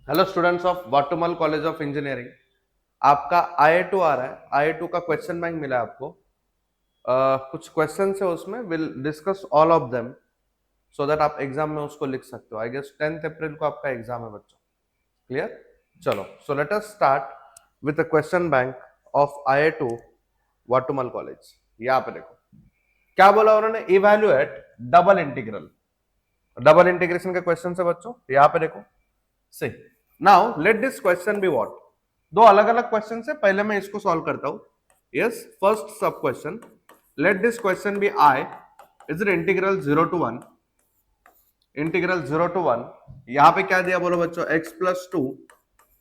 Hello students of Watumull college of engineering. आपका IA2 आ रहा है। IA2 का क्वेश्चन बैंक मिला है आपको। कुछ क्वेश्चन है उसमें, will discuss all of them so that आप एग्जाम में उसको लिख सकते हो। आई गेस 10th अप्रैल को आपका एग्जाम है बच्चों। क्लियर? चलो, so let us start with the question bank of IA2 Watumull college. यहाँ पे देखो क्या बोला उन्होंने, evaluate double integral. Double integration का क्वेश्चन है बच्चों। यहाँ पे देखो, see now let this question be what. दो अलग अलग क्वेश्चन से, पहले मैं इसको सॉल्व करता हूं। Yes, first sub question, let this question be I is it integral 0 to 1, integral 0 to 1। यहां पे क्या दिया बोलो बच्चों, x+2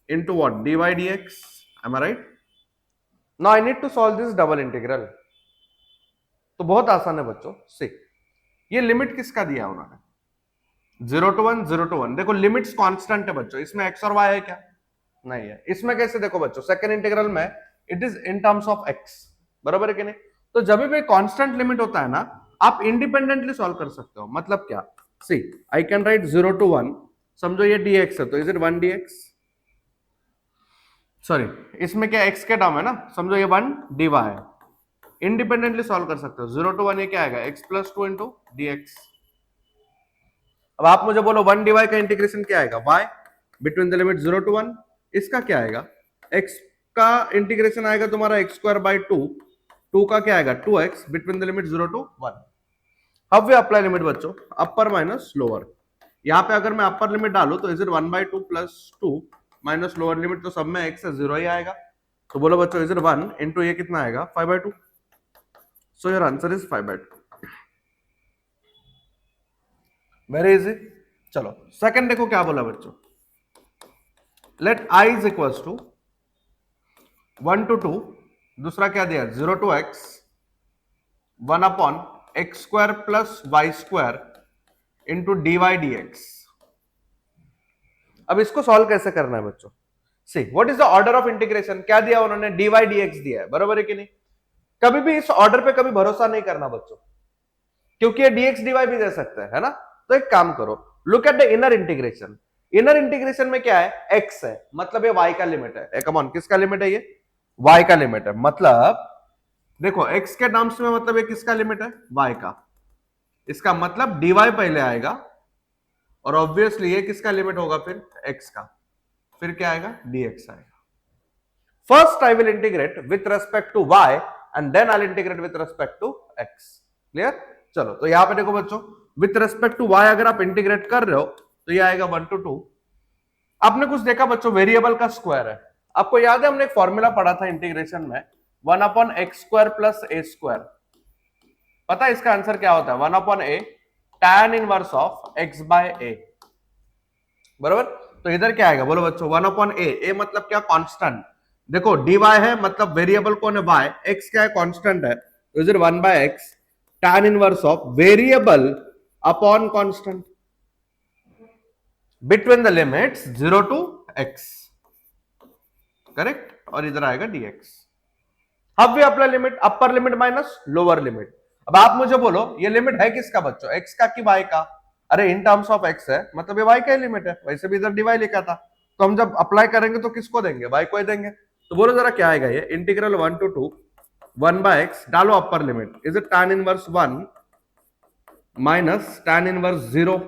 into what, dy dx। Am I right? Now I need to solve this double integral. तो बहुत आसान है बच्चों। सी, ये लिमिट किसका दिया उन्होंने, 0 to 1, 0 to 1। देखो लिमिट्स कांस्टेंट है बच्चों, इसमें x और y है क्या? नहीं है। इसमें कैसे देखो बच्चों, सेकंड इंटीग्रल में it is in terms of x, बराबर है कि नहीं? तो जब भी कांस्टेंट लिमिट होता है ना, आप इंडिपेंडेंटली सॉल्व कर सकते हो। मतलब क्या, सी आई कैन राइट 0 to 1, समझो ये dx है तो इज इट 1 dx, सॉरी इसमें क्या x के टर्म है ना, समझो ये 1 dy है। इंडिपेंडेंटली सॉल्व कर सकते हो। 0 to 1 ये क्या आएगा, x+2 इंटू dx। अब आप मुझे बोलो 1 dy का इंटीग्रेशन क्या आएगा, y between the limit 0 to 1। इसका क्या आएगा, x का इंटीग्रेशन आएगा तुम्हारा x²/2। 2 का क्या आएगा, 2x between the limit 0 to 1। अब वे अप्लाई लिमिट बच्चों, अपर माइनस लोअर। यहां पे अगर मैं अपर लिमिट डालू तो is it 1/2 plus 2 minus lower limit, तो सब में x है 0 ही आएगा। तो बोलो बच्चों इज इट 1 इंटू ये कितना आएगा, 5/2। So your answer is 5/2। Very easy. चलो सेकंड देखो क्या बोला बच्चों, let i is equal to 1 to 2। दूसरा क्या दिया, 0 to x 1/x² plus y² into dy/dx। अब इसको सॉल्व कैसे करना है बच्चों, see what is the order of integration. क्या दिया उन्होंने, dy/dx दिया है, बराबर है कि नहीं? कभी भी इस ऑर्डर पे कभी भरोसा नहीं करना बच्चों, क्योंकि ये dx dy भी दे सकते हैं, है ना? तो एक काम करो, look at the inner integration. Inner integration में क्या है, x है, मतलब ये y का लिमिट है। कम ऑन, किसका लिमिट है ये, y का लिमिट है। मतलब देखो x के टर्म्स में, मतलब ये किसका लिमिट है, y का। इसका मतलब dy पहले आएगा, और ऑब्वियसली ये किसका लिमिट होगा फिर, x का। फिर क्या आएगा, dx आएगा। First I will integrate with respect to y and then I will integrate with respect to x। Clear? चलो तो यहां पे देखो बच्चों, विथ रेस्पेक्ट टू y अगर आप इंटीग्रेट कर रहे हो तो ये आएगा 1 to 2। आपने कुछ देखा बच्चों, वेरिएबल का स्क्वायर है। आपको याद है हमने एक फॉर्मूला पढ़ा था इंटीग्रेशन में, 1/x² प्लस a²। पता है इसका आंसर क्या होता है, 1/a tan inverse of x/a, बराबर। तो इधर क्या आएगा बोलो बच्चों, 1/a। a मतलब क्या, कांस्टेंट। देखो dy है, मतलब वेरिएबल कौन है, y। x क्या है, कांस्टेंट है, तो इधर 1/x tan inverse of variable upon constant between the limits 0 to x, correct. और इधर आएगा dx। अब भी अप्लाई लिमिट, अपर लिमिट माइनस लोअर लिमिट। अब आप मुझे बोलो ये लिमिट है किसका बच्चों, x का कि y का? अरे इन टर्म्स ऑफ x है, मतलब ये y का लिमिट है। वैसे भी इधर dy लिखा था, तो हम जब अप्लाई करेंगे तो किसको देंगे, y को ही देंगे। तो बोलो जरा क्या आएगा ये, इंटीग्रल 1 to 2 1/x, डालो upper limit, is it tan inverse 1 minus tan inverse 0।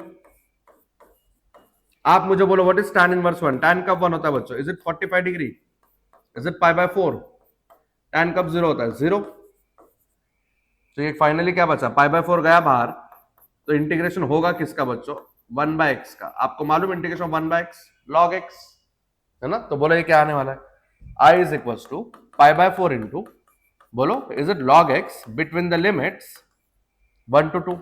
आप मुझे बोलो what is tan inverse 1, tan कब 1 होता है बच्चों, is it 45 degree, is it π/4? tan कब 0 होता है, 0। तो ये फाइनली क्या बचा, π/4 गया बाहर, तो इंटीग्रेशन होगा किसका बच्चों, 1/x का। आपको मालूम इंटीग्रेशन 1/x log x है ना। तो बोलो ये क्या आने वाला है, i is equal to π/4 into, बोलो is it log x between the limits 1 to 2।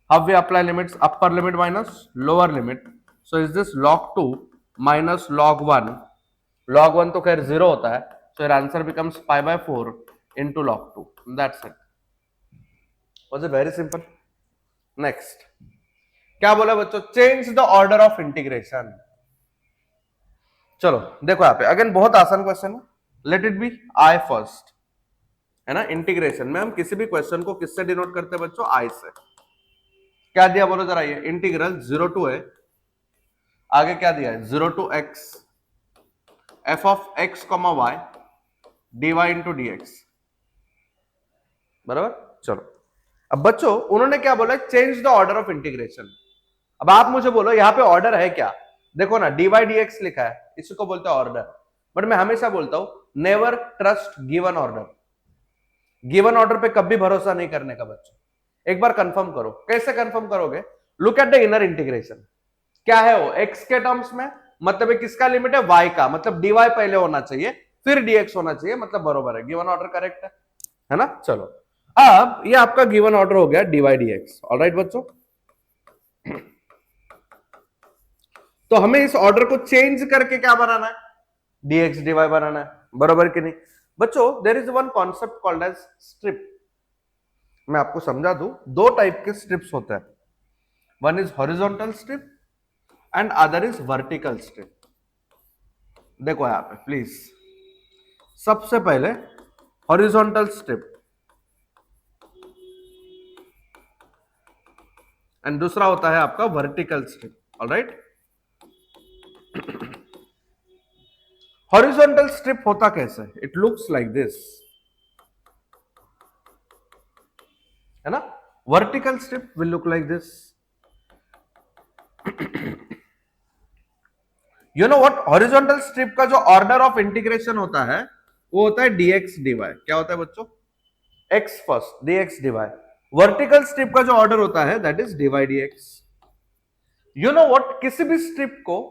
How we apply limits, upper limit minus lower limit. So is this log 2 minus log 1। log 1 तो खैर 0 होता है, so your answer becomes π/4 into log 2। That's it. Was it very simple? Next, क्या बोला बच्चों, change the order of integration. चलो देखो यहाँ पे अगेन बहुत आसान क्वेश्चन है, let it be I first, है ना। इंटीग्रेशन में हम किसी भी क्वेश्चन को किससे डिनोट करते हैं बच्चों, आई से। क्या दिया बोलो जरा, ये इंटीग्रल 0 to a आगे क्या दिया है, 0 to x f of x, y dy into dx, बराबर। चलो अब बच्चों उन्होंने क्या बोला, change the order of integration. अब आप मुझे बोलो यहां पे ऑर्डर है क्या, देखो ना dy dx लिखा है, इसको बोलते हैं ऑर्डर। बट मैं हमेशा बोलता हूं never trust given order, given order पे कभी भरोसा नहीं करने का बच्चों। एक बार कंफर्म करो, कैसे कंफर्म करोगे, look at the inner integration, क्या है वो, x के टर्म्स में, मतलब किसका लिमिट है, y का, मतलब dy पहले होना चाहिए फिर dx होना चाहिए, मतलब बरोबर है, गिवन ऑर्डर करेक्ट है ना। चलो अब ये आपका गिवन ऑर्डर हो गया dy dx, ऑलराइट बच्चों। तो हमें इस ऑर्डर को चेंज करके क्या बनाना है, dx dy बनाना है, बरोबर कि नहीं बच्चों। There is one concept called as strip, मैं आपको समझा दूं, दो टाइप के स्ट्रिप्स होते हैं, one is horizontal strip and other is vertical strip. देखो यहां पे प्लीज, सबसे पहले हॉरिजॉन्टल स्ट्रिप एंड दूसरा होता है आपका vertical strip, alright. Horizontal strip होता कैसे, इट लुक्स लाइक दिस, है ना। Vertical strip will look like this. You know what, horizontal strip का जो ऑर्डर ऑफ इंटीग्रेशन होता है वो होता है dx dy, क्या होता है बच्चों, x first dx dy। Vertical strip का जो ऑर्डर होता है that is dy dx। You know what, किसी भी स्ट्रिप को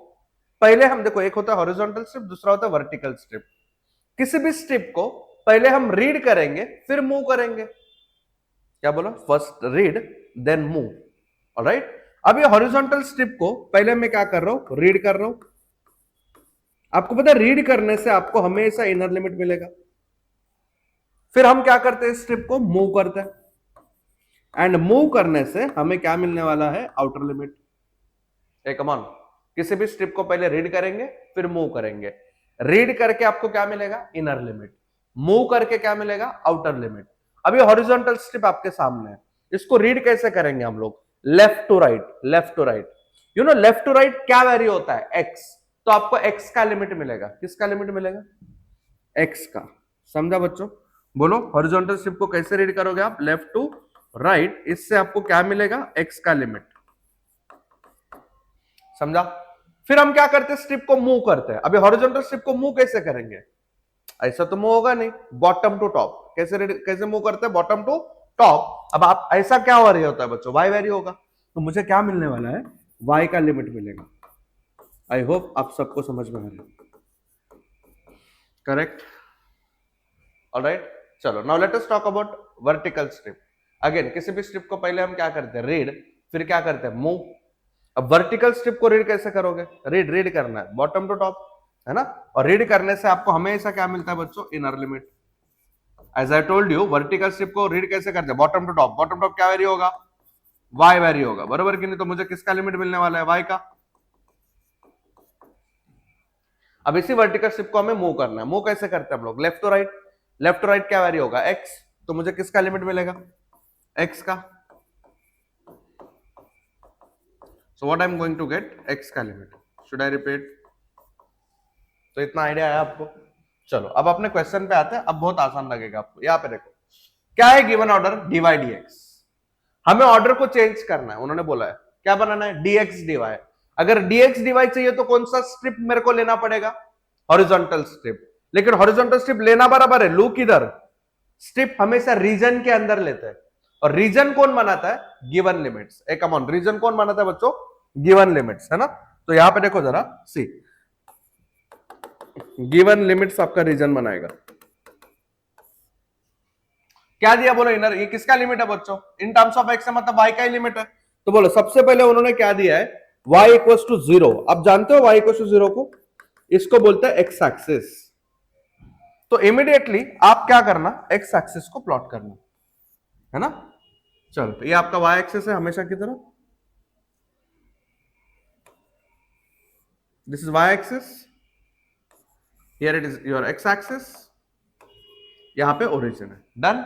पहले हम देखो, एक होता है हॉरिजॉन्टल स्ट्रिप, दूसरा होता है वर्टिकल स्ट्रिप। किसी भी स्ट्रिप को पहले हम रीड करेंगे फिर मूव करेंगे, क्या बोला, first read then move, alright. अब ये हॉरिजॉन्टल स्ट्रिप को पहले मैं क्या कर रहा हूं, रीड कर रहा हूं। आपको पता है रीड करने से आपको हमेशा इनर लिमिट मिलेगा, फिर हम क्या करते हैं, स्ट्रिप को मूव करते हैं एंड मूव करने से हमें क्या मिलने वाला है, आउटर लिमिट। कम ऑन, किसी भी स्ट्रिप को पहले रीड करेंगे फिर मूव करेंगे, रीड करके आपको क्या मिलेगा, इनर लिमिट, मूव करके क्या मिलेगा, आउटर लिमिट। अब ये हॉरिजॉन्टल स्ट्रिप आपके सामने है, इसको रीड कैसे करेंगे हम लोग, left to right, left to right. You know left to right क्या वैरी होता है, एक्स, तो आपको एक्स का लिमिट मिलेगा, किसका लिमिट मिलेगा, एक्स का, समझा बच्चों। बोलो हॉरिजॉन्टल स्ट्रिप को कैसे रीड करोगे आप, लेफ्ट टू राइट, इससे आपको क्या मिलेगा, एक्स का लिमिट, समझा। फिर हम क्या करते हैं, स्ट्रिप को मूव करते हैं। अभी हॉरिजॉन्टल स्ट्रिप को मूव कैसे करेंगे, ऐसा तो मूव होगा नहीं, बॉटम टू टॉप, कैसे मूव करते हैं, बॉटम टू टॉप। अब आप ऐसा क्या वैरी होता है बच्चों, वाई वैरी होगा, तो मुझे क्या मिलने वाला है, वाई का लिमिट मिलेगा। आई होप आप सबको समझ में आ रहा है, करेक्ट, ऑलराइट। चलो now let us talk about vertical strip. Again किसी भी स्ट्रिप को पहले हम क्या करते हैं, रीड, फिर क्या करते हैं, मूव। अब वर्टिकल स्ट्रिप को रीड कैसे करोगे, रीड करना है बॉटम टू टॉप, है ना, और रीड करने से आपको हमेशा क्या मिलता है बच्चों, inner limit. As I told you, vertical strip को रीड कैसे करते हैं, bottom to top, bottom top क्या वेरी होगा, वाई वेरी होगा, बरोबर कि नहीं। तो मुझे किसका लिमिट मिलने वाला है, वाई का। अब इसी वर्टिकल स्ट्रिप को हमें मूव करना है, मूव कैसे करते हैं हम लोग, left to right, left to right क्या वेरी होगा, एक्स, तो मुझे किसका लिमिट मिलेगा, एक्स का। So what I am going to get, x का लिमिट। शुड आई रिपीट, तो इतना आइडिया है आपको। चलो अब अपने क्वेश्चन पे आते हैं, अब बहुत आसान लगेगा आपको। यहाँ पे देखो क्या है, गिवन ऑर्डर dy dx, हमें ऑर्डर को चेंज करना है, उन्होंने बोला है क्या बनाना है, dx dy। अगर dx dy चाहिए तो कौन सा स्ट्रिप मेरे को लेना पड़ेगा, हॉरिजॉन्टल स्ट्रिप। लेकिन हॉरिजॉन्टल स्ट्रिप लेना बराबर है, लुक इधर, स्ट्रिप हमेशा रीजन के अंदर लेते हैं, और रीजन कौन बनाता है, given limits. Come on, region कौन बनाता है बच्चों, गिवन लिमिट्स, है ना। तो यहां पे देखो जरा, सी गिवन लिमिट्स आपका रीजन बनाएगा। क्या दिया बोलो, इनर, ये किसका लिमिट है बच्चों, इन टर्म्स ऑफ एक्स, मतलब y का ही लिमिट है। तो बोलो सबसे पहले उन्होंने क्या दिया है, y इक्वल्स टू 0। अब जानते हो y इक्वल्स टू 0 को, इसको बोलते हैं एक्स एक्सिस। तो इमीडिएटली आप क्या करना, एक्स एक्सिस को प्लॉट करना, है ना। चलो तो ये आपका y एक्सिस है हमेशा की तरह, this is y axis, here it is your x axis, यहां पे ओरिजिन है, डन।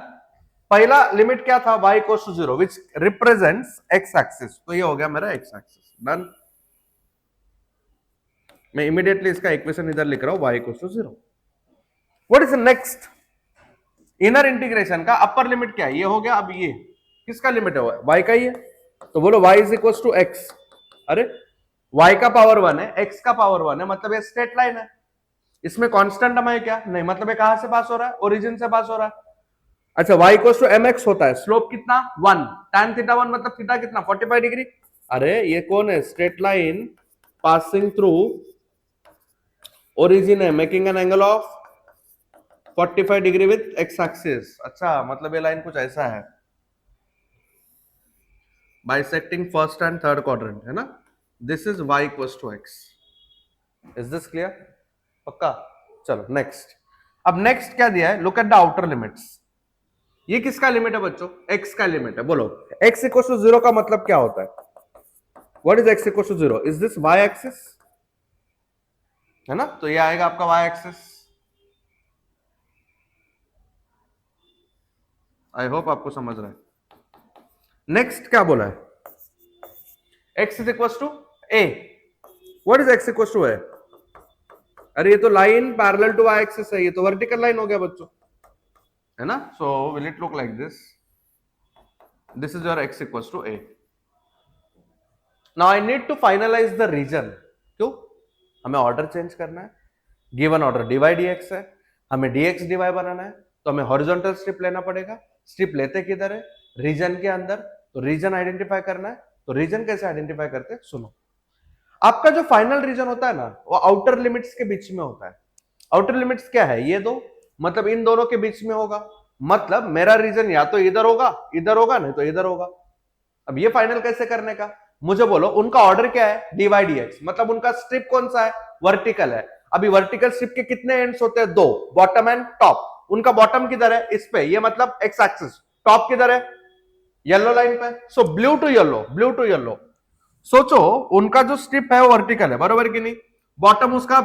पहला लिमिट क्या था, y equals to 0 which represents x axis, तो ये हो गया मेरा x एक्सिस, डन। मैं इमीडिएटली इसका इक्वेशन इधर लिख रहा हूं, y equal to 0। What is next? Inner integration का अपर लिमिट क्या है? ये हो गया। अब ये किसका लिमिट है? y का ही है, तो बोलो y is equal to x। अरे y का पावर 1 है, x का पावर 1 है, मतलब ये स्ट्रेट लाइन है। इसमें कांस्टेंट टर्म है क्या? नहीं, मतलब ये कहां से पास हो रहा है? ओरिजिन से पास हो रहा है। अच्छा, y इक्वल टू mx होता है, स्लोप कितना? 1, tan थीटा 1 मतलब थीटा कितना? 45 डिग्री। अरे ये कौन है? Straight line passing through origin है, making an angle of 45 degree with x axis. अच्छा, मतलब ये लाइन कुछ ऐसा है, bisecting first and third quadrant, है ना? This is y equals to x। Is this clear? पक्का? चलो नेक्स्ट। अब नेक्स्ट क्या दिया है? Look at the outer limits. ये किसका लिमिट है बच्चों? x का लिमिट है। बोलो x इक्वल्स टू 0 का मतलब क्या होता है? What is x equals to 0? Is this y axis, है ना? तो ये आएगा आपका y एक्सिस। आई होप आपको समझ रहा है। नेक्स्ट क्या बोला है? x is equal to a। What is x equal to a? अरे ये तो line parallel to y axis है, ये तो वर्टिकल लाइन हो गया बच्चों, है ना? So will it look like this? This is your x equal to a। Now I need to finalize the region. क्यों? हमें ऑर्डर चेंज करना है। गिवन ऑर्डर dy dx है, हमें dx dy बनाना है, तो हमें हॉरिजॉन्टल स्ट्रिप लेना पड़ेगा। स्ट्रिप लेते किधर है? रीजन के अंदर। तो रीजन आइडेंटिफाई करना है। तो रीजन कैसे आइडेंटिफाई करते हैं? सुनो, आपका जो फाइनल रीजन होता है ना, वो आउटर लिमिट्स के बीच में होता है। आउटर लिमिट्स क्या है? ये दो, मतलब इन दोनों के बीच में होगा। मतलब मेरा रीजन या तो इधर होगा, नहीं तो इधर होगा। अब ये फाइनल कैसे करने का? मुझे बोलो उनका ऑर्डर क्या है? dy dx, मतलब उनका स्ट्रिप कौन सा है? वर्टिकल है। अभी वर्टिकल स्ट्रिप के कितने एंड्स होते हैं? दो, बॉटम एंड टॉप। उनका बॉटम किधर है? इस पे, ये मतलब एक्स एक्सिस। टॉप किधर है? येलो लाइन पे। So blue to yellow, blue to yellow. सोचो उनका जो स्ट्रिप है वो वर्टिकल है, बरोबर कि नहीं? बॉटम उसका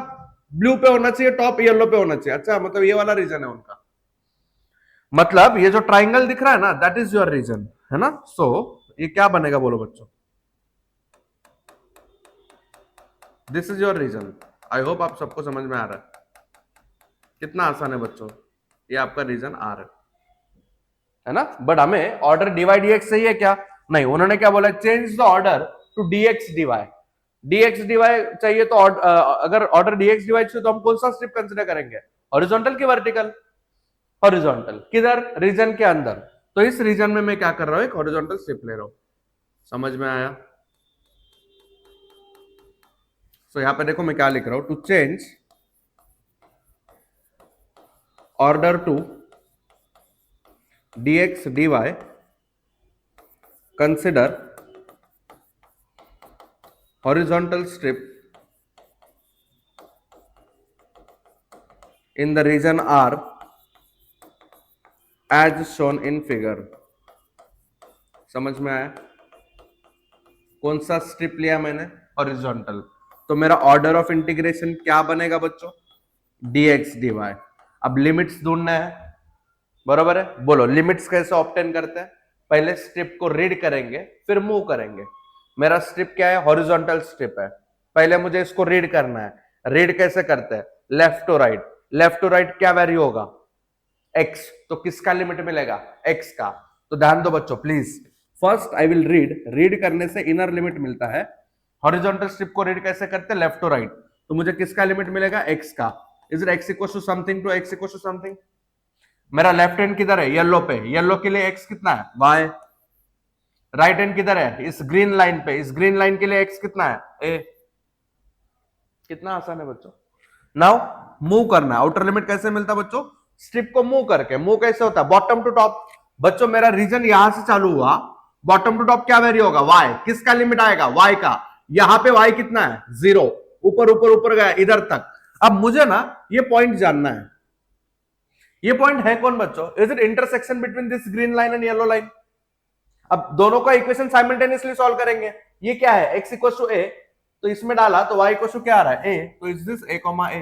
ब्लू पे होना चाहिए, टॉप येलो पे होना चाहिए। अच्छा, मतलब ये वाला रीजन है उनका। मतलब ये जो ट्राइंगल दिख रहा है ना, दैट इज योर रीजन, है ना? सो ये क्या बनेगा बोलो बच्चों? This is your region. I hope आप सबको समझ में आ रहा है। कितना आसान है बच्चों, ये आपका रीजन आर है ना? बट हमें ऑर्डर dy dx चाहिए क्या? नहीं, उन्होंने क्या बोला? Change the order to dx dy। dx dy चाहिए तो अगर ऑर्डर dx dy चाहिए तो हम कौन सा स्ट्रिप कंसीडर करेंगे? हॉरिजॉन्टल की वर्टिकल? हॉरिजॉन्टल। किधर? रीजन के अंदर। तो इस रीजन में मैं क्या कर रहा हूं? एक हॉरिजॉन्टल स्ट्रिप ले रहा हूं। समझ में आया? तो यहां पे देखो मैं क्या लिख रहा हूं? To change order to dx dy consider horizontal strip in the region R as shown in figure। समझ में आया? कौन सा स्ट्रिप लिया मैंने? हॉरिजॉन्टल। तो मेरा ऑर्डर ऑफ इंटीग्रेशन क्या बनेगा बच्चों? dx dy। अब लिमिट्स ढूंढना है, बरोबर है? बोलो लिमिट्स कैसे ऑब्टेन करते हैं? पहले स्ट्रिप को रीड करेंगे, फिर मूव करेंगे। मेरा स्ट्रिप क्या है? हॉरिजॉन्टल स्ट्रिप है। पहले मुझे इसको रीड करना है। रीड कैसे करते हैं? Left to right. Left to right क्या वैल्यू होगा? x। तो किसका लिमिट मिलेगा? x का। तो ध्यान दो बच्चों please. First I will read करने से इनर लिमिट मिलता है। हॉरिजॉन्टल स्ट्रिप को रीड कैसे करते हैं? Left to right. तो मुझे किसका लिमिट मिलेगा? x का। Is it x equal to something to x equal to something? मेरा लेफ्ट हैंड किधर है? येलो पे। येलो के लिए x कितना है? y। राइट हैंड किधर है? इस ग्रीन लाइन पे। इस ग्रीन लाइन के लिए x कितना है? a। कितना आसान है बच्चों। नाउ मूव करना है। आउटर लिमिट कैसे मिलता है बच्चों? स्ट्रिप को मूव करके। मूव कैसे होता है? Bottom to top. बच्चों मेरा रीजन यहां से चालू हुआ, बॉटम टू टॉप क्या वैल्यू होगा? y। किसका लिमिट आएगा? y का। यहां पे y कितना है? 0। ऊपर ऊपर ऊपर गया इधर तक। अब मुझे ना ये पॉइंट जानना है। ये पॉइंट है कौन बच्चों? Is it intersection between this green line and yellow line? अब दोनों का इक्वेशन साइमल्टेनियसली सॉल्व करेंगे। ये क्या है? x इक्वल टू a, तो इसमें डाला तो y इक्वल टू क्या आ रहा है? a। तो इज दिस a, a,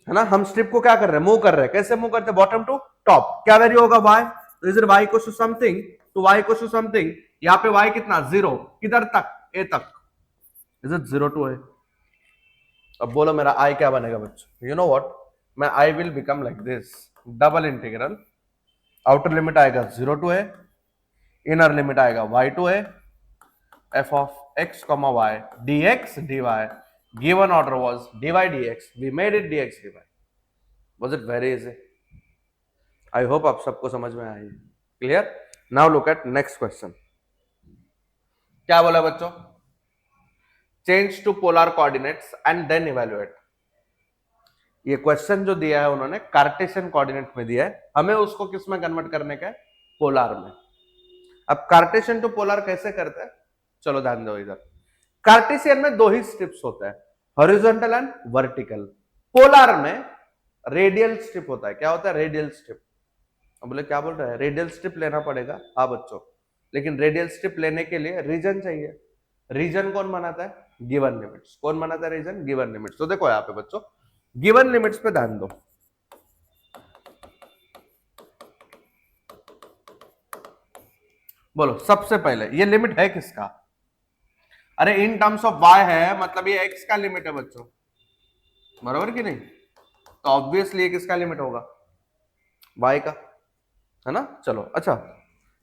है ना? हम स्ट्रिप को क्या कर रहे हैं? मूव कर रहे हैं। कैसे मूव करते हैं? Bottom to top. क्या वैल्यू होगा? y। तो is it y equal to something, तो y इक्वल टू समथिंग। यहां पे y कितना? 0। किधर तक? a तक। Is it 0 to a? अब बोलो मेरा आई क्या बनेगा बच्चों, यू नो व्हाट, मैं I will become like this, double integral, outer limit आएगा 0 टू ए, इनर लिमिट आएगा y to a, f of x comma y dx dy, given order was dy dx, we made it dx dy. Was it very easy? I hope आप सबको समझ में आई, clear? Now look at next question, क्या बोला बच्चों, change to polar coordinates and then evaluate. ये question जो दिया है उन्होंने कार्टेशियन कोऑर्डिनेट में दिया है, हमें उसको किस में कन्वर्ट करने का है, पोलर में। अब कार्टेशियन टू पोलर कैसे करते हैं, चलो ध्यान दो इधर। कार्टेशियन में दो ही स्ट्रिप्स होते हैं, हॉरिजॉन्टल एंड वर्टिकल। पोलर में रेडियल स्ट्रिप होता है, क्या होता है, रेडियल स्ट्रिप। अब बोले क्या बोल रहे हैं, रेडियल स्ट्रिप लेना पड़ेगा, हाँ बच्चों, लेकिन रेडियल स्ट्रिप लेने के लिए रीजन चाहिए। रीजन कौन बनाता है, गिवन लिमिट्स। कौन बनाता है रीजन, गिवन लिमिट्स। तो देखो यहाँ पे बच्चों, गिवन लिमिट्स पे ध्यान दो। बोलो सबसे पहले ये लिमिट है किसका, अरे इन टर्म्स ऑफ y है, मतलब ये x का लिमिट है बच्चों, बराबर कि नहीं? तो ऑब्वियसली ये किसका लिमिट होगा, y का, है ना? चलो अच्छा,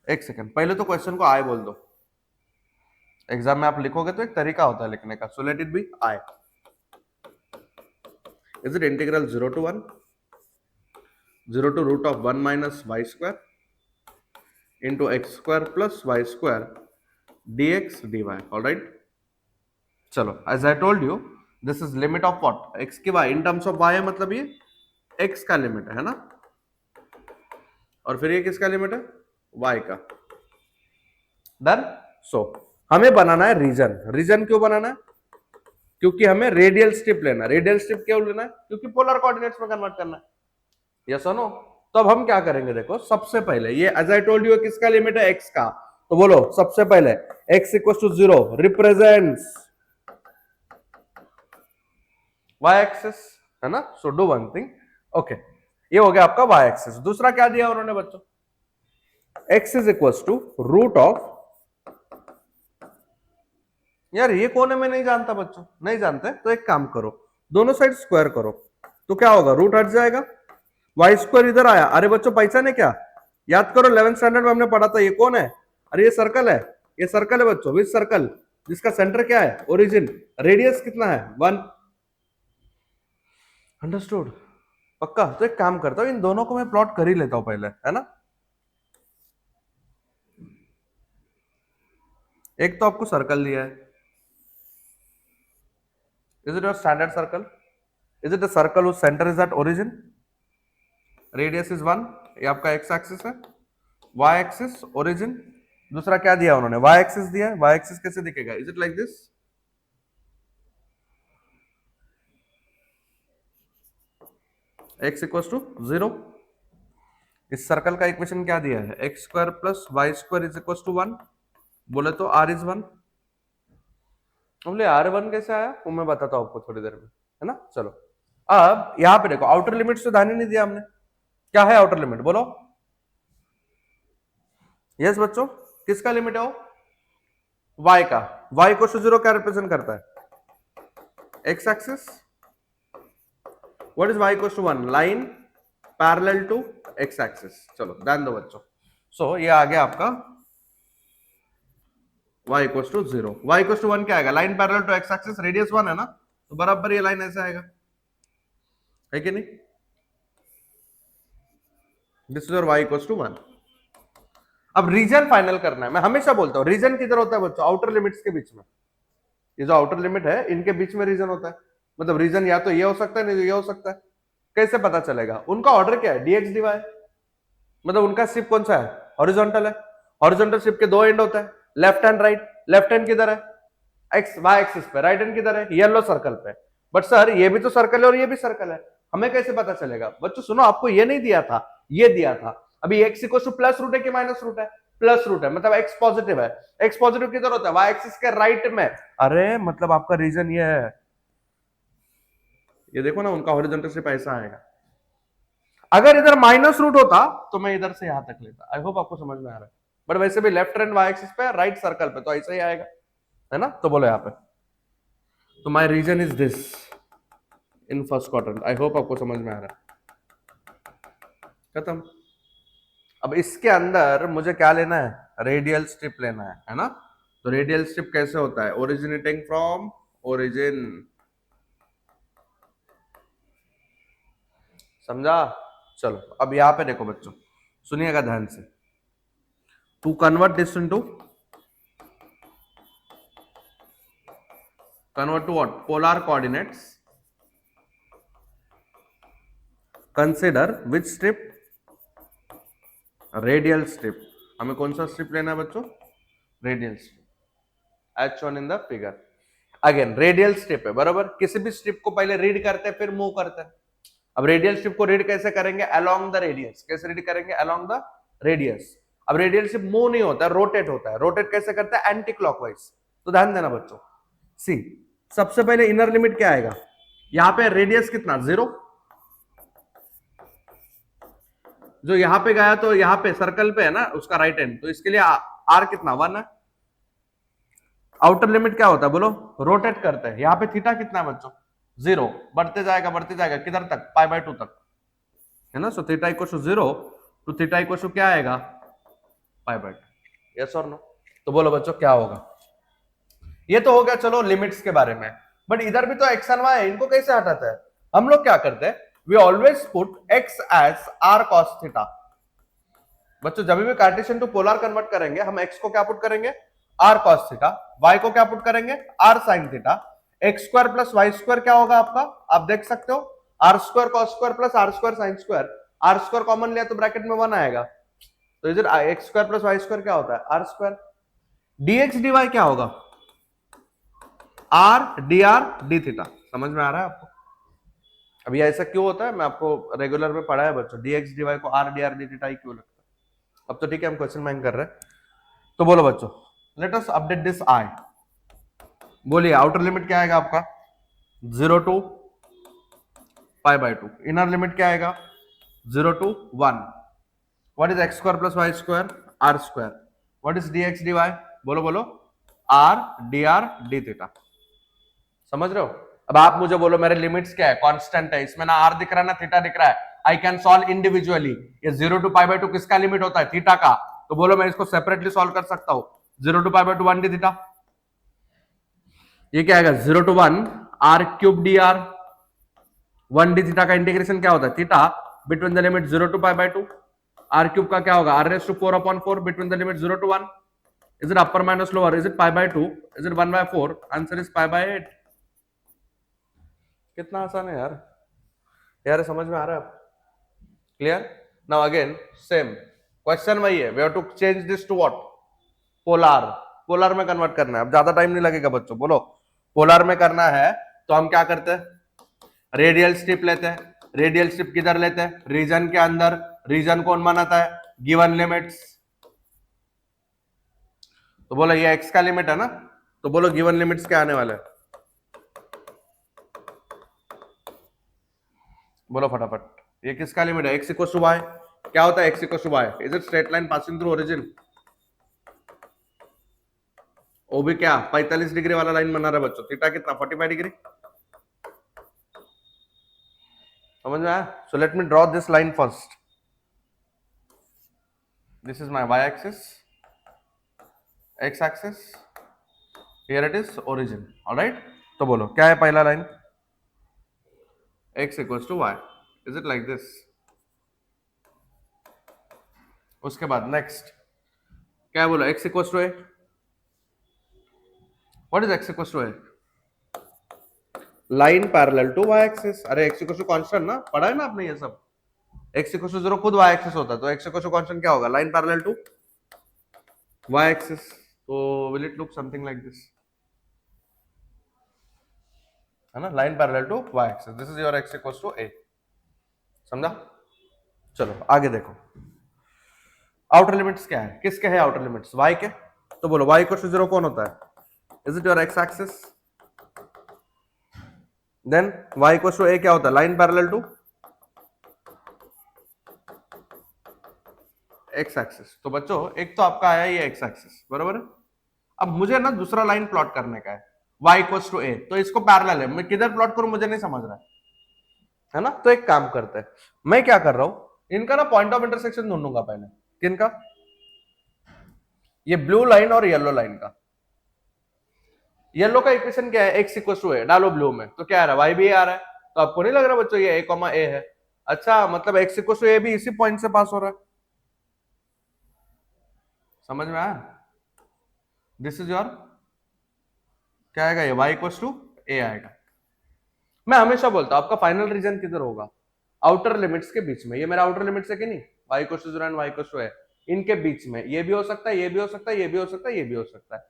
एक सेकंड, पहले तो क्वेश्चन को i बोल दो। एग्जाम में आप लिखोगे तो एक तरीका होता है लिखने का, so let it B i। Is it integral 0 to 1 0 to root of 1 minus y square into x square plus y square dx dy, all right? चलो, as I told you, this is limit of what, x की y, in terms of y है, मतलब ये x का limit है ना, और फिर ये किसका लिमिट है, y का। डन। सो हमें बनाना है रीजन। रीजन क्यों बनाना है, क्योंकि हमें रेडियल स्ट्रिप लेना है। रेडियल स्ट्रिप क्यों लेना है, क्योंकि पोलर कोऑर्डिनेट्स में कन्वर्ट करना है, यस और नो? तो अब हम क्या करेंगे, देखो सबसे पहले ये एज आई टोल्ड यू किसका लिमिट है, x का। तो बोलो सबसे पहले x equal to 0 represents y axis, है ना? So do one thing, okay, ये हो गया आपका y एक्सिस। दूसरा क्या दिया उन्होंने बच्चों, x is equal to root of, यार ये कौन है मैं नहीं जानता बच्चों, नहीं जानते तो एक काम करो, दोनों साइड स्क्वायर करो, तो क्या होगा, रूट हट जाएगा, वाई स्क्वायर इधर आया। अरे बच्चों पहचाने क्या, याद करो 11th स्टैंडर्ड में हमने पढ़ा था, ये कौन है, अरे ये सर्कल है, ये सर्कल है बच्चों, विच सर्कल, जिसका सेंटर क्या है, ओरिजिन, रेडियस कितना है 1, अंडरस्टूड? पक्का? तो एक काम करता हूं, इन दोनों को मैं प्लॉट कर ही लेता हूं पहले, है ना? एक तो आपको सर्कल दिया है, is it your standard circle, is it the circle whose center is at origin, radius is 1, ये आपका x एक्सिस है, y एक्सिस ओरिजिन, दूसरा क्या दिया उन्होंने, y एक्सिस दिया है। y एक्सिस कैसे दिखेगा, is it like this, x equals to 0। इस सर्कल का इक्वेशन क्या दिया है, x square plus y square is equals to 1, बोले तो r इज 1। बोले r1 कैसे आया, वो मैं बताता हूं आपको थोड़ी देर में, है ना? चलो अब यहां पे देखो, आउटर लिमिट से ध्यान ही नहीं दिया हमने, क्या है आउटर लिमिट, बोलो। यस बच्चों, किसका लिमिट है वो, y का। y को 0 क्या रिप्रेजेंट करता है, x axis. What is y equals to 1, line parallel to x axis. चलो ध्यान दो बच्चों, सो ये आ गया आपका y equals to 0, y equals to 1 क्या आएगा, line parallel to x axis, radius 1 है ना, तो बराबर ये लाइन ऐसे आएगा, है कि नहीं? This is your y equals to 1। अब रीजन फाइनल करना है, मैं हमेशा बोलता हूं रीजन किधर होता है बच्चों, आउटर लिमिट्स के बीच में। ये जो आउटर लिमिट है इनके बीच में रीजन होता है, मतलब रीजन या तो ये हो सकता है, नहीं तो ये हो सकता है। कैसे पता चलेगा, उनका ऑर्डर क्या है, dx dy, मतलब उनका शिप कौन सा है, हॉरिजॉन्टल है। हॉरिजॉन्टल शिप के दो एंड होता है, left and right. Left hand किधर है, एक्स वाई एक्सिस पे, राइट हैंड किधर है, येलो सर्कल पे। बट सर ये भी तो सर्कल है और ये भी सर्कल है, हमें कैसे पता चलेगा? बच्चों सुनो, आपको ये नहीं दिया था, ये दिया था। अभी x equal to plus root है कि माइनस रूट है, प्लस रूट है, मतलब x पॉजिटिव है। x पॉजिटिव किधर होता है, y एक्सिस के राइट में। अरे मतलब आपका रीजन ये है, ये देखो ना, उनका हॉरिजॉन्टल शिप ऐसा आएगा। अगर इधर माइनस रूट होता तो मैं इधर से यहां तक लेता। आई होप आपको समझ में आ रहा है। बट वैसे भी लेफ्ट हैंड y एक्सिस पे, राइट सर्कल पे, तो ऐसा ही आएगा, है ना? तो बोलो यहाँ पे, तो my region is this, in first quadrant. I hope आपको समझ में आ रहा है। खत्म। अब इसके अंदर मुझे क्या लेना है, रेडियल स्ट्रिप लेना है ना। तो रेडियल स्ट्रिप कैसे होता है, ओरिजिनेटिंग फ्रॉम ओरिजिन, समझा। चलो अब यहां पे देखो बच्चों, सुनिएगा ध्यान से। To convert this into, convert to what, polar coordinates, consider which strip, radial strip. हमें कौन सा स्ट्रिप लेना है बच्चों, radial strip, as shown in the figure. Again radial strip है बराबर, किसी भी स्ट्रिप को पहले रीड करते हैं फिर मूव करते हैं। अब रेडियल स्ट्रिप को रीड कैसे करेंगे, अलोंग द रेडियस। कैसे रीड करेंगे, अलोंग द रेडियस। अब रेडियल स्ट्रिप मूव नहीं होता है, रोटेट होता है। रोटेट कैसे करता है, एंटी क्लॉकवाइज। तो ध्यान देना बच्चों, सी सबसे पहले इनर लिमिट क्या आएगा, यहां पे रेडियस कितना, 0। जो यहां पे गया तो यहां पे सर्कल पे है ना उसका राइट एंड, तो इसके लिए आर कितना, 1 है। आउटर लिमिट क्या होता है बोलो, रोटेट करते हैं। यहाँ पे थीटा कितना है बच्चों, 0। बढ़ते जाएगा किधर तक, π/2 तक, है ना। So theta equal to 0 to theta equal to क्या आएगा, π/2। यस और नो। तो बोलो बच्चों क्या होगा। ये तो हो गया चलो लिमिट्स के बारे में। बट इधर भी तो एक्स एंड वाई है, इनको कैसे हटाते हैं। हम लोग क्या करते हैं, we always put x as r cos theta. बच्चों जब भी कार्टेशियन टू पोलर कन्वर्ट करेंगे, हम एक्स को क्या पुट करेंगे, आर कॉस थीटा, वाई को क्या पुट करेंगे, r sine theta. X square plus y square क्या होगा आपका, आप देख सकते हो, r square cos square plus r square sine square. R square common लिया तो ब्रैकेट में 1 आएगा, तो इधर x square plus y square क्या होता है, आर स्क्वायर। डीएक्स डीवाई क्या होगा, r d r d theta. समझ में आ रहा है आपको। अभी ऐसा क्यों होता है, मैं आपको रेगुलर में पढ़ा है बच्चों, डीएक्स डीवाई को r d r d theta ही क्यों लगता है। अब तो ठीक है, हम क्वेश्चन बैंक कर रहे हैं। तो बोलो बच्चों, let us update this I. बोलिए आउटर लिमिट क्या आएगा आपका, 0 टू π/2। इनर लिमिट क्या आएगा, 0 to 1। What is x square plus y square, r square. What is dx dy, बोलो बोलो, r d r d theta. समझ रहे हो। अब आप मुझे बोलो मेरे लिमिट्स क्या है, कांस्टेंट है, इसमें ना आर दिख रहा है ना थीटा दिख रहा है। I can solve individually. ये 0 टू π/2 किसका लिमिट होता है, थीटा का। तो बोलो मैं इसको सेपरेटली सॉल्व कर सकता हूं। 0 टू π/2 1 डी थीटा, ये क्या आएगा 0 to 1 r cube d r. 1 d theta का इंटीग्रेशन क्या होता है, theta between the limit 0 to π/2। R cube का क्या होगा, r raise to 4/4 between the limit 0 to 1। Is it upper minus lower, is it π/2, is it 1/4, answer is π/8। कितना आसान है यार, यार समझ में आ रहा है। Clear. Now again same question वही है, we have to change this to what, polar. Polar में कन्वर्ट करना है। अब ज्यादा टाइम नहीं लगेगा बच्चों, बोलो पोलर में करना है तो हम क्या करते हैं, रेडियल स्ट्रिप लेते हैं। रेडियल स्ट्रिप किधर लेते हैं, रीजन के अंदर। रीजन कौन बनाता है, गिवन लिमिट्स। तो बोलो ये एक्स का लिमिट है ना, तो बोलो गिवन लिमिट्स क्या आने वाले हैं, बोलो फटाफट। ये किसका लिमिट है, एक्स इक्वल टू वाई। क्या होता है x equal to y, is it straight line passing through origin. वो भी क्या 45 डिग्री वाला लाइन बना रहा है बच्चों। थीटा कितना 45 डिग्री। समझ में आया। So let me draw this line first. This is my y axis, x axis, here it is origin. Alright. तो बोलो क्या है पहला line, x equals to y. Is it like this. उसके बाद नेक्स्ट क्या बोलो, x equals to a। What is x equals to a, line parallel to y axis. अरे x इक्वल्स टू कांस्टेंट ना, पढ़ा है ना आपने ये सब। x इक्वल्स टू 0 खुद y एक्सिस होता है, तो x इक्वल्स टू कांस्टेंट क्या होगा, line parallel to y axis. तो will it look something like this, है ना, line parallel to y axis. This is your x equals to a। समझा। चलो आगे देखो, आउटर लिमिट्स क्या है, किसके है आउटर लिमिट्स, y के। तो बोलो y इक्वल्स टू 0 कौन होता है, is it your x axis. Then y equals to a क्या होता है, line parallel to x axis. तो बच्चों एक तो आपका आया ये x एक्सिस बराबर है। अब मुझे ना दूसरा लाइन प्लॉट करने का है, y इक्वल्स टू a। तो इसको पैरेलल है, मैं किधर प्लॉट करूं मुझे नहीं समझ रहा है। है ना। तो एक काम करते हैं, मैं क्या कर रहा हूं, इनका ना पॉइंट ऑफ इंटरसेक्शन ढूंढूंगा पहले। किनका? ये ब्लू लाइन और येलो लाइन का। येलो का इक्वेशन क्या है, एक्स इक्वल टू ए, डालो ब्लू में तो क्या आ रहा है, वाई भी आ रहा है। तो आपको नहीं लग रहा बच्चों ये a, है? अच्छा, मतलब एक्स इक्वल टू ए भी इसी पॉइंट से पास हो रहा है। समझ में आया? दिस इज योर, क्या आएगा, ये y इक्वल टू ए आएगा। मैं हमेशा बोलता हूं आपका फाइनल रीजन किधर होगा, आउटर लिमिट्स के बीच में। ये मेरा आउटर लिमिट्स है कि नहीं, y equal to 0 and y equal to a, इनके बीच में। ये भी हो सकता है, ये भी हो सकता है, ये भी हो सकता है, ये भी हो सकता है।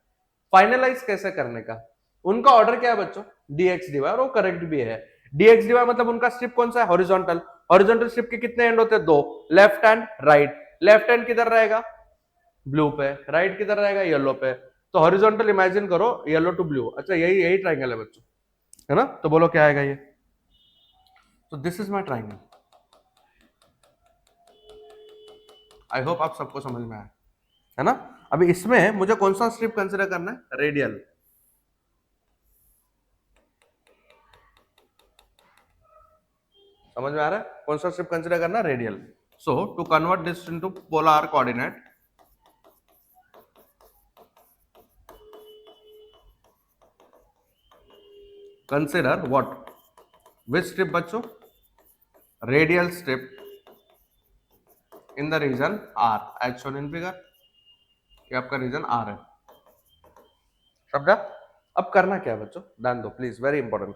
फाइनलाइज कैसे करने का, उनका ऑर्डर क्या है बच्चों, dx dy, और वो करेक्ट भी है। dx dy मतलब उनका स्ट्रिप कौन सा है, हॉरिजॉन्टल। हॉरिजॉन्टल स्ट्रिप के कितने एंड होते हैं, दो, left and right. Left hand किधर रहेगा, ब्लू पे, राइट किधर रहेगा, येलो पे। तो हॉरिजॉन्टल इमेजिन करो, येलो टू ब्लू। अच्छा, यही यही ट्राइंगल है बच्चों, है ना। तो बोलो क्या आएगा ये, तो this is my triangle. I hope आप सबको समझ में आया, है ना। अभी इसमें मुझे कौन सा स्ट्रिप कंसिडर करना है, रेडियल। समझ में आ रहा है, कौन सा स्ट्रिप कंसिडर करना, radial. So to convert this into polar coordinate, consider what, which strip बच्चों, radial strip in the region R as shown in figure. ये आपका रीजन आर है, समझा। अब करना क्या है बच्चों, ध्यान दो प्लीज, वेरी इंपॉर्टेंट।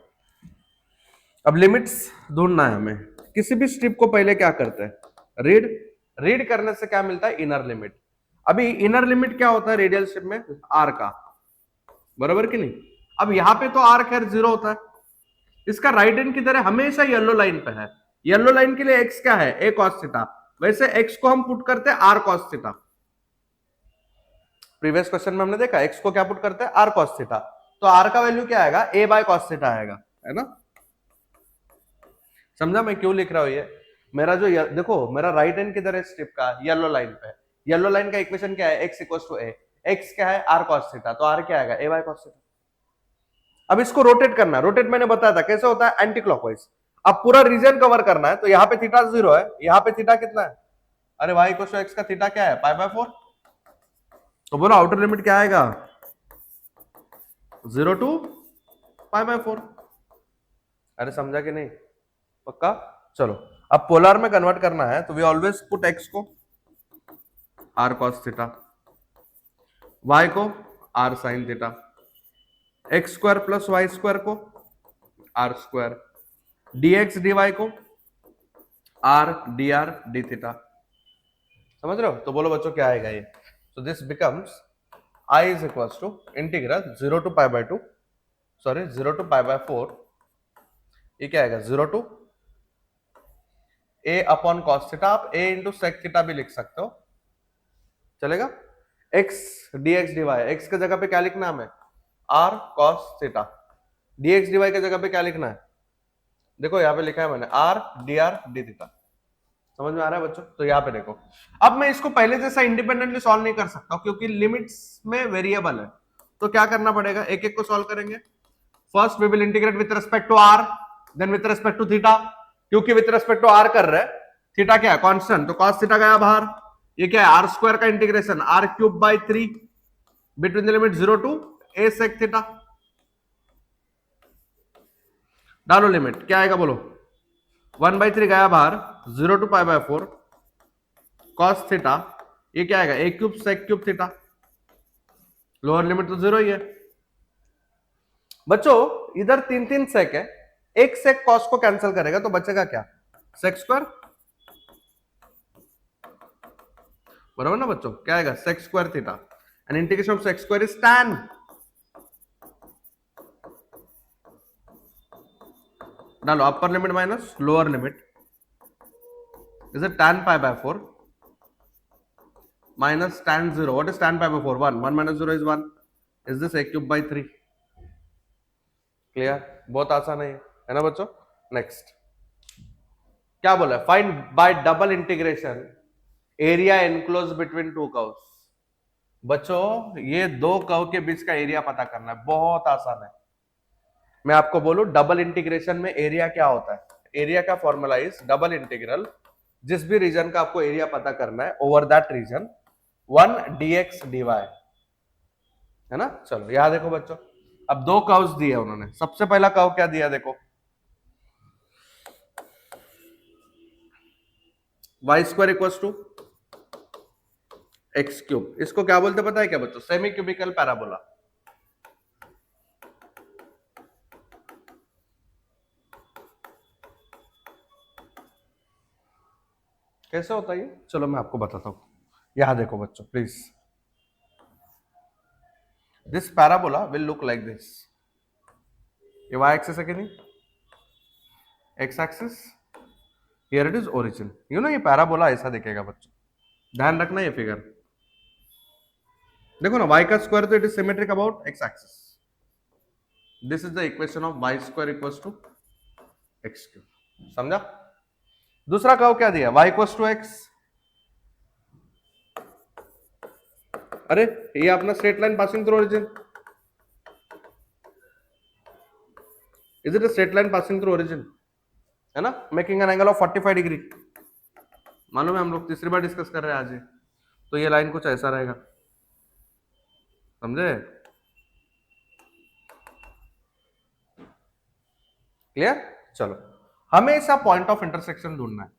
अब लिमिट्स ढूंढना है हमें। किसी भी स्ट्रिप को पहले क्या करते हैं, रीड। रीड करने से क्या मिलता है, इनर लिमिट। अभी इनर लिमिट क्या होता है रेडियल स्ट्रिप में, आर का, बराबर कि नहीं। अब यहां पे तो आर खैर 0 होता है, इसका राइट हैंड किधर है, हमेशा येलो लाइन पे है। येलो लाइन के लिए एक्स क्या है, ए कॉस थीटा। वैसे एक्स को हम पुट करते हैं r cos theta. Previous question में हमने देखा एक्स को क्या पुट करते हैं, आर कॉस थीटा। तो आर का वैल्यू क्या आएगा, ए बाय कॉस थीटा आएगा, है ना। समझा मैं क्यों लिख रहा हूं ये। मेरा जो देखो, मेरा राइट हैंड किधर है स्ट्रिप का, येलो लाइन पे। येलो लाइन का इक्वेशन क्या है, x equal to a. X क्या है, आर कॉस थीटा, तो आर क्या आएगा, ए बाय कॉस थीटा। अब इसको रोटेट करना है, रोटेट मैंने बताया था कैसे होता है, एंटी क्लॉकवाइज। अब पूरा रीजन कवर करना है, तो यहाँ पे थीटा 0 है, यहाँ पे थीटा कितना है, अरे वाई इक्वल टू एक्स का थीटा क्या है, पाई बाय 4। तो बोलो आउटर लिमिट क्या आएगा, 0 टू पाई बाय 4। अरे समझा कि नहीं, पक्का। चलो अब पोलर में कन्वर्ट करना है, तो वी ऑलवेज पुट एक्स को आर कॉस थीटा, वाई को r sine theta, x square plus y square को आर स्क्वायर, dx dy को r d r d theta. समझ रहे हो, तो बोलो बच्चों क्या आएगा ये। So this becomes I is equal to integral 0 to pi by 2, sorry 0 to pi by 4। ये क्या आएगा, 0 to a upon cos theta. आप a इंटू सेक थीटा भी लिख सकते हो, चलेगा। x dx dy, x की जगह पे क्या लिखना है हमें, r cos theta. dx dy की जगह पे क्या लिखना है, देखो यहाँ पे लिखा है मैंने r dr d थीटा। समझ में आ रहा है बच्चों, तो यहाँ पे देखो। अब मैं इसको पहले जैसा इंडिपेंडेंटली सॉल्व नहीं कर सकता क्योंकि लिमिट्स में वेरिएबल है। तो क्या करना पड़ेगा, एक एक को सॉल्व करेंगे। First we will integrate with respect to r, then with respect to theta. क्योंकि विद रिस्पेक्ट टू आर कर रहे हैं, थीटा क्या है, कांस्टेंट, तो cos थीटा गया बाहर। ये क्या है, आर स्क्वायर का integration, r cube by 3 between the limit 0 to a sec theta. डालो लिमिट, क्या आएगा बोलो, 1/3 गया बाहर, 0 to pi by 4 cos theta. ये क्या आएगा, a cube sec cube theta. Lower limit तो 0 ही है बच्चों। इधर 3 सेक है, एक सेक कॉस को कैंसिल करेगा तो बचेगा क्या, सेक स्क्वायर, बराबर ना बच्चों। क्या आएगा, sec square theta, and integration of sec square is tan। डालो upper limit minus lower limit, is it tan pi by 4 minus tan 0। What is tan pi by 4, 1 minus 0 is 1। Is this a cube by 3। Clear, बहुत आसान है ना बच्चों। Next क्या बोला, find by double integration area enclose between two curves. बच्चों ये दो कर्व के बीच का एरिया पता करना है, बहुत आसान है। मैं आपको बोलूं डबल इंटीग्रेशन में एरिया क्या होता है, एरिया का फॉर्मूला इज डबल इंटीग्रल, जिस भी रीजन का आपको एरिया पता करना है over that region 1 dx dy, है ना। चलो यहां देखो बच्चों, अब दो कर्व्स दिए उन्होंने। सबसे पहला कर्व क्या दिया देखो, y square equal to x cube. इसको क्या बोलते पता है क्या बच्चों, सेमी क्यूबिकल पैराबोला। कैसे होता है ये, चलो मैं आपको बताता हूं। यहां देखो बच्चों please, this parabola will look like this. ये वाई एक्सिस है कि नहीं, x axis, here it is origin. You know ये पैराबोला ऐसा दिखेगा बच्चों, ध्यान रखना ये फिगर। देखो ना, y का स्क्वायर तो it is symmetric about x axis. This is the equation of y square equals to x cube. समझा। दूसरा कर्व क्या दिया, y इक्वल्स टू x। अरे ये अपना straight line passing through origin, is it a straight line passing through origin, है ना, making an angle of 45 degree. मालूम है, हम लोग तीसरी बार डिस्कस कर रहे हैं आज ही। तो ये लाइन कुछ ऐसा रहेगा, समझे, क्लियर। चलो हमेशा पॉइंट ऑफ इंटरसेक्शन ढूंढना है।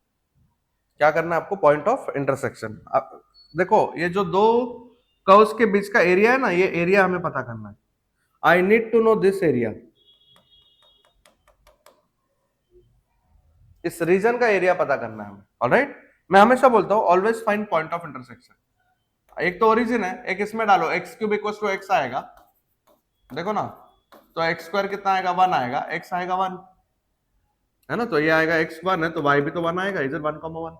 क्या करना है आपको, पॉइंट ऑफ इंटरसेक्शन। देखो ये जो दो कर्व्स के बीच का एरिया है ना, ये एरिया हमें पता करना है। I need to know this area, इस रीजन का एरिया पता करना है हमें। ऑलराइट, मैं हमेशा बोलता हूं always find point of intersection. एक तो ओरिजिन है, एक इसमें डालो, x cube equal to x आएगा, देखो ना, तो एक्स स्क्वायर कितना आएगा, 1 आएगा, एक्स आएगा 1, है ना। तो ये आएगा एक्स 1 है तो वाई भी तो 1 आएगा, इधर 1,1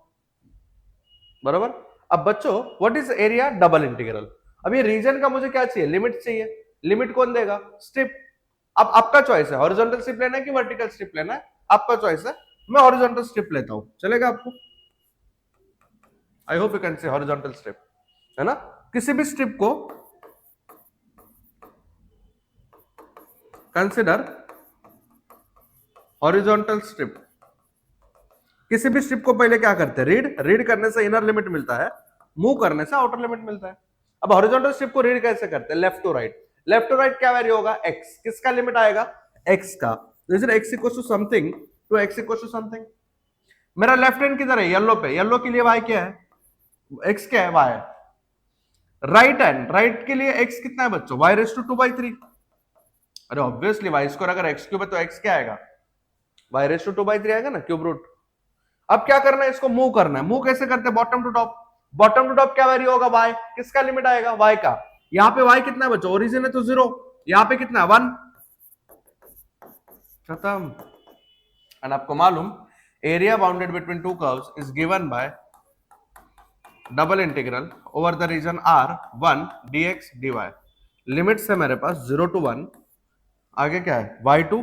बराबर। अब बच्चों what is area, double integral. अब ये रीजन का मुझे क्या चाहिए, लिमिट चाहिए। लिमिट कौन देगा, स्ट्रिप। अब आपका चॉइस है हॉरिजॉन्टल स्ट्रिप लेना है कि वर्टिकल स्ट्रिप लेना है, आपका चॉइस है। मैं हॉरिजॉन्टल स्ट्रिप लेता हूं, चलेगा आपको। I hope you can say horizontal strip, है ना। किसी भी स्ट्रिप को कंसिडर हॉरिजॉन्टल स्ट्रिप। किसी भी स्ट्रिप को पहले क्या करते हैं, रीड करने से इनर लिमिट मिलता है, मूव करने से आउटर लिमिट मिलता है। अब हॉरिजॉन्टल स्ट्रिप को रीड कैसे करते हैं, left to right. Left to right क्या वैल्यू होगा, एक्स, किसका लिमिट आएगा, एक्स का। X equal to something to x equal to something. मेरा लेफ्ट हैंड किधर है, येलो पे, येलो के लिए वाई क्या है, एक्स क्या है, वाई। राइट हैंड, राइट के लिए एक्स कितना है बच्चों, वाई रेस टू 2/3। अरे ऑब्वियसली वाई स्क्वायर अगर एक्स क्यूब है तो एक्स क्या आएगा, वाई रेस टू 2/3 आएगा ना, क्यूब रूट। अब क्या करना है, इसको मूव करना है। मूव कैसे करते हैं, bottom to top. Bottom to top क्या वैल्यू होगा, वाई, किसका लिमिट आएगा, वाई का। यहाँ पे वाई कितना है बच्चों, ओरिजिन है तो 0, यहाँ पे कितना है 1, खत्म। एंड आपको मालूम area bounded between two curves is given by double integral over the region R 1 dx dy। Limits है मेरे पास 0 to 1, आगे क्या है y2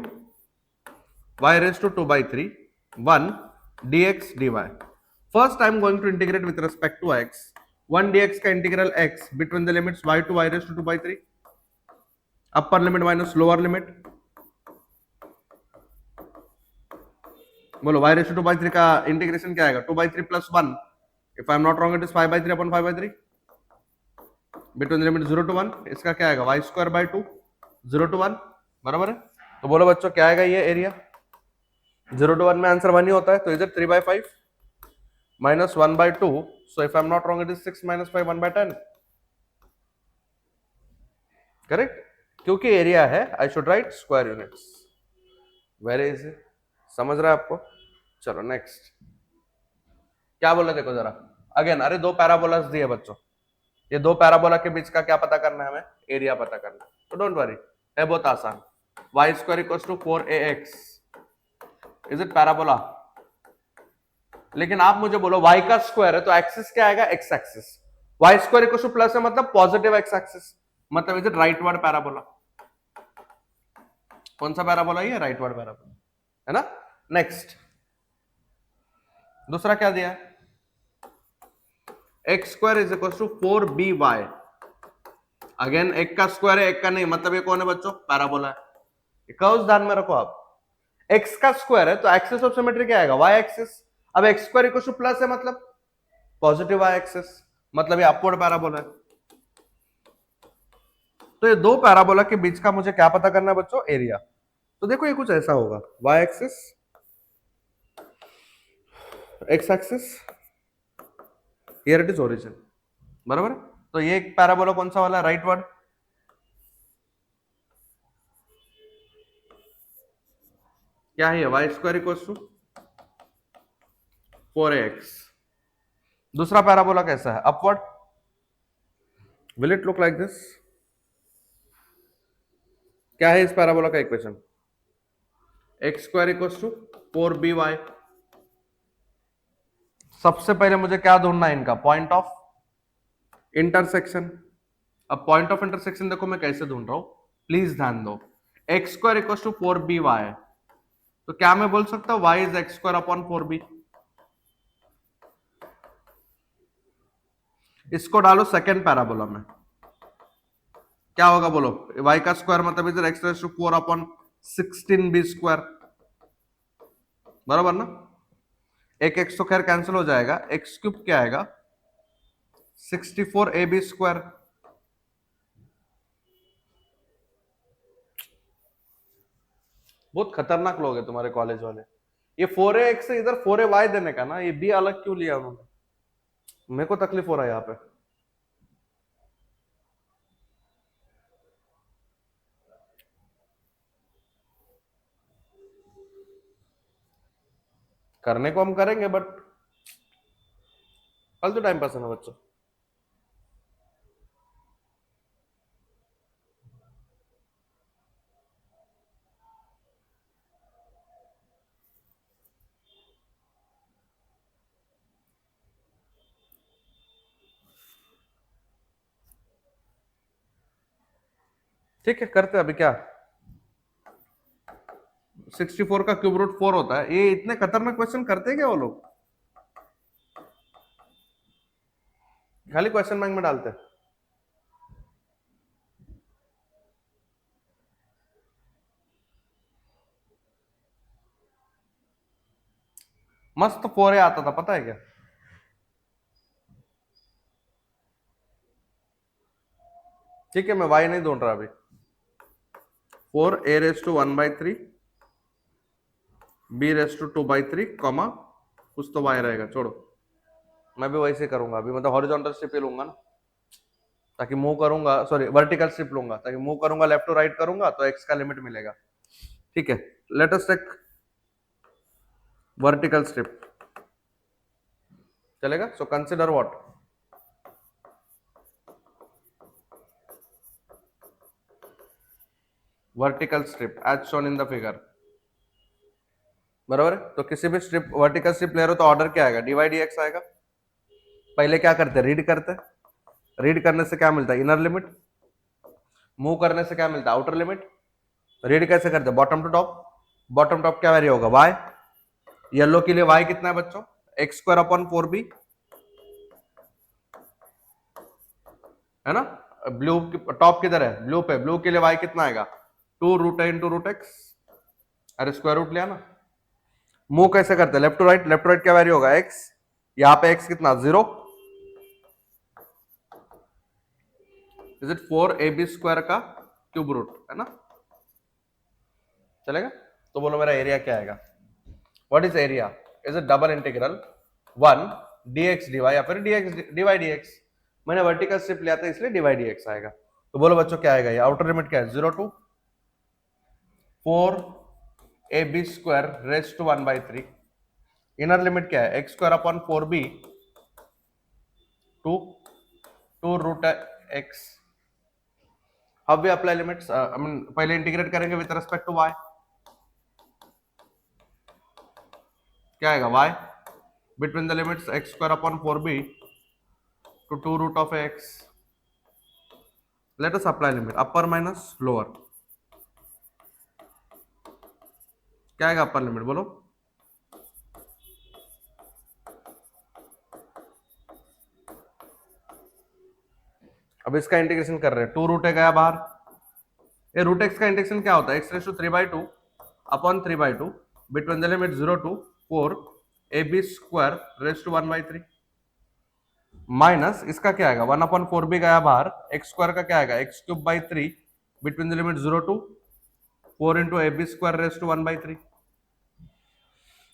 y raised to 2/3 1 dx dy। First I am going to integrate with respect to x, 1 dx का integral x between the limits y to y raised to 2/3, upper limit minus lower limit. बोलो y raised to 2/3 का integration क्या आएगा, 2/3 plus 1, if I am not wrong it is 5/3 upon 5/3 between the limit 0 to 1। इसका क्या आएगा, y square by 2 0 to 1, बराबर है। तो बोलो बच्चों क्या आएगा ये एरिया, 0 to 1 में आंसर 1 ही होता है, तो इधर 3/5 minus 1/2, so if I'm not wrong it is 6 minus 5 1/10, correct. क्योंकि एरिया है I should write square units, very easy, समझ रहा है आपको। चलो नेक्स्ट क्या बोला देखो जरा अगेन। अरे दो पैराबोलास दिए बच्चों, ये दो पैराबोला के बीच का क्या पता करना है हमें, एरिया पता करना है। तो डोंट वरी, है बहुत आसान। y square equals to 4ax, is it parabola. लेकिन आप मुझे बोलो y का स्क्वायर है तो एक्सिस क्या आएगा, x axis. y square equals two plus है मतलब पॉजिटिव x एक्सिस, मतलब इज इट राइटवर्ड पैराबोला। कौन सा पैराबोला, ये राइटवर्ड पैराबोला, है ना। नेक्स्ट दूसरा क्या दिया है, x square is equal to 4by। Again एक का स्क्वायर है एक का नहीं, मतलब ये कौन है बच्चों, पैराबोला है। कर्व्स ध्यान में रखो आप, एक्स का स्क्वायर है तो एक्सिस ऑफ सिमेट्री क्या आएगा, वाई एक्सिस। अब x square equal to plus है मतलब पॉजिटिव वाई एक्सिस, मतलब ये अपवर्ड पैराबोला है। तो ये दो पैराबोला के बीच का मुझे क्या पता करना है बच्चों, एरिया। तो देखो ये कुछ ऐसा होगा, y axis, x axis, here it is origin, बराबर है। तो ये एक पैराबोला कौन सा वाला, राइट वर्ड। क्या है, Y square equal to 4x। दूसरा पैराबोला कैसा है, upward, will it look like this. क्या है इस पैराबोला का equation, x square equal to 4by। सबसे पहले मुझे क्या ढूंढना है, इनका पॉइंट ऑफ इंटरसेक्शन। अब पॉइंट ऑफ इंटरसेक्शन देखो मैं कैसे ढूंढ रहा हूं, प्लीज ध्यान दो। X square equal to 4by, तो क्या मैं बोल सकता हूं y is x square upon 4b। इसको डालो सेकेंड पैराबोला में, क्या होगा बोलो, y का स्क्वायर मतलब इधर x raise to 4 upon 16b square, बराबर ना। एक एक्स तो खैर कैंसिल हो जाएगा, एक्स क्यूब क्या आएगा 64ab स्क्वायर। बहुत खतरनाक लोग हैं तुम्हारे कॉलेज वाले। ये 4ax से इधर 4ay देने का ना, ये b अलग क्यों लिया उन्होंने, मेरे को तकलीफ हो रहा है यहाँ पे। करने को हम करेंगे बट कल तो टाइम पास है ना बच्चों। ठीक है करते हैं अभी क्या, 64 का क्यूब रूट 4 होता है। ये इतने खतरनाक क्वेश्चन करते हैं क्या वो लोग, खाली क्वेश्चन बैंक में डालते हैं। मस्त 4a आता था पता है क्या, ठीक है मैं y नहीं ढूंढ रहा अभी। 4a raise to 1/3 b raise to 2/3 comma कुछ तो y रहेगा, छोड़ो मैं भी वैसे करूंगा अभी, मतलब हॉरिजॉन्टल स्ट्रिप ही लूंगा ना, ताकि मूव करूंगा, सॉरी वर्टिकल स्ट्रिप लूंगा, ताकि मूव करूंगा लेफ्ट टू राइट करूंगा तो x का लिमिट मिलेगा। ठीक है, let us take vertical strip, चलेगा। So consider what, vertical strip as shown in the figure, बराबर है। तो किसी भी स्ट्रिप वर्टिकल स्ट्रिप ले रहे हो तो ऑर्डर क्या आएगा, dy dx आएगा। पहले क्या करते हैं, रीड करते हैं, रीड करने से क्या मिलता है, इनर लिमिट। मूव करने से क्या मिलता है, आउटर लिमिट। रीड कैसे करते हैं, bottom to top, bottom top क्या वैल्यू होगा, y। येलो के लिए y कितना है बच्चों, एक्स स्क्वायर अपॉन 4b, है ना। ब्लू टॉप किधर है, ब्लू पे, ब्लू के लिए y कितना आएगा 2 root a into root x, अरे स्क्वायर रूट लिया ना। मूव कैसे करते हैं, left to right, left to right क्या वैल्यू होगा x, यहाँ पे x कितना 0, इज इट 4ab स्क्वायर का क्यूब रूट, है ना, चलेगा। तो बोलो मेरा एरिया क्या आएगा, what is area, is it double integral 1 dx dy या फिर dx dy dx। मैंने वर्टिकल स्ट्रिप लिया था इसलिए dy dx आएगा। तो बोलो बच्चों क्या आएगा, ये आउटर लिमिट क्या है 0 to 4ab square raise to 1/3, inner limit क्या है x square upon 4b to 2 root x। अब we apply limits, I mean पहले इंटीग्रेट करेंगे विद रेस्पेक्ट टू y, क्या आएगा y between the limits x square upon 4b to 2 root of x। Let us apply limit, upper minus lower, क्या आएगा upper limit बोलो, अब इसका integration कर रहे हैं, 2 रूट गया बाहर, ये रूट एक्स का इंटीग्रेशन क्या होता है, x raise to 3/2 upon 3/2 between the limit 0 to 4 ab square raise to 1/3 minus इसका क्या आएगा 1/4 भी गया बाहर, एक्स स्क्वायर का क्या आएगा x³/3 between the limit 0 to 4 into ab square raise to 1/3।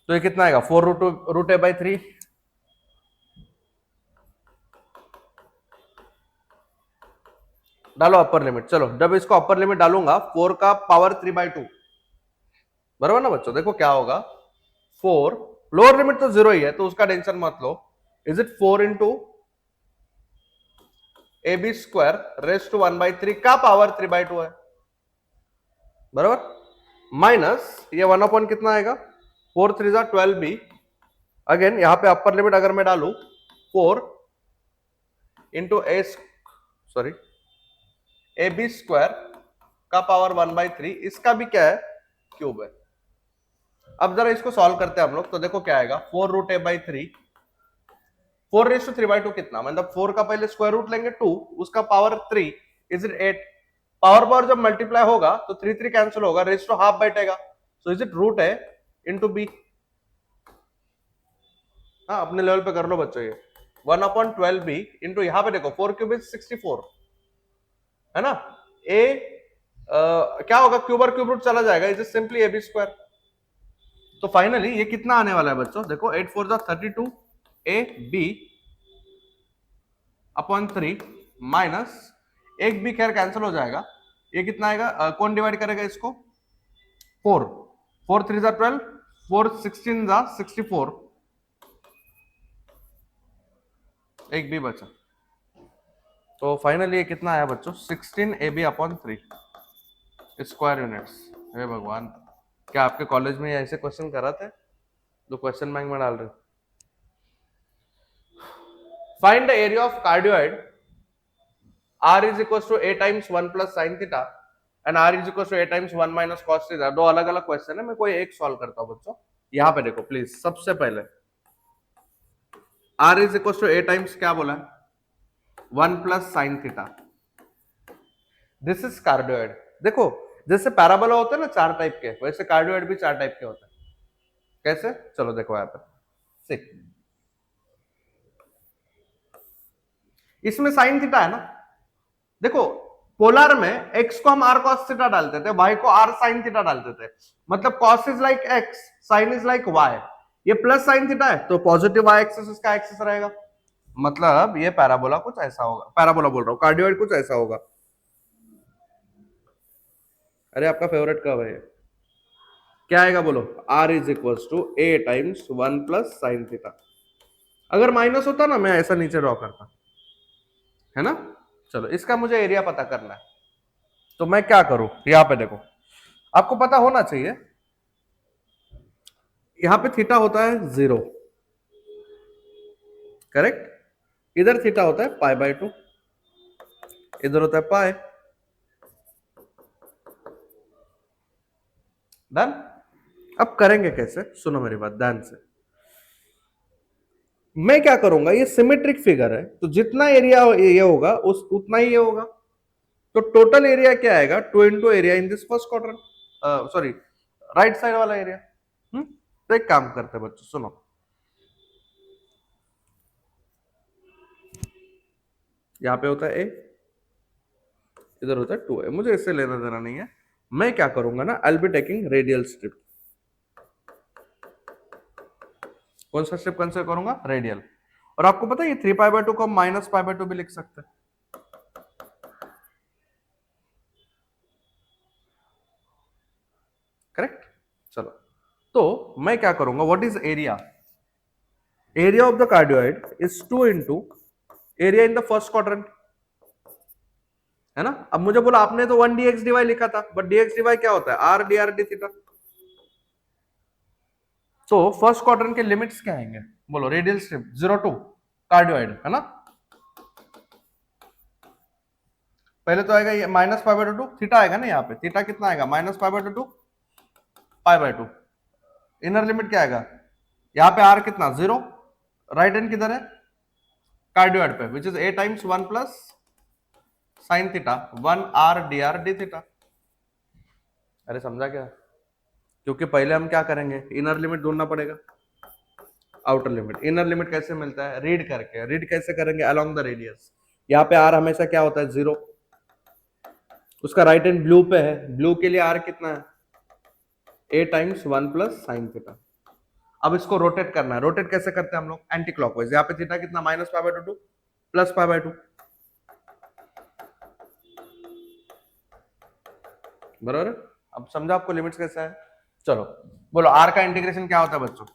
तो ये कितना आएगा 4 रूट a/3। डालो अपर लिमिट। चलो जब इसको अपर लिमिट डालूंगा 4 का पावर 3/2 बराबर ना बच्चों। देखो क्या होगा 4 लोअर लिमिट तो 0 ही है तो उसका टेंशन मत लो। Is it 4 into a b square raise to 1/3 का पावर 3/2 है बराबर। माइनस ये 1 कितना आएगा 4 3 12 बी। अगेन यहां पे अपर लिमिट अगर मैं डालू 4 इंटू ए बी स्क्वायर का पावर 1/3 इसका भी क्या है क्यूब है। अब जरा इसको सॉल्व करते हैं हम लोग। तो देखो क्या आएगा 4 रूट a/3 4 रेस टू 3/2 कितना, मतलब 4 का पहले स्क्वायर रूट लेंगे 2 उसका power 3 is it 8। Power power जब मल्टीप्लाई होगा तो 3 3 कैंसिल होगा, रेस टू हाफ बैठेगा। So is it root a into b. हाँ अपने लेवल पे कर लो बच्चों। ये 1/12 बी इंटू यहां पे देखो 4 क्यूब इज 64 है ना। ए क्या होगा क्यूब रूट चला जाएगा, is simply a b square. तो फाइनली ये कितना आने वाला है बच्चों देखो 8 4 32 ए बी अपॉन 3 माइनस एक बी खैर कैंसिल हो जाएगा। ये कितना आएगा कौन डिवाइड करेगा इसको 4 4 3 12 4 16 64 एक बी बचा। तो फाइनली ये कितना आया बच्चों 16 a b upon 3 square units. हे भगवान क्या आपके कॉलेज में ऐसे क्वेश्चन कराते हैं जो क्वेश्चन बैंक में डाल रहे हो। Find the area of cardioid r is equals to a times 1 plus sin theta and r is equals to a times 1 minus cos theta। दो अलग अलग क्वेश्चन है, मैं कोई एक सॉल्व करता हूं बच्चों। यहां पे देखो प्लीज सबसे पहले r is equals to a times क्या बोला है 1 plus sin theta। This is cardioid. देखो जैसे पैराबोला होते हैं ना 4 टाइप के, वैसे कार्डियोइड भी 4 टाइप के होते हैं। कैसे चलो देखो यहां पर इसमें साइन थीटा है ना। देखो पोलर में x को हम r cos थीटा डालते थे, y को r sin थीटा डालते थे। मतलब cos is like x, sin is like y। ये प्लस sin थीटा है तो पॉजिटिव y एक्सिस इसका एक्सिस रहेगा। मतलब ये पैराबोला कुछ ऐसा होगा, पैराबोला बोल रहा हूं कार्डियोइड कुछ ऐसा होगा। अरे आपका फेवरेट कब है क्या आएगा बोलो r is equal to a times 1 plus sine theta. अगर माइनस होता ना मैं ऐसा नीचे ड्रॉ करता है ना। चलो इसका मुझे एरिया पता करना है तो मैं क्या करूं यहां पे देखो आपको पता होना चाहिए यहां पे थीटा होता है 0 करेक्ट। इधर थीटा होता है π/2, इधर होता है पाई। डन। अब करेंगे कैसे सुनो मेरी बात ध्यान से। मैं क्या करूंगा ये सिमेट्रिक फिगर है तो जितना एरिया ये होगा उस उतना ही ये होगा। तो टोटल एरिया क्या आएगा 2 into area in this first quadrant sorry right side वाला एरिया। तो एक काम करते हैं बच्चों सुनो। यहां पे होता है ए, इधर होता है 2a। मुझे इससे लेना देना नहीं है। मैं क्या करूंगा ना आई बी टेकिंग रेडियल स्ट्रिप। कौन सा स्ट्रिप कंसीडर करूंगा रेडियल। और आपको पता है ये 3π/2 को माइनस π/2 भी लिख सकते हैं। करेक्ट। चलो तो मैं क्या करूंगा what is area. Area of the cardioid is 2 into area in the first quadrant है ना। अब मुझे बोला आपने तो 1 dx dy लिखा था बट dx dy क्या होता है r dr d थीटा। तो फर्स्ट क्वाड्रेंट के लिमिट्स क्या आएंगे बोलो रेडियल स्ट्रिप 0 to कार्डियोइड है ना। पहले तो आएगा ये माइनस π/2 थीटा आएगा ना। यहाँ पे थीटा कितना आएगा माइनस π/2 π/2। इनर लिमिट क्या आएगा यहाँ पे r कितना 0, राइट हैंड किधर है कार्डियोइड पे which is a times 1 plus sine theta 1 r dr d theta. अरे समझा क्या क्योंकि पहले हम क्या करेंगे, इनर लिमिट ढूंढना पड़ेगा, आउटर लिमिट। इनर लिमिट कैसे मिलता है, रीड करके। रीड कैसे करेंगे, अलोंग द रेडियस। यहाँ पे आर हमेशा क्या होता है, 0। उसका राइट हैंड ब्लू पे है, ब्लू के लिए आर कितना है, a times 1 plus sine theta. अब इसको रोटेट करना है। रोटेट कैसे करते हैं हम लोग, एंटी क्लॉकवाइज। यहाँ पे थीटा कितना, minus pi by 2 plus pi by 2, बराबर। अब समझा आपको लिमिट्स कैसा है। चलो बोलो, आर का इंटीग्रेशन क्या होता है बच्चों,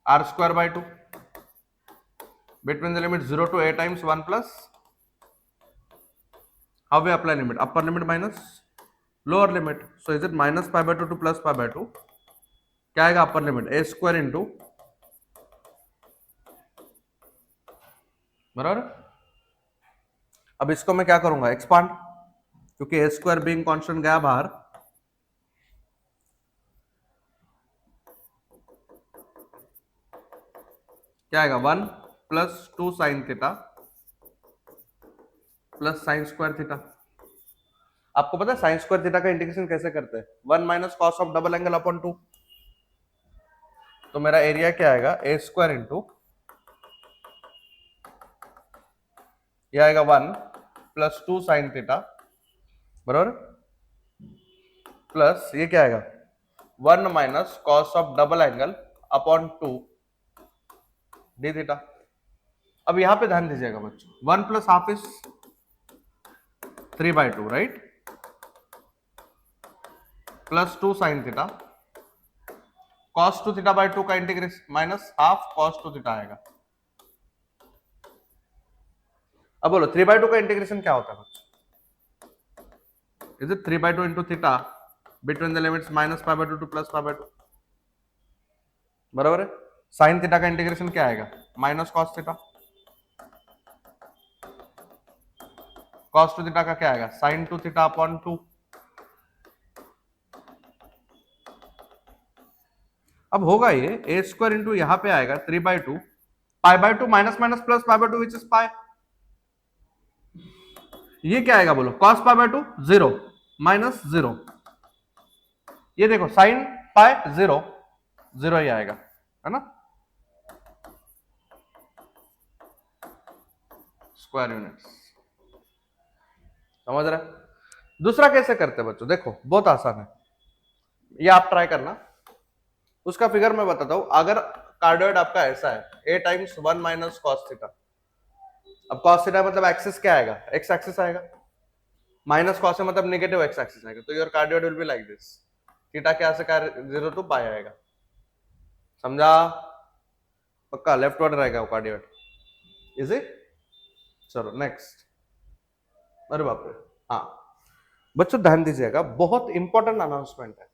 r square by 2 between the limit 0 to a times 1 plus, how we apply limit, upper limit minus lower limit, so is it minus pi by 2 to plus pi by 2, क्या आएगा upper limit, a square into, बराबर। अब इसको मैं क्या करूंगा, expand, क्योंकि a square being constant गया बाहर, क्या आएगा 1 plus 2 sine theta plus sine square theta. आपको पता है साइन स्क्वायर थीटा का इंटीग्रेशन कैसे करते हैं, 1 minus cos of double angle upon 2। तो मेरा एरिया क्या आएगा, ए स्क्वायर इंटू, ये आएगा 1 प्लस 2 साइन थीटा, बराबर, प्लस ये क्या आएगा 1 minus cos of double angle upon 2 D theta. अब यहां पे ध्यान दीजिएगा बच्चों, 1 plus half is 3 by 2, right, plus 2 sine theta, cos 2 theta by 2 का integration minus half cos 2 theta आएगा। अब बोलो 3 बाई 2 का इंटीग्रेशन क्या होता है बच्चों, is it 3 by 2 into theta between the limits minus pi by 2 two plus pi by 2, बराबर है। साइन थीटा का इंटीग्रेशन क्या आएगा, minus cos theta, cos 2 theta का क्या आएगा, साइन 2 थीटा अपॉन 2। अब होगा ये ए स्क्वायर इंटू, यहां पे आएगा 3 by 2 pi by 2 minus minus plus pi by 2 which is pi. ये क्या आएगा बोलो, कॉस पाई बाई 2 0 माइनस 0, ये देखो साइन पाई 0 0 ही आएगा, है ना, स्क्वायर यूनिट्स, समझ रहे। दूसरा कैसे करते हैं बच्चों, देखो बहुत आसान है, ये आप ट्राई करना। उसका फिगर मैं बताता हूं। अगर कार्डियोइड आपका ऐसा है, a times 1 minus cos theta, अब कॉस थीटा मतलब एक्सिस क्या आएगा, एक्स एक्सिस आएगा, माइनस कॉस मतलब नेगेटिव एक्स एक्सिस आएगा, तो your cardioid will be like this, theta क्या से 0 टू पाई आएगा, समझा, पक्का लेफ्ट वर्ड रहेगा वो कार्डियोइड, इज इट। चलो नेक्स्ट, अरे बाप रे, हाँ बच्चों ध्यान दीजिएगा, बहुत इंपॉर्टेंट अनाउंसमेंट है।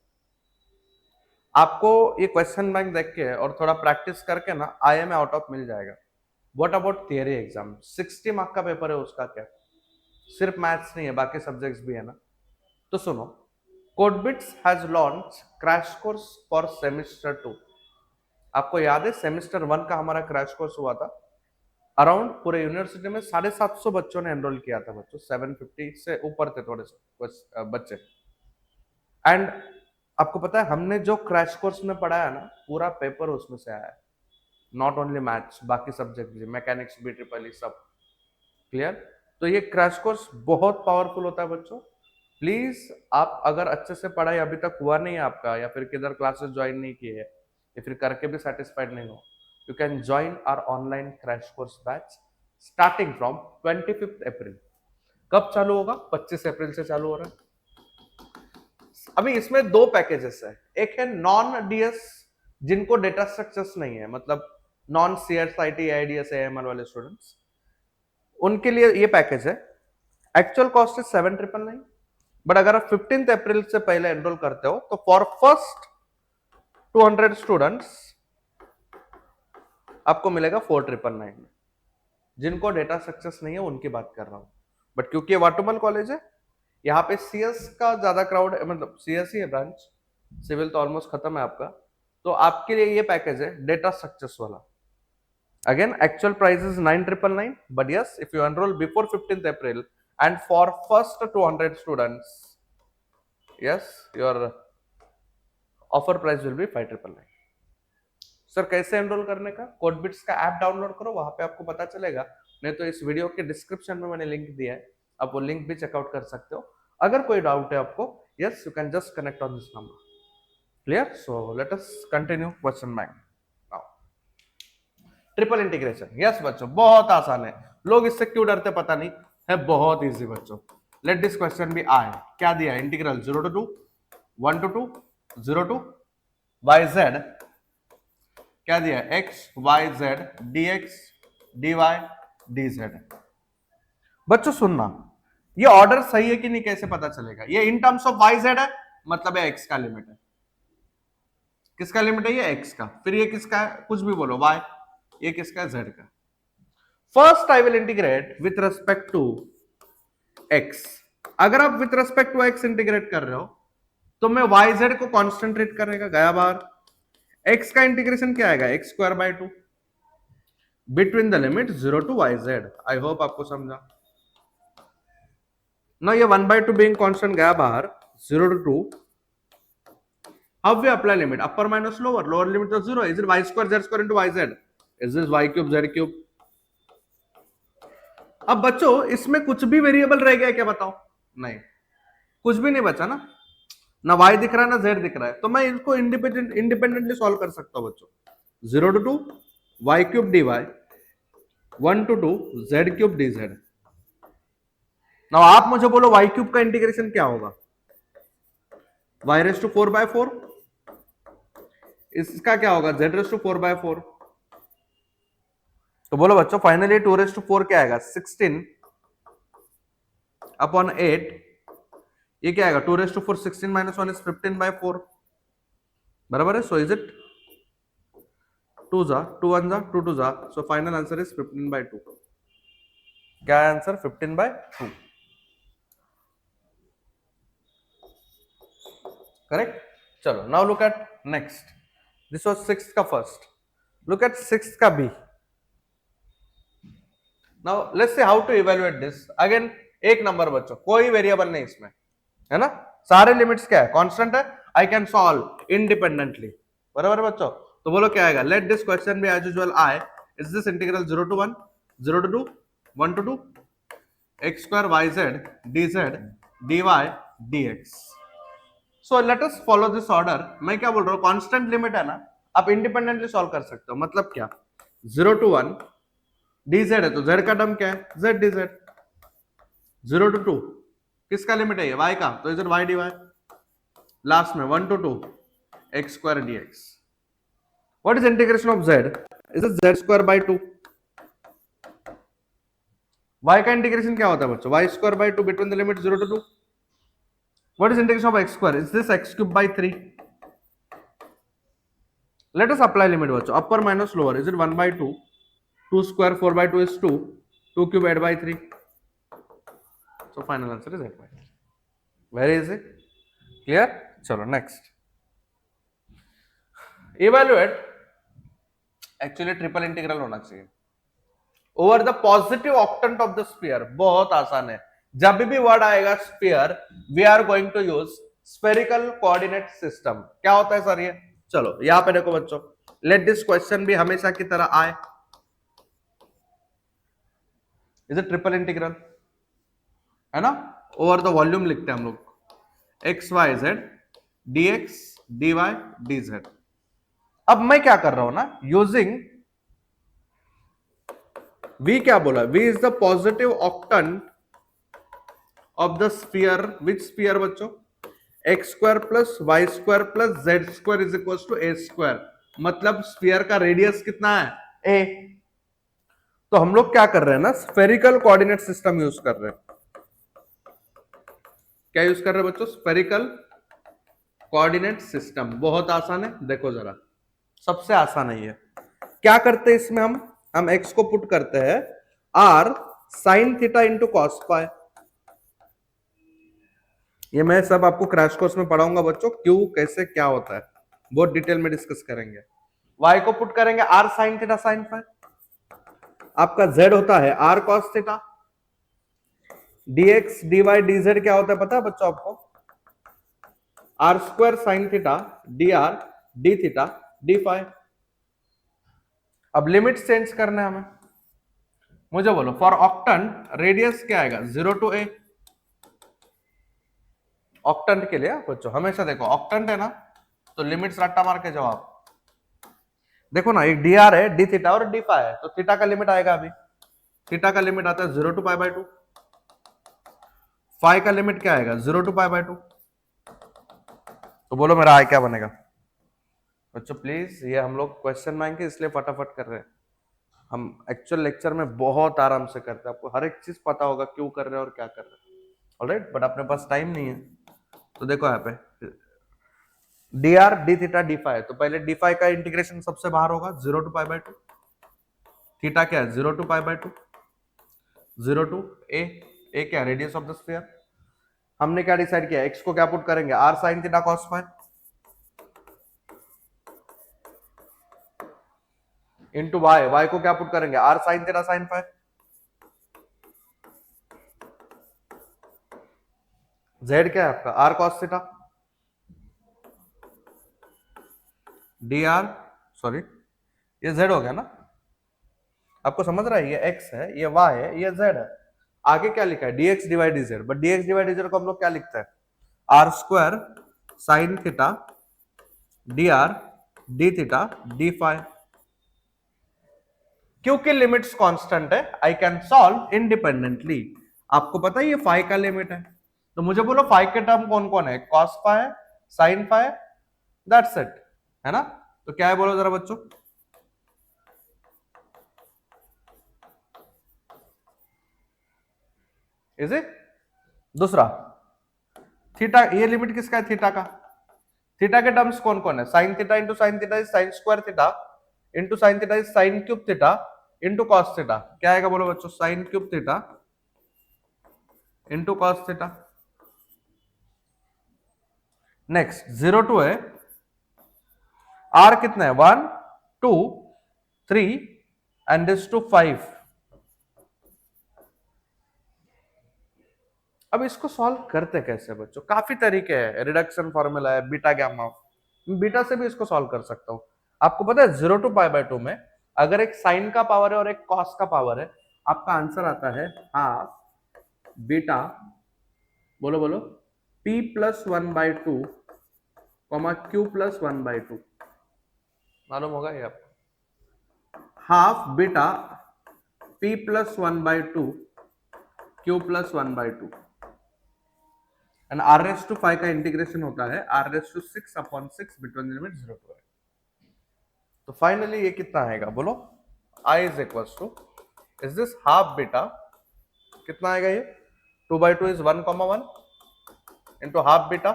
आपको ये क्वेश्चन बैंक देख के और थोड़ा प्रैक्टिस करके ना IIM आउट ऑफ मिल जाएगा। What about theory exam, 60 mark का पेपर है, उसका क्या, सिर्फ मैथ्स नहीं है, बाकी सब्जेक्ट्स भी है ना। तो सुनो, Codebits has launched crash course for semester 2। आपको याद है सेमेस्टर 1 का हमारा क्रैश कोर्स हुआ था, अराउंड पूरे यूनिवर्सिटी में 750 बच्चों ने एनरोल किया था बच्चों, 750 से ऊपर थे थोड़े से बच्चे। एंड आपको पता है हमने जो क्रैश कोर्स में पढ़ाया ना, पूरा पेपर उसमें से आया है, नॉट ओनली मैथ्स, बाकी सब्जेक्ट भी, मैकेनिक्स भी, ट्रिपल ई सब क्लियर। तो ये क्रैश कोर्स बहुत पावरफुल होता है बच्चों। प्लीज आप अगर अच्छे से पढ़ाई अभी तक हुआ नहीं है आपका, या फिर किधर क्लासेस ज्वाइन नहीं किए है, या फिर करके भी सेटिस्फाइड नहीं हो, you can join our online crash course batch starting from 25th अप्रैल। कब चालू होगा, 25 अप्रैल से चालू हो रहा है। अभी इसमें दो पैकेजेस है, एक है नॉन डीएस, जिनको डेटा स्ट्रक्चर्स नहीं है, मतलब नॉन सीएसआईटी आईडीएस एएमएल वाले स्टूडेंट्स, उनके लिए ये पैकेज है। एक्चुअल कॉस्ट है 7,999, बट अगर आप 15th अप्रैल से पहले एनरोल करते हो तो फॉर फर्स्ट 200 स्टूडेंट्स आपको मिलेगा 4,999 में। जिनको डेटा स्ट्रक्चर्स नहीं है उनकी बात कर रहा हूं, बट क्योंकि वाटुमल कॉलेज है, यहाँ पे सीएस का ज्यादा क्राउड है, मतलब सीएस ही है ब्रांच, सिविल तो ऑलमोस्ट खत्म है आपका, तो आपके लिए ये पैकेज है डेटा स्ट्रक्चर्स वाला। Again actual price is 9,999, but yes if you enrol before 15th April and for first 200 students yes your offer price will be 5,999। Sir कैसे एनरोल करने का? कोडबिट्स का ऐप डाउनलोड करो, वहां पे आपको पता चलेगा, नहीं तो इस वीडियो के डिस्क्रिप्शन में मैंने लिंक दिया है, आप वो लिंक भी चेकआउट कर सकते हो। अगर कोई डाउट है आपको, yes you can just connect on this number. Clear? So let us continue question bank now. Triple integration, yes बच्चों बहुत आसान है, लोग इससे क्यों डरते पता नहीं है, बहुत इजी बच्चों। Let this question be I, क्या दिया है? Integral 0 to 2 1 to 2 0 to yz, क्या दिया? x y z dx dy dz। बच्चों सुनना, ये ऑर्डर सही है कि नहीं कैसे पता चलेगा? ये in terms of y z है, मतलब है x का लिमिट है। किसका लिमिट है? ये x का। फिर ये किसका है? कुछ भी बोलो, y। ये किसका है? z का। First I will integrate with respect to x। अगर आप with respect to x integrate कर रहे हो तो मैं yz को कॉन्सेंट्रेट करेगा, गया बाहर। x का इंटीग्रेशन क्या आएगा? x square by 2 between the limit 0 to yz। I hope आपको समझा ना। ये 1/2 बीइंग कांस्टेंट गया बाहर, 0 to 2। How we apply limit? Upper minus lower, lower limit तो 0। Is it y square z square into yz? Is this y cube z cube? अब बच्चों इसमें कुछ भी वेरिएबल रह गया क्या? बताओ। नहीं, कुछ भी नहीं बचा ना, ना y दिख रहा है ना z दिख रहा है, तो मैं इसको इंडिपेंडेंटली सॉल्व कर सकता हूं बच्चों। 0 to 2 y cube dy, 1 to 2 z cube dz। Now आप मुझे बोलो y क्यूब का इंटीग्रेशन क्या होगा? y रेस टू 4/4, इसका क्या होगा? z raise to 4/4। तो बोलो बच्चों फाइनली 2 रेस टू 4 क्या आएगा? 16/8। ये क्या आएगा? 2 रेस टू 4 16 माइनस 1 इज 15/4, बराबर है। सो इज इट 2 जा 2 1 जा 2 2 जा, सो फाइनल आंसर इज 15/2। क्या है आंसर? 15/2, करेक्ट। चलो now look at next, this was sixth का फर्स्ट, लुक एट सिक्स्थ का b. Now let's see how to evaluate this. Again एक नंबर बच्चों, कोई वेरिएबल नहीं इसमें, है ना, सारे लिमिट्स क्या है? कांस्टेंट है। आई कैन सॉल्व इंडिपेंडेंटली, बराबर बच्चों। तो बोलो क्या आएगा? Let this question be as usual I, is this integral 0 to 1 0 to 2 1 to 2 x square yz dz dy dx। So let us follow this order. मैं क्या बोल रहा हूँ, कांस्टेंट लिमिट है ना, आप इंडिपेंडेंटली सॉल्व कर सकते हो। मतलब क्या? 0 to 1 dz है तो z का टर्म क्या है? z dz। 0 to 2 किसका लिमिट है? ये y का, तो इधर y dy। लास्ट में 1 to 2 x square dx। What is integration of z? Is it z square by 2। y का इंटीग्रेशन क्या होता है बच्चों? y square by 2 between the limit 0 to 2। What is integration of x square? Is this x cube by 3। Let us apply limit बच्चों, upper minus lower, is it 1/2 2 square 4/2 is 2 2 cube 8/3। so final answer is 8/3। very easy, clear। चलो next, evaluate, actually triple integral होना चाहिए over the positive octant of the sphere. बहुत आसान है, जब भी word आएगा sphere we are going to use spherical coordinate system. क्या होता है सर ये? चलो यहां पे देखो बच्चों, लेट दिस क्वेश्चन भी हमेशा की तरह आए, इज इट ट्रिपल इंटीग्रल, है ना, ओवर द वॉल्यूम लिखते हैं हम लोग, x y z dx dy dz। अब मैं क्या कर रहा हूं ना, यूजिंग v, क्या बोला? v is the positive octant of the sphere. Which sphere बच्चों? X square plus y square plus z square is equal to a square. मतलब स्फीयर का रेडियस कितना है? a। तो हम लोग क्या कर रहे हैं ना, स्फेरिकल कोऑर्डिनेट सिस्टम यूज कर रहे हैं। क्या यूज कर रहे हैं बच्चों? Spherical coordinate system. बहुत आसान है, देखो जरा, सबसे आसान है ये। क्या करते हैं इसमें? हम x को पुट करते हैं r sin theta into cos pi. ये मैं सब आपको क्रैश कोर्स में पढ़ाऊंगा बच्चों, क्यों कैसे क्या होता है बहुत डिटेल में डिस्कस करेंगे। y को पुट करेंगे r sin theta sin phi, आपका z होता है r cos theta, dx dy dz क्या होता है पता है बच्चों आपको? R square sine theta d r d theta d phi. अब लिमिट चेंज करना है हमें। मुझे बोलो फॉर ऑक्टेंट रेडियस क्या आएगा 0 to a। ऑक्टेंट के लिए बच्चों हमेशा देखो ऑक्टेंट है ना तो लिमिट्स रट्टा मार के जाओ आप। देखो ना एक डी आर है डी थीटा और डी फाइव है तो थीटा का लिमिट आएगा अभी। थीटा का लिमिट आता है 0 to पाई बाय 2। फाइव का लिमिट क्या आएगा 0 to पाई बाय 2। तो बोलो मेरा आई क्या बनेगा बच्चों प्लीज। ये हम लोग क्वेश्चन मांगे इसलिए फटाफट कर रहे हैं। हम एक्चुअल लेक्चर में बहुत आराम से करते हैं। आपको हर एक चीज पता होगा क्यों कर रहे हैं और क्या कर रहे हैं। ऑलराइट बट अपने पास टाइम नहीं है। तो देखो यहाँ पे D r d theta d five. तो पहले डी फाइव का इंटीग्रेशन सबसे बाहर होगा 0 to पाई बाय 2। थीटा क्या है 0 to पाई बाय 2। 0 to ए क्या रेडियस ऑफ द स्फीयर। हमने क्या डिसाइड किया एक्स को क्या पुट करेंगे r sine theta cos phi into y को क्या पुट करेंगे r sine theta sine phi. Z क्या है आपका r cos theta d r sorry ये जेड हो गया ना। आपको समझ रहा है ये एक्स है ये वाई है ये जेड है। आगे क्या लिखा है dx divide dz। But dx divide dz को हम लोग क्या लिखते हैं r square sine theta d r d theta d five. क्योंकि लिमिट्स कांस्टेंट है आई कैन सॉल्व इंडिपेंडेंटली। आपको पता है ये फाइव का लिमिट है तो मुझे बोलो फाइव के टर्म कौन कौन है cos five sine five that's it है ना। तो क्या है बोलो जरा बच्चों। इज इट दूसरा थीटा ये लिमिट किसका है थीटा का। थीटा के टर्म्स कौन कौन है sine theta into sine theta is sine square theta into sine theta is sine cube theta into cos theta. क्या आएगा बोलो बच्चों sine cube theta into cos theta. Next 0 to है आर कितना है 1 2 3 एंड दिस टू 5। अब इसको solve करते कैसे बच्चों काफी तरीके हैं। रिडक्शन फॉर्मूला है बीटा गैमा बीटा से भी इसको सॉल्व कर सकता हूं। आपको पता है 0 to पाई बाय 2 में अगर एक साइन का पावर है और एक कॉस का पावर है आपका आंसर आता है हाफ बीटा बोलो बोलो p plus 1 by 2 comma q plus 1 by 2। मालूम होगा ये आपको half beta p plus 1 by 2 q plus 1 by 2 and r raise to 5 का इंटीग्रेशन होता है r raise to 6 upon 6 between limit 0 to है। तो फाइनली ये कितना आएगा बोलो i is equal to is this half beta कितना आएगा ये 2 by 2 is 1 comma 1 into half beta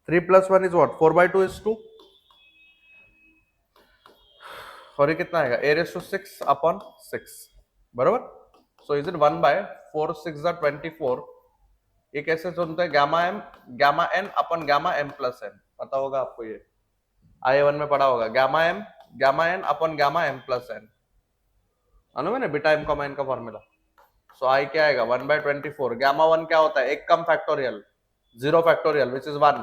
3 plus 1 is what 4 by 2 is 2 और ये कितना आएगा a रेस टू 6 अपॉन 6 बराबर। So is it 1 by 4 6 24। ये कैसे सुनते हैं gamma n upon gamma m plus n पता होगा आपको ये I1 में पढ़ा होगा gamma n upon gamma m plus n मालूम है ना बीटा एम कॉमा एन का फॉर्मूला। सो आई क्या आएगा 1 बाय 24 गामा 1 क्या होता है एक कम factorial 0 factorial which is 1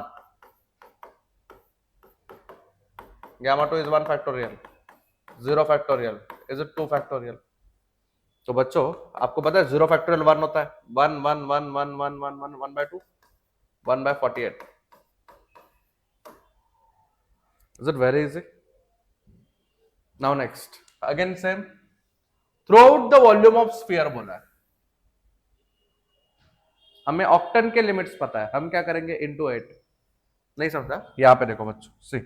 gamma 2 is 1 factorial 0 factorial is it 2 factorial. तो बच्चों आपको पता है 0 फैक्टोरियल 1 होता है 1 1 1 1 1 1 1 1 by 2 1 bye 48। Is it very easy? Now next again same throughout the volume of sphere बोला है। हमें ऑक्टेन के लिमिट्स पता है हम क्या करेंगे इंटू 8। नहीं समझा यहाँ पे देखो बच्चों सी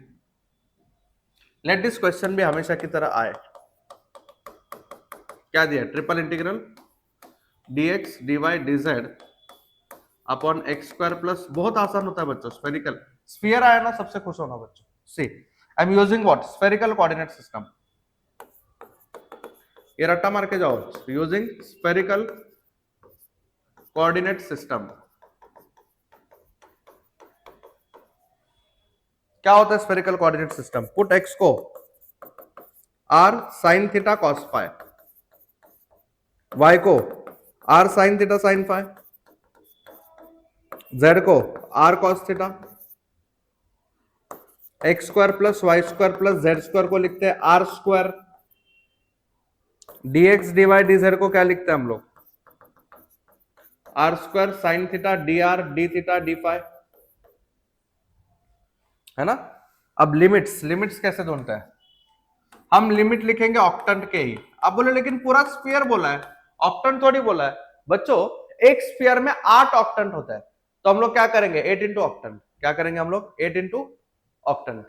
लेट दिस क्वेश्चन भी हमेशा की तरह आए। क्या दिया triple integral dx dy dz upon x square plus बहुत आसान होता है बच्चों स्फेरिकल स्फीयर आया ना सबसे खुश होना बच्चों। See I am using what spherical coordinate system. ये रट्टा मार के जाओ यूजिंग स्फेरिकल कोऑर्डिनेट सिस्टम। क्या होता है spherical coordinate system put x को r sine theta cos phi y को r sin theta sin phi z को r cos theta, x square plus y square plus z square को लिखते हैं r square, dx dy dz को क्या लिखते हैं हम लोग, r square sine theta d r d theta d phi, है ना। अब लिमिट्स, लिमिट्स कैसे ढूंढते हैं, हम लिमिट लिखेंगे ऑक्टेंट के ही। अब बोले लेकिन पूरा स्फीयर बोला है, ऑक्टेंट थोड़ी बोला है बच्चों, एक स्फीयर में 8 ऑक्टेंट होता है, तो हम लोग क्या करेंगे 8 इंटू ऑक्टेंट, क्या करेंगे हम लोग 8 इंटू ऑक्टेंट,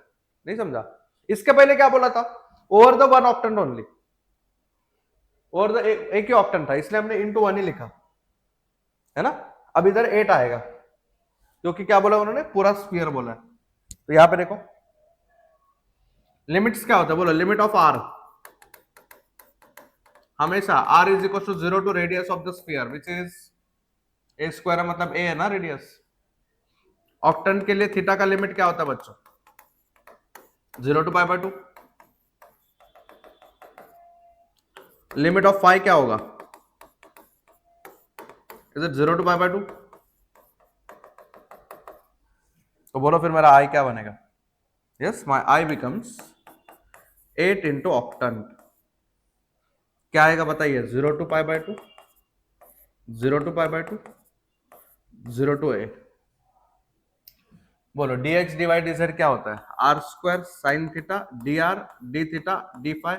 नहीं समझा। इसके पहले क्या बोला था, over the one octant only, over the एक ही ऑक्टेंट था इसलिए हमने इंटू वन ही लिखा, है ना। अब इधर 8 आएगा क्योंकि क्या बोला उन्होंने, पूरा स्फीयर बोला है। तो यहां पे देखो लिमिट्स क्या होता है, बोलो लिमिट ऑफ आर, हमेशा r is equal to 0 to radius of the sphere which is a square, मतलब a है ना रेडियस। ऑक्टेंट के लिए थीटा का लिमिट क्या होता है बच्चों, 0 to pi by 2। Limit of phi क्या होगा, is it 0 to pi by 2। तो बोलो फिर मेरा आई क्या बनेगा, yes my I becomes 8 into octant, क्या आएगा बताइए, 0 to pi by 2, 0 to pi by 2, 0 to 8। बोलो dx डिवाइड dz क्या होता है, r square sine theta d r d theta d phi,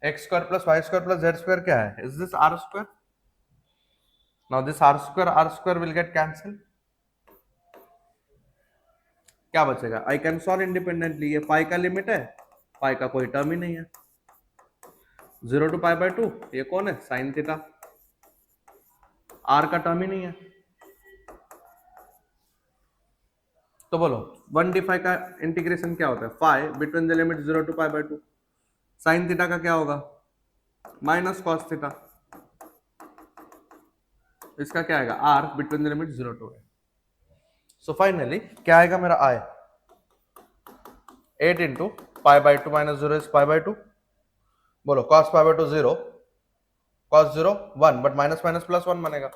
x square plus y square plus z square क्या है, is this r square, now this r square will get cancel, क्या बचेगा, I can solve independently, ये पाई का limit है, पाई का कोई term ही नहीं है, 0 टू पाई बाय 2 ये कौन है साइन थीटा, आर का टर्म ही नहीं है। तो बोलो 1 डी फाई का इंटीग्रेशन क्या होता है, phi between the limit 0 to pi by 2, sine theta का क्या होगा माइनस कॉस थीटा, इसका क्या आएगा r between the limit 0 to a. So finally क्या आएगा मेरा I, 8 into pi by 2 minus 0 is pi by 2, बोलो cos pi by 2 0, cos 0 1, but minus minus plus 1 बनेगा,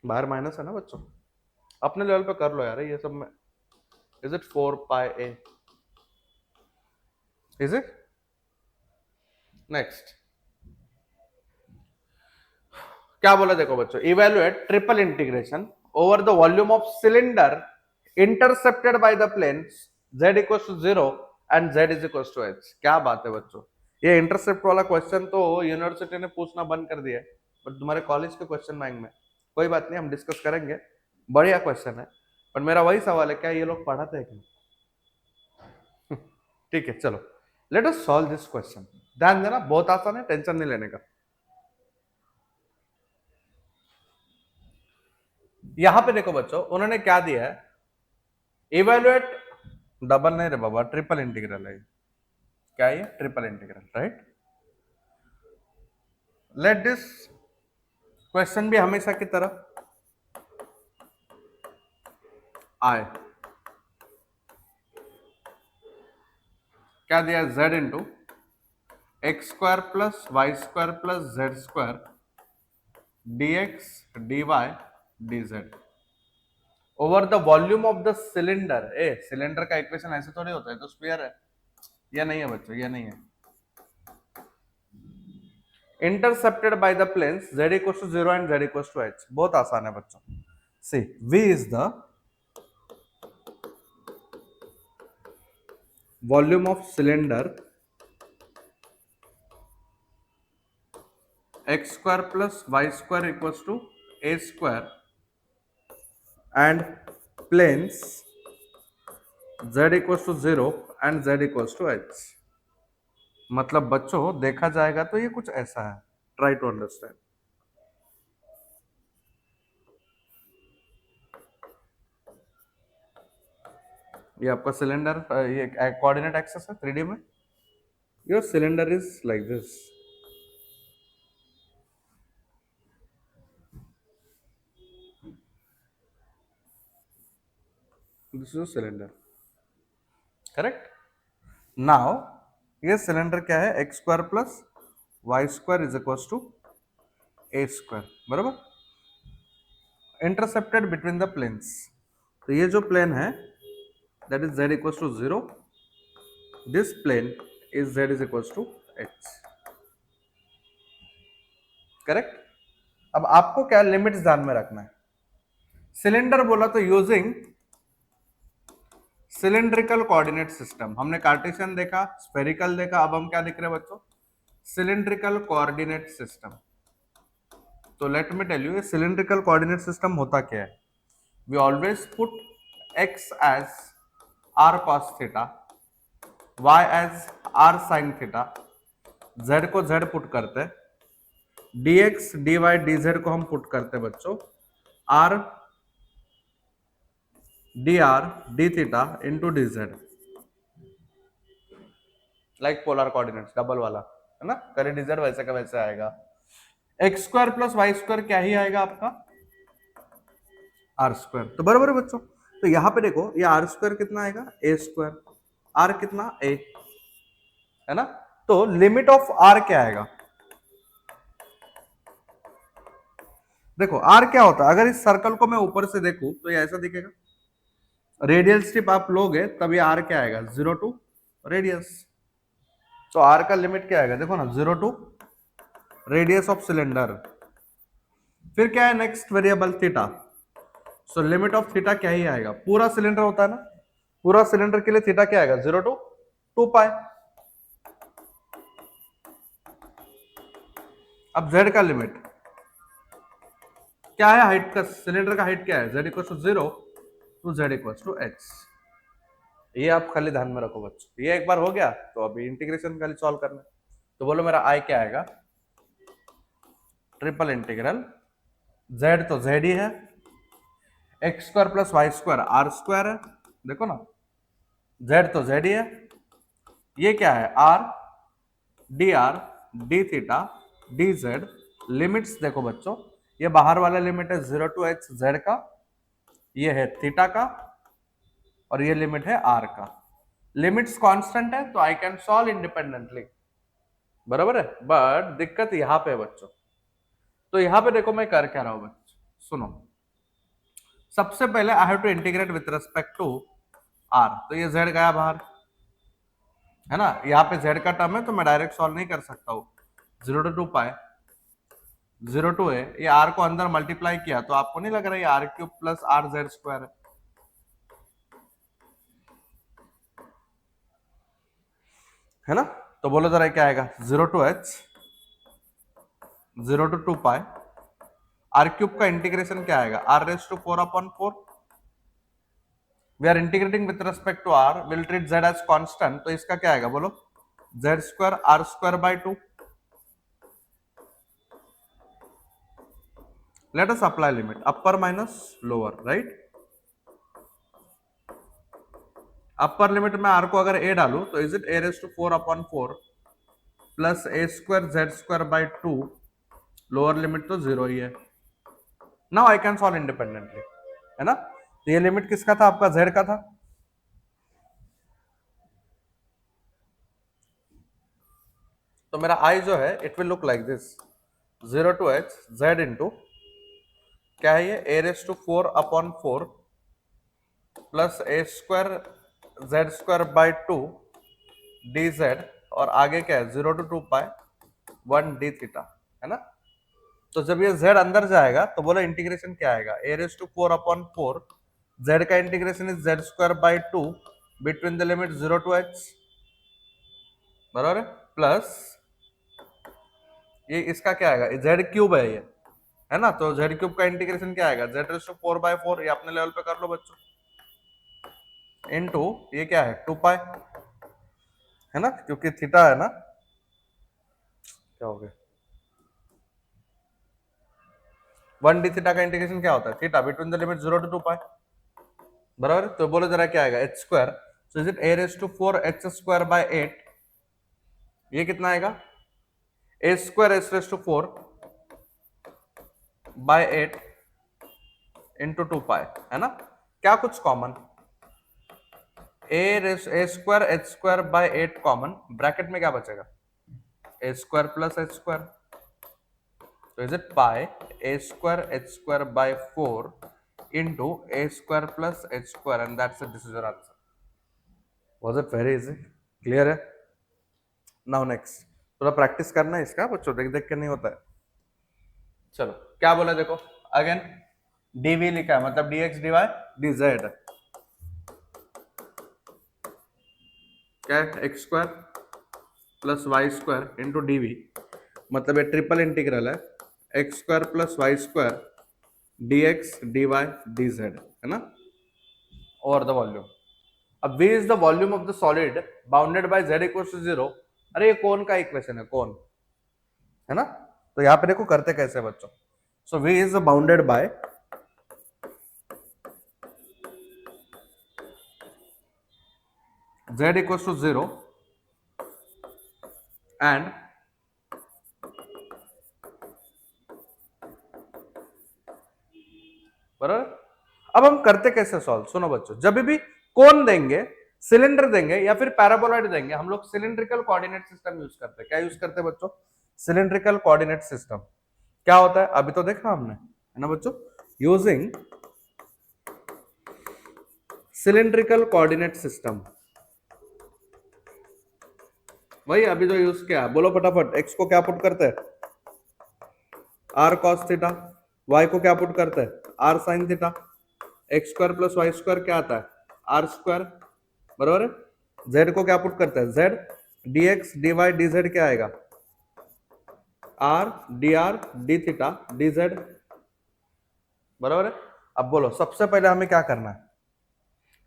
बाहर माइनस है ना बच्चों, अपने लेवल पे कर लो यार ये सब में। Is it 4 pi a, is it, next क्या बोला देखो बच्चों, evaluate triple integration over the volume of cylinder intercepted by the planes z equals to 0 and z is equals to h। क्या बात है बच्चों, ये इंटरसेप्ट वाला क्वेश्चन तो यूनिवर्सिटी ने पूछना बंद कर दिया है, बट तुम्हारे कॉलेज के क्वेश्चन बैंक में कोई बात नहीं, हम डिस्कस करेंगे, बढ़िया क्वेश्चन है, पर मेरा वही सवाल है क्या ये लोग पढ़ाते हैं क्या। ठीक है चलो let us solve this question, ध्यान देना बहुत आसान है, टेंशन नहीं लेने का। यहां पे देखो बच्चों उन्होंने क्या दिया है, इवेल्युएट, डबल नहीं रे बाबा ट्रिपल इंटीग्रल है, क्या है triple integral, right. Let this question भी हमेशा की तरह आए, क्या दिया z into x square plus y square plus z square dx dy dz over the volume of the cylinder. A cylinder का इक्वेशन ऐसे थोड़ी होता है, तो स्फीयर है, ये नहीं है बच्चों, ये नहीं है। Intercepted by the planes z equals to 0 and z equals to h, बहुत आसान है बच्चों। See v is the volume of cylinder x square plus y square equals to a square and planes z equals to 0 and z equals to h। मतलब बच्चों देखा जाएगा तो ये कुछ ऐसा है, ट्राई टू अंडरस्टैंड। ये आपका सिलेंडर, ये कोऑर्डिनेट एक्सिस है 3D में, your cylinder is like this, this is cylinder, correct. Now ये सिलेंडर क्या है, x square plus y square is equal to a square, बराबर। इंटरसेप्टेड बिटवीन द प्लेन्स, तो ये जो प्लेन है that is z equals to 0, this plane is z is equals to h, correct. अब आपको क्या लिमिट्स ध्यान में रखना है। सिलेंडर बोला तो यूजिंग सिलेंड्रिकल कोऑर्डिनेट सिस्टम, हमने कार्टेशियन देखा, स्फेरिकल देखा, अब हम क्या देख रहे हैं बच्चों, सिलेंड्रिकल कोऑर्डिनेट सिस्टम। तो let me tell you, cylindrical coordinate system होता क्या है। We always put x as r cos theta, y as r sin theta, z को z पुट करते हैं, dx dy dz को हम पुट करते हैं बच्चों r dr d theta into dz, like polar coordinates double वाला है ना, करे dz वैसे का वैसे आएगा। X square plus y square क्या ही आएगा आपका आर स्क्वायर, तो बराबर है बच्चों। तो यहां पे देखो ये आर स्क्वायर कितना आएगा ए स्क्वायर, आर कितना ए, है ना। तो लिमिट ऑफ आर क्या आएगा, देखो आर क्या होता है, अगर इस सर्कल को मैं ऊपर से देखूं तो ये ऐसा दिखेगा, रेडियल स्ट्रिप आप लोगे तब ये आर क्या आएगा 0 टू रेडियस, तो आर का लिमिट क्या आएगा देखो ना 0 टू रेडियस ऑफ सिलेंडर। फिर क्या है next variable theta, so limit of theta क्या ही आएगा, पूरा सिलेंडर होता है ना, पूरा सिलेंडर के लिए थीटा क्या आएगा 0 टू 2 पाई। अब z का लिमिट क्या है, हाइट का, सिलेंडर का हाइट क्या है, z equal to 0 to z equal to h, ये आप खाली ध्यान में रखो बच्चों। ये एक बार हो गया तो अभी इंटीग्रेशन खाली सॉल्व करना है। तो बोलो मेरा i क्या आएगा, ट्रिपल इंटीग्रल z तो z ही है, x square plus y square r square है, देखो ना z तो z ही है, ये क्या है r dr d theta dz, limits देखो बच्चों, ये बाहर वाला लिमिट है 0 टू h z का, ये है थीटा का, और ये लिमिट है r का। लिमिट्स कांस्टेंट है तो आई कैन सॉल्व इंडिपेंडेंटली, बराबर है। बट दिक्कत यहां पे है बच्चों, तो यहां पे देखो मैं कर क्या रहा हूं बच्चों, सुनो। सबसे पहले I have to integrate with respect to r, तो ये z गया बाहर, है ना, यहाँ पे z का टर्म है तो मैं डायरेक्ट सॉल्व नहीं कर सकता हूँ, 0 टू 2 पाए 0 टू है, ये r को अंदर मल्टीप्लाई किया तो आपको नहीं लग रहा है ये r cube plus r z square है ना। तो बोलो जरा क्या आएगा 0 टू h 0 टू 2 पाए, r क्यूब का इंटीग्रेशन क्या आएगा r raise to 4 upon 4, we are integrating with respect to r, will treat z as constant, तो इसका क्या आएगा बोलो z square r square by 2। Let us apply limit upper minus lower, right. Upper limit में r को अगर a डालू तो is it a raise to 4 upon 4 plus a square z square by 2, lower limit तो 0 ही है। Now I can solve independently, है ना। तो ये लिमिट किसका था आपका z का था, तो मेरा i जो है it will look like this 0 to h z into क्या है ये a raise to 4 upon 4 plus a square z square by 2 dz, और आगे क्या है 0 टू 2 पाए 1 d थीटा, है ना। तो जब ये z अंदर जाएगा तो बोला इंटीग्रेशन क्या आएगा a raise to 4 upon 4, z का integration is z square by 2 between the limit 0 to h, बराबर है, प्लस ये इसका क्या आएगा z क्यूब है ये, है ना, तो z क्यूब का इंटीग्रेशन क्या आएगा z रेज टू 4 बाय 4, ये अपने लेवल पे कर लो बच्चों, इनटू ये क्या है 2 पाई, है ना, क्योंकि थीटा है ना, क्या हो गया 1 d थीटा का इंटीग्रेशन क्या होता है theta between the limit 0 to 2 pi, बराबर। तो बोलो जरा क्या आएगा h square, so is it a raise to 4 h square by 8, ये कितना आएगा a square h raise to 4 by 8 into 2 pi, है ना। क्या कुछ common, a square h square by 8 common, bracket में क्या बचेगा a square plus h square, So is it pi a square h square by 4 into a square plus h square, and that's it. This is your answer. Was it very easy? Clear है? Now next. थोड़ा practice करना है इसका बच्चों, देख देख के नहीं होता है. चलो क्या बोला देखो अगेन, dv लिखा है मतलब dx dy dz क्या है, x square plus y square into d मतलब ये ट्रिपल इंटीग्रल है, x square plus y square d x d y d z, है ना, और द वॉल्यूम. अब v is the volume of the solid bounded by z equals to 0. अरे ये कौन का इक्वेशन है, कौन है ना, तो यहाँ पे देखो करते कैसे बच्चों. सो v is bounded by z equals to 0 and बराबर. अब हम करते कैसे सॉल्व, सुनो बच्चों, जब भी कौन देंगे, सिलेंडर देंगे या फिर पैराबोलॉइड देंगे, हम लोग सिलेंड्रिकल कोऑर्डिनेट सिस्टम यूज करते हैं. क्या यूज करते हैं बच्चों, सिलेंड्रिकल कोऑर्डिनेट सिस्टम. क्या होता है अभी तो देखा हमने, है ना बच्चों, यूजिंग सिलेंड्रिकल कोऑर्डिनेट सिस्टम. वही अभी जो यूज किया, बोलो फटाफट. एक्स को क्या पुट करते हैं, आर कॉस थीटा. वाई को क्या पुट करते हैं, r sine theta. X square plus y square क्या आता है, आर स्क्वायर, बराबर है. जेड को क्या पुट करते हैं, z d x d y d z क्या आएगा, r d theta d z, बराबर है. अब बोलो सबसे पहले हमें क्या करना है,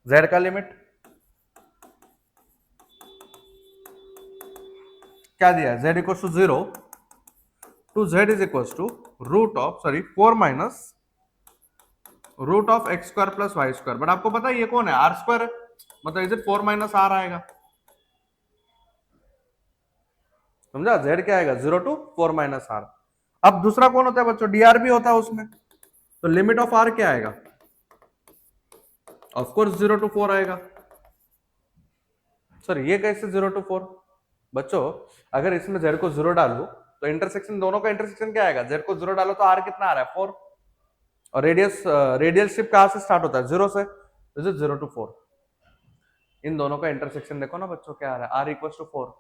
जेड का लिमिट क्या दिया है, z equals to 0 to z is equals to root of 4 minus root of x square plus y square. But आपको पता है ये कौन है, आर स्क्वायर है, मतलब इज इट 4 माइनस आर आएगा, समझा. z क्या आएगा, 0 टू 4 माइनस आर. अब दूसरा कौन होता है बच्चों, dr भी होता है उसमें, तो लिमिट ऑफ r क्या आएगा, ऑफ कोर्स 0 टू 4 आएगा. सर ये कैसे 0 टू 4 बच्चों, अगर इसमें z को 0 डालू तो इंटरसेक्शन, दोनों का इंटरसेक्शन क्या आएगा, z को 0 डालो तो r कितना आ रहा है, 4, और रेडियल शिप कहां से स्टार्ट होता है, 0 से, इज इट 0 टू 4. इन दोनों का इंटरसेक्शन देखो ना बच्चों क्या आ रहा है, r इक्वल्स टू 4,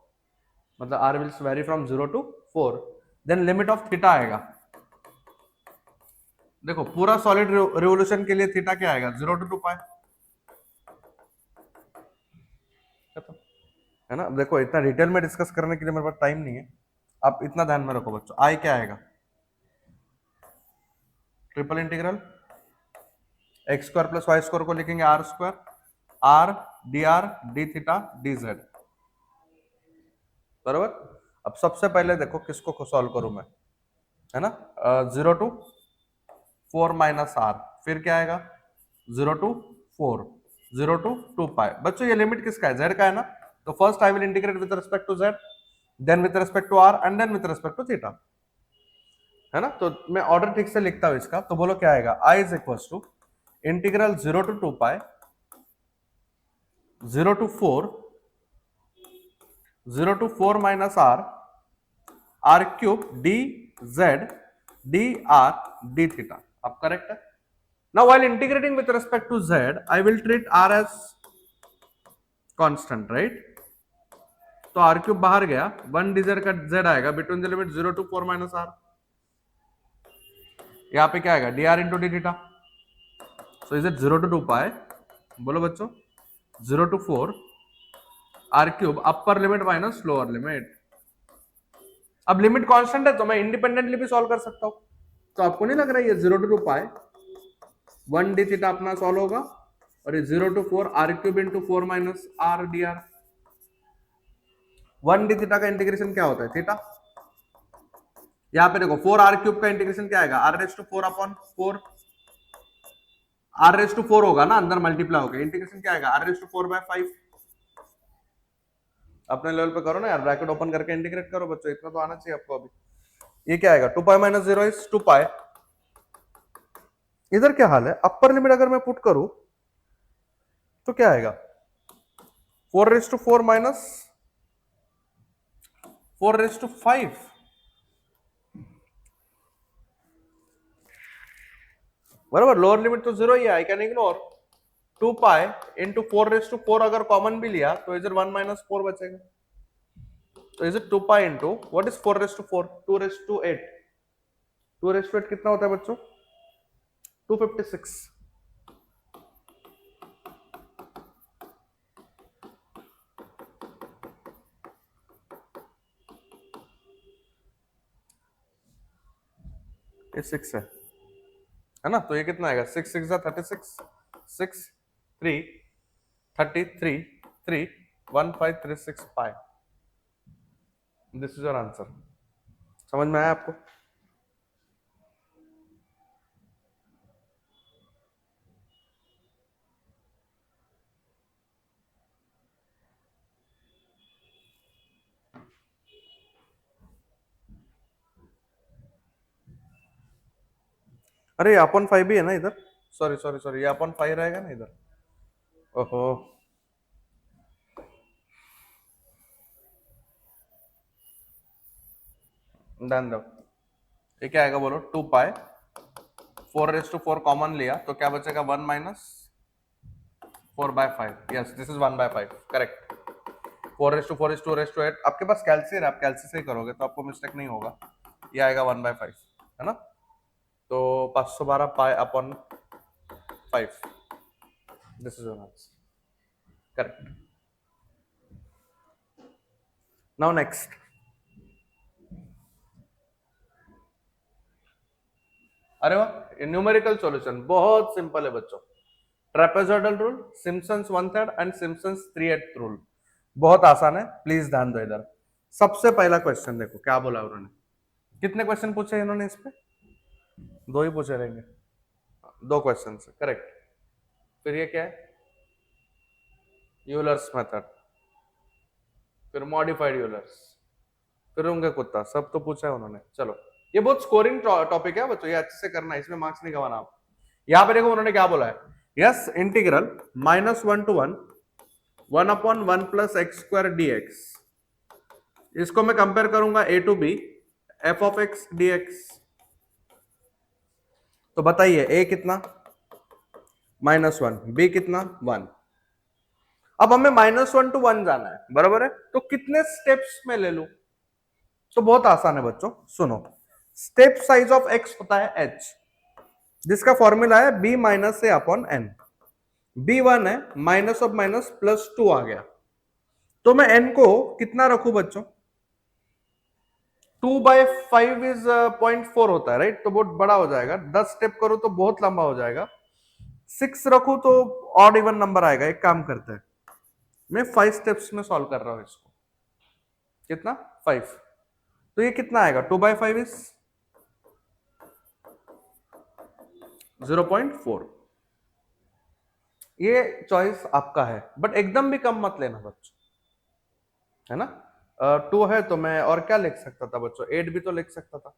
मतलब r will vary from 0 to 4. Then limit of theta आएगा, देखो पूरा सॉलिड रिवोल्यूशन के लिए थीटा क्या आएगा, 0 टू 2 पाई, है ना. देखो इतना डिटेल में डिस्कस करने के लिए मेरे पास टाइम नहीं है, आप इतना ध्यान में रखो बच्चों. आई क्या आएगा, triple integral x square plus y square को लिखेंगे r square, r d theta d z, बराबर. अब सबसे पहले देखो किसको सॉल्व करूं मैं, है ना, 0 टू 4 माइनस आर, फिर क्या आएगा 0 टू 4, 0 टू 2 पाई. बच्चों ये लिमिट किसका है, जेड का है ना, तो first I will integrate with respect to z, then with respect to r and then with respect to theta, है ना. तो मैं ऑर्डर ठीक से लिखता हूं इसका, तो बोलो क्या आएगा, I is equal to integral 0 to 2 pi 0 to 4 0 to 4 minus r cube d z d r d theta. अब करेक्ट है. Now while integrating with respect to z, I will treat r as constant, right? तो r cube बाहर गया, 1 dz का z आएगा between the limit 0 to 4 minus r. यहाँ पे क्या आएगा, dr into d theta. So is it 0 to 2 pi, बोलो बच्चों, 0 to 4 r cube upper limit minus lower limit. अब लिमिट कांस्टेंट है तो मैं इंडिपेंडेंटली भी सॉल्व कर सकता हूं. तो आपको नहीं लग रहा है ये 0 टू 2 पाई 1 डी थीटा अपना सॉल्व होगा, और ये 0 to 4 r cube into 4 minus r d r. 1 d theta का इंटीग्रेशन क्या होता है, थीटा. यहाँ पे देखो 4 आर क्यूब का इंटीग्रेशन क्या आएगा, r raise to 4 upon 4, r raise to 4 होगा ना अंदर मल्टीप्लाई होगा, इंटीग्रेशन क्या आएगा, आर रेस टू 4 बाय 5. अपने लेवल पे करो ना यार, ब्रैकेट ओपन करके इंटीग्रेट करो बच्चों, इतना तो आना चाहिए आपको. अभी ये क्या आएगा, 2 पाई माइनस 0 इज 2 पाई. इधर क्या हाल है, अपर लिमिट अगर मैं पुट करूं तो क्या आएगा, 4 raise to 4 minus 4 raise to 5, बराबर, लोअर लिमिट तो 0 ही है, I can ignore 2 pi into 4 अगर कॉमन भी लिया तो इधर 1 माइनस 4 बचेगा। तो is it 2 pi into what is 4 2 8 2 कितना होता है बच्चों? 256। ये 6 है ना? तो ये कितना आएगा? 6 6 36 6 3 33 3 1 5 3 6 पाई। This is your answer. समझ में आया आपको? अरे अपन 5 भी है ना इधर। सॉरी सॉरी सॉरी, ये अपन 5 रहेगा ना इधर। ओहो, ध्यान दो। ये क्या आएगा बोलो? 2 पाई 4 कॉमन लिया तो क्या बचेगा? 1 minus 4/5। Yes, this is 1/5, correct. 4 is 2 8। आपके पास कैलसी है, आप कैलसी से ही करोगे तो आपको मिस्टेक नहीं होगा। ये आएगा 1/5, है ना? तो 512 pi upon 5। This is your answer, correct. Now next. अरे वाह, न्यूमेरिकल सॉल्यूशन बहुत सिंपल है बच्चों। Trapezoidal rule, Simpson's 1/3 and Simpson's 3/8 rule, बहुत आसान है। प्लीज ध्यान दो इधर। सबसे पहला क्वेश्चन देखो क्या बोला उन्होंने। कितने क्वेश्चन पूछे इन्होंने इस पे? 2 ही पूछे रहेंगे। 2 क्वेश्चन है, करेक्ट। फिर ये क्या है? यूलर्स मेथड, फिर मॉडिफाइड यूलर्स, फिर उनका कुत्ता, सब तो पूछा है उन्होंने। चलो, ये बहुत स्कोरिंग टॉपिक है बच्चों, ये अच्छे से करना है, इसमें मार्क्स नहीं गवाना आप। यहां पे देखो उन्होंने क्या बोला है। Yes, integral -1 to 1 1/1 plus x square dx। इसको मैं कंपेयर करूंगा a to b f of x dx। तो बताइए a कितना? -1, b कितना? 1। अब हमें -1 to 1 जाना है, बराबर है? तो कितने स्टेप्स में ले लूं? तो बहुत आसान है बच्चों, सुनो। स्टेप साइज ऑफ x होता है h, जिसका फॉर्मूला है b माइनस ए अपॉन n। b1 है, माइनस ऑफ माइनस +2 आ गया। तो मैं n को कितना रखूं बच्चों? 2/5 इज 0.4 होता है, राइट? तो बहुत बड़ा हो जाएगा। 10 स्टेप करूं तो बहुत लंबा हो जाएगा। 6 रखूं तो ऑड इवन नंबर आएगा। एक काम करते हैं, मैं 5 स्टेप्स में सॉल्व कर रहा हूं इसको। कितना? 5। तो ये कितना आएगा? 2/5 इज 0.4। ये चॉइस आपका है, बट एकदम भी कम मत लेना बच्चों, है ना? 2 है तो मैं और क्या लिख सकता था बच्चों? 8 भी तो लिख सकता था।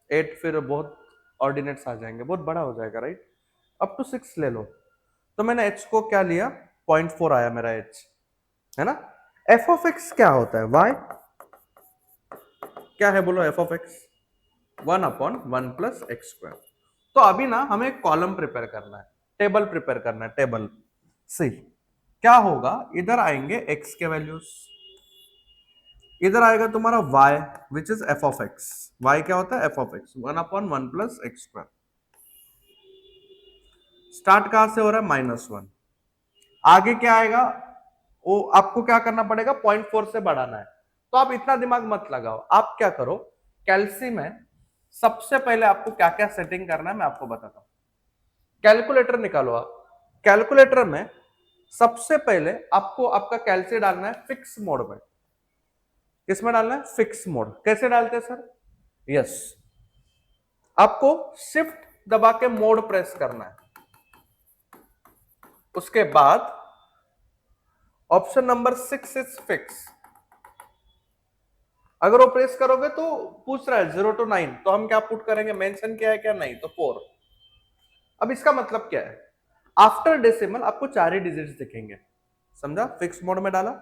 8 फिर बहुत ऑर्डिनेट्स आ जाएंगे, बहुत बड़ा हो जाएगा, राइट? अप टू 6 ले लो। तो मैंने h को क्या लिया? 0.4 आया मेरा h, है ना? f ऑफ x क्या होता है? y क्या है बोलो? f of x 1/1 plus x square. तो अभी ना हमें एक कॉलम प्रिपेयर करना है, टेबल प्रिपेयर करना है। टेबल सी क्या होगा? इधर आएंगे x के वैल्यूज, इधर आएगा तुम्हारा y which is f of x। y क्या होता है? f of x 1/1 plus x square. Start कहां से हो रहा है? -1। आगे क्या आएगा? वो आपको क्या करना पड़ेगा? 0.4 से बढ़ाना है। तो आप इतना दिमाग मत लगाओ, आप क्या करो, कैलसी में सबसे पहले आपको क्या क्या सेटिंग करना है मैं आपको बताता हूं। कैलकुलेटर निकालो आप। कैलकुलेटर में सबसे पहले आपको आपका कैलसी डालना है फिक्स मोड में। किसमें डालना है? Fix mode. कैसे डालते हैं सर? यस, आपको शिफ्ट दबा के मोड प्रेस करना है। उसके बाद ऑप्शन नंबर 6 इज फिक्स। अगर वो प्रेस करोगे तो पूछ रहा है 0 to 9, तो हम क्या पुट करेंगे? मेंशन किया है क्या? नहीं, तो 4। अब इसका मतलब क्या है? आफ्टर डेसिमल आपको 4 ही डिजिट्स दिखेंगे, समझा? फिक्स मोड में डाला।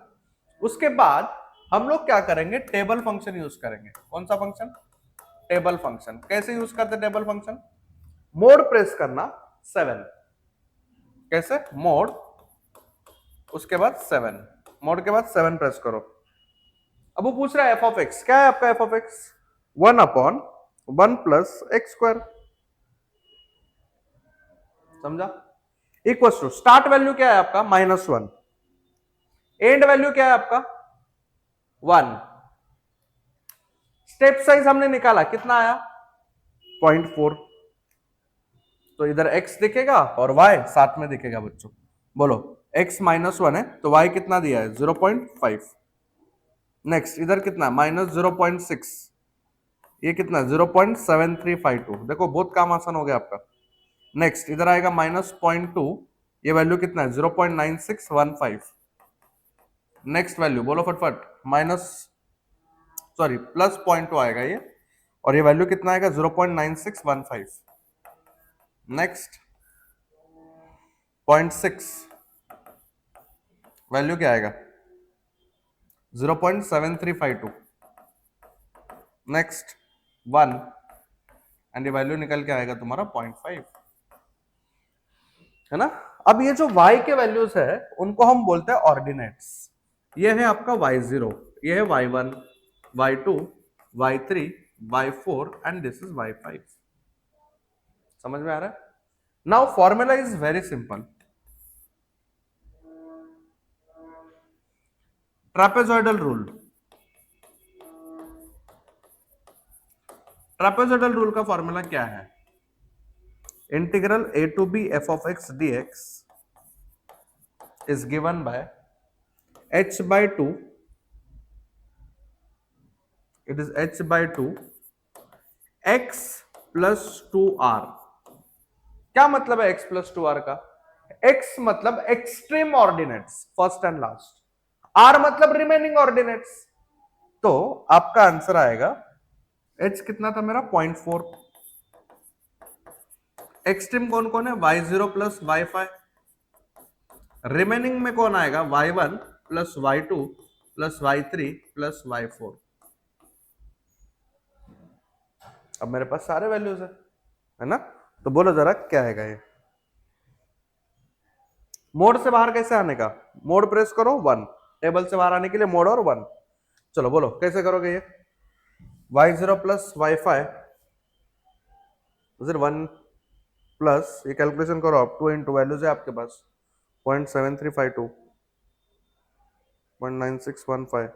उसके बाद हम लोग क्या करेंगे? टेबल फंक्शन यूज करेंगे। कौन सा फंक्शन? Table function. कैसे यूज करते टेबल फंक्शन? मोड प्रेस करना 7, कैसे मोड, उसके बाद 7, मोड के बाद 7 प्रेस करो। अब वो पूछ रहा है एफ ऑफ एक्स, क्या है आपका F of x, 1/1 plus x square, समझा, इक्वल टू स्टार्ट वैल्यू क्या है आपका -1, एंड वैल्यू क्या है आपका 1, स्टेप साइज हमने निकाला कितना आया 0.4, तो इधर x दिखेगा और y साथ में दिखेगा बच्चों, बोलो x -1 है तो y कितना दिया है 0.5, नेक्स्ट इधर कितना -0.6, ये कितना 0.7352, देखो बहुत काम आसान हो गया आपका। नेक्स्ट इधर आएगा -0.2, ये वैल्यू कितना है 0.9615, नेक्स्ट वैल्यू बोलो फटफट, माइनस सॉरी +0.2 आएगा ये, और ये वैल्यू कितना आएगा 0.9615, नेक्स्ट 0.6 वैल्यू क्या आएगा 0.7352, नेक्स्ट 1 एंड ये वैल्यू निकल के आएगा तुम्हारा 0.5, है ना। अब ये जो y के वैल्यूज है उनको हम बोलते हैं ऑर्डिनेट्स, ये है आपका y0, ये है y1, y2, y3, y4 and this is y5, समझ में आ रहा है। Now formula is very simple, trapezoidal rule, trapezoidal rule का फॉर्मूला क्या है, integral a to b f of x dx is given by h by 2, it is h by 2 x plus 2r, क्या मतलब है x plus 2r का, x मतलब extreme ordinates first and last, r मतलब remaining ordinates, तो आपका answer आएगा h कितना था मेरा 0.4, एक्सट्रीम कौन कौन है y0 प्लस y5, रिमेनिंग में कौन आएगा y1 plus y2 plus y3 plus y4, अब मेरे पास सारे वैल्यूज है ना, तो बोलो जरा क्या आएगा ये, मोड से बाहर कैसे आने का, मोड प्रेस करो 1, टेबल से बाहर आने के लिए मोड और 1, चलो बोलो कैसे करोगे ये, y0 प्लस y5 1 प्लस, ये कैलकुलेशन करो आप, 2 इंटू वैल्यूज है आपके पास 0.7352, 0.9615,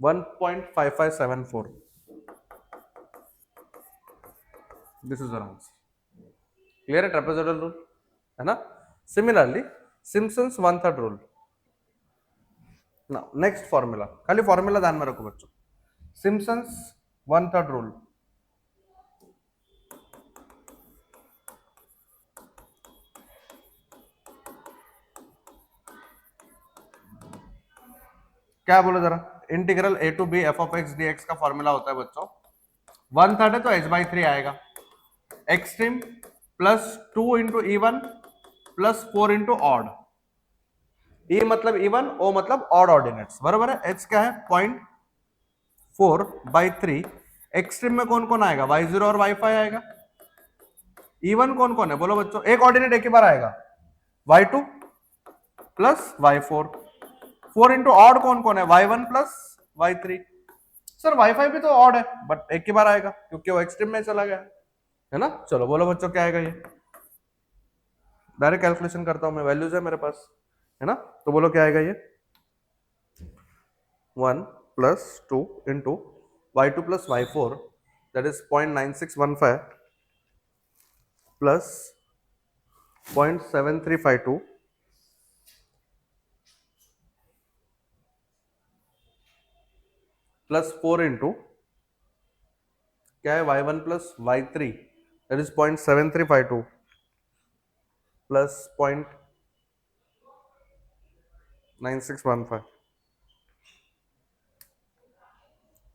1.5574, दिस इज आंसर, क्लियर है ट्रेपेजॉइडल रूल, है ना। सिमिलरली सिम्पसन्स 1/3 रूल, ना नेक्स्ट फॉर्मूला, खाली फॉर्मूला ध्यान में रखो बच्चों, सिम्पसन्स 1/3 रूल, क्या बोलो जरा, इंटीग्रल a to b f of x dx का फॉर्मूला होता है बच्चों, 1/3 है तो h/3 आएगा, extreme plus 2 into E1 plus 4 into odd, E मतलब इवन, ओ मतलब ऑड ऑर्डिनेट्स, बराबर है, एच क्या है 0.4/3, एक्सट्रीम में कौन कौन आएगा y0 और y5 आएगा, इवन कौन कौन है बोलो बच्चों, एक ऑर्डिनेट एक ही बार आएगा y2 plus y4, 4 into odd कौन कौन है y1 plus y3, sir y5 भी तो ऑड है बट एक ही बार आएगा क्योंकि वो एक्सट्रीम में चला गया, है ना। चलो बोलो बच्चों क्या आएगा ये, डायरेक्ट कैलकुलेशन करता हूं मैं, वैल्यूज है मेरे पास, है ना, तो बोलो क्या आएगा ये, 1 plus 2 into y2 plus y4 that is 0.9615 plus 0.7352 plus 4 into क्या है y1 plus y3 that is 0.7352 plus 0.9615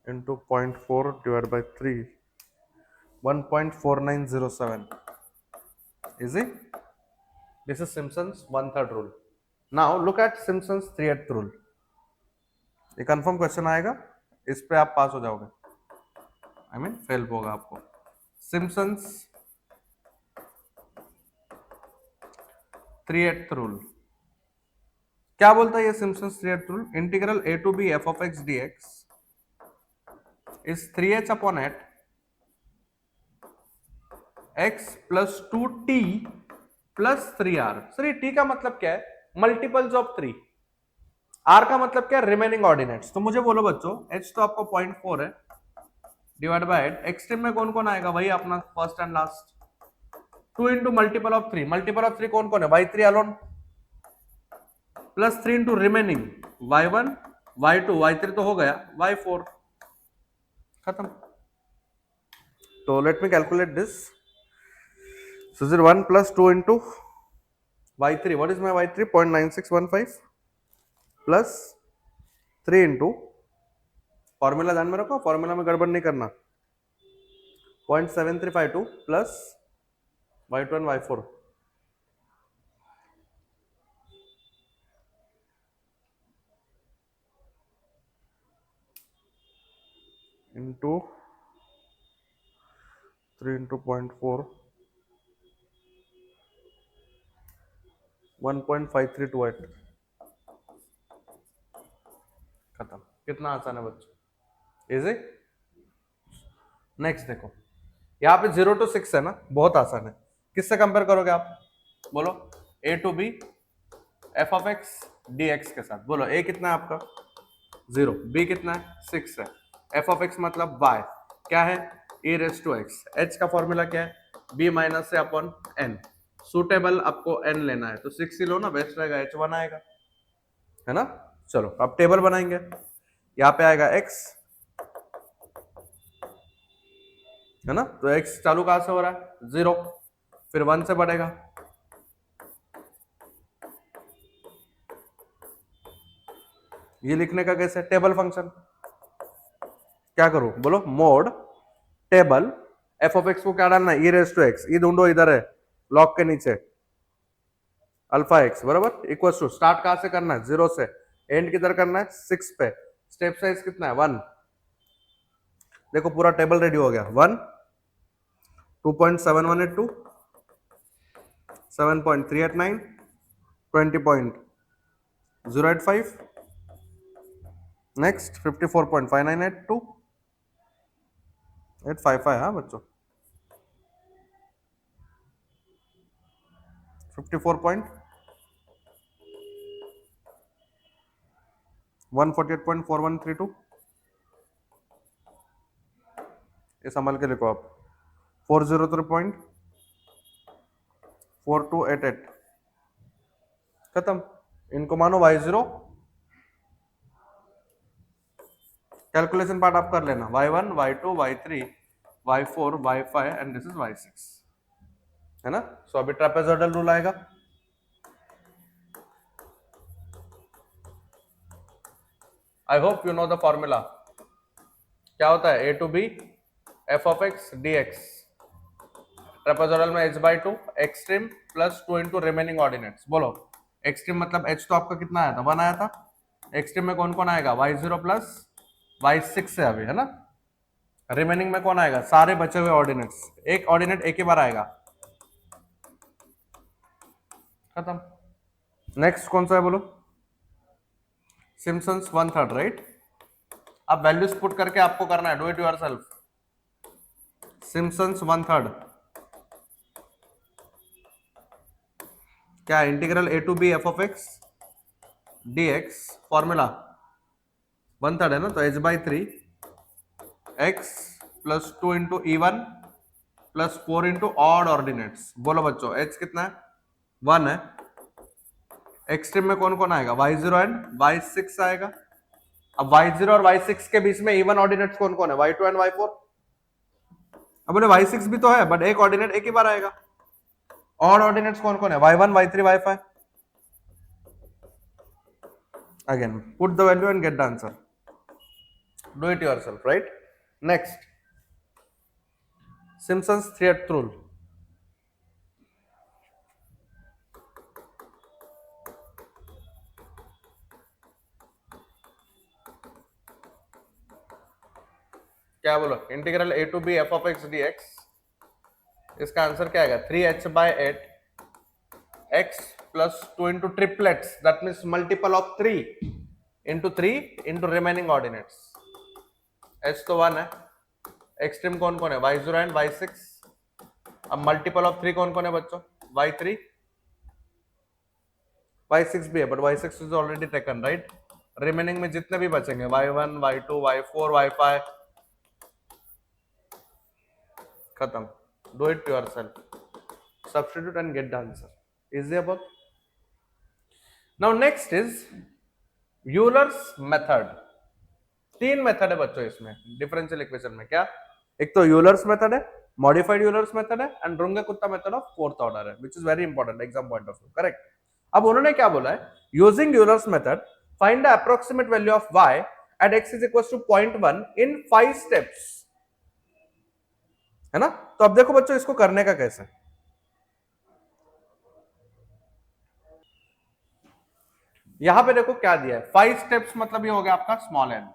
into 0.4 divided by 3, 1.4907, easy, this is Simpson's 1/3 rule. Now look at Simpson's 3/8 rule. ये कंफर्म क्वेश्चन आएगा, इस पे आप पास हो जाओगे, I mean fail होगा आपको. सिम्पसन्स 3/8 रूल क्या बोलता है? ये Simpson's 3/8 rule, integral a to b f of x dx is 3h upon 8 x plus 2t plus 3r. Sir ये t का मतलब क्या है? Multiples of 3. r का मतलब क्या है? Remaining ordinates. तो मुझे बोलो बच्चों, h तो आपको 0.4 है, डिवाइड बाय 8. एक्सट्रीम में कौन कौन आएगा? वही अपना first and last. 2 into multiple of 3. Multiple of 3 कौन कौन है? y3 alone, plus 3 into remaining y1 y2 y3 तो हो गया, y4 खत्म. तो let me calculate this. So is it 1 plus 2 into y3? What is my y3? 0.9615 plus 3 into, formula ध्यान में रखो, फॉर्मूला में गड़बड़ नहीं करना. 0.7352 plus y2 and y4 into 3 into 0.4 1.5328 खत्म. कितना आसान है बच्चों, इजी. नेक्स्ट देखो, यहाँ पे 0 to 6 है ना, बहुत आसान है. किससे कंपेयर करोगे आप? बोलो. a to b f of x dx के साथ. बोलो a कितना है आपका? 0. b कितना है? 6 है. f of x मतलब y क्या है? e raised to x. h का फॉर्मूला क्या है? b माइनस से अपॉन n. सुटेबल आपको n लेना है तो 6 ही लो ना, बेस्ट रहेगा. h1 आएगा, है ना. चलो अब टेबल बनाएंगे. यहाँ पे आएगा x, है ना. तो x चालू कहां से हो रहा है? 0, फिर 1 से बढ़ेगा, ये लिखने का कैसे? Table function. क्या करूं? बोलो. Mode table F of x को क्या डालना है? ई रेस टू एक्स. ये ढूंढो, इधर है लॉक के नीचे. अल्फा एक्स बराबर इक्वल टू, स्टार्ट कहां से करना है? 0 से. एंड किधर करना है? 6 पे. स्टेप साइज कितना है? 1. देखो पूरा टेबल रेडी हो गया. 1 2.7182 7.389 20.085 नेक्स्ट 54.5982 855. हाँ बच्चों, 148.4132. ये संभाल के लिखो आप. 403.4288 खत्म. इनको मानो y0. कैलकुलेशन पार्ट आप कर लेना. y1 y2 y3 y4 y5 and this is y6, है ना. सो अभी ट्रेपेजॉइडल रूल आएगा. I hope you know the formula. क्या होता है? a to b f of x dx. Trapezoidal में h by 2 extreme plus 2 into remaining ordinates. बोलो. Extreme मतलब h तो आपका कितना आया था? 1 आया था. एक्सट्रीम में कौन कौन आएगा? y0 प्लस y6 है अभी, है ना. रिमेनिंग में कौन आएगा? सारे बचे हुए ऑर्डिनेट्स. एक ऑर्डिनेट एक ही बार आएगा, खत्म. नेक्स्ट कौन सा है? बोलो. Simpson's 1/3, right. अब वैल्यूज पुट करके आपको करना है. Do it yourself. सिम्पसन्स 1/3 क्या है? Integral a to b f of x dx. Formula 1/3 है ना, तो h by 3 x plus 2 into e1 plus 4 into odd ordinates. बोलो बच्चों, h कितना है? 1 है. एक्सट्रीम में कौन कौन आएगा? y0 एंड y6 आएगा. अब y0 और y6 के बीच में इवन ऑर्डिनेट्स कौन कौन है? y2 and y4. अब बोले y6 भी तो है, बट एक ऑर्डिनेट एक ही बार आएगा. ऑड ऑर्डिनेट्स कौन कौन है? y1 y3 y5. Again put the value and get the answer. Do it yourself, right. Next, Simpson's 3/8 rule. क्या बोलो, integral a to b f of x d x, इसका answer क्या आएगा 3h/8 x plus 2 into triplets, that means multiple of 3 into 3 into remaining ordinates. h तो 1 है, extreme कौन कौन है y0 एंड y6. अब मल्टीपल ऑफ 3 कौन कौन है बच्चों, y3 y6 भी है, but y6 is already taken, right. Remaining में जितने भी बचेंगे y1 y2 y4 y5 खत्म. Do it yourself, substitute and get the answer. Easy about. Now next is Euler's method. 3 method है बच्चों इसमें डिफरेंशियल इक्वेशन में. क्या, एक तो यूलर्स मेथड है, मॉडिफाइड यूलर्स मेथड है, and Runge Kutta method of fourth order है, which is very important exam point of view. Correct. अब उन्होंने क्या बोला है, using Euler's method find the approximate value of y at x is equal to 0.1 in 5 steps, है ना. तो अब देखो बच्चों इसको करने का कैसे. यहां पे देखो क्या दिया है, 5 स्टेप्स, मतलब ये हो गया आपका स्मॉल n,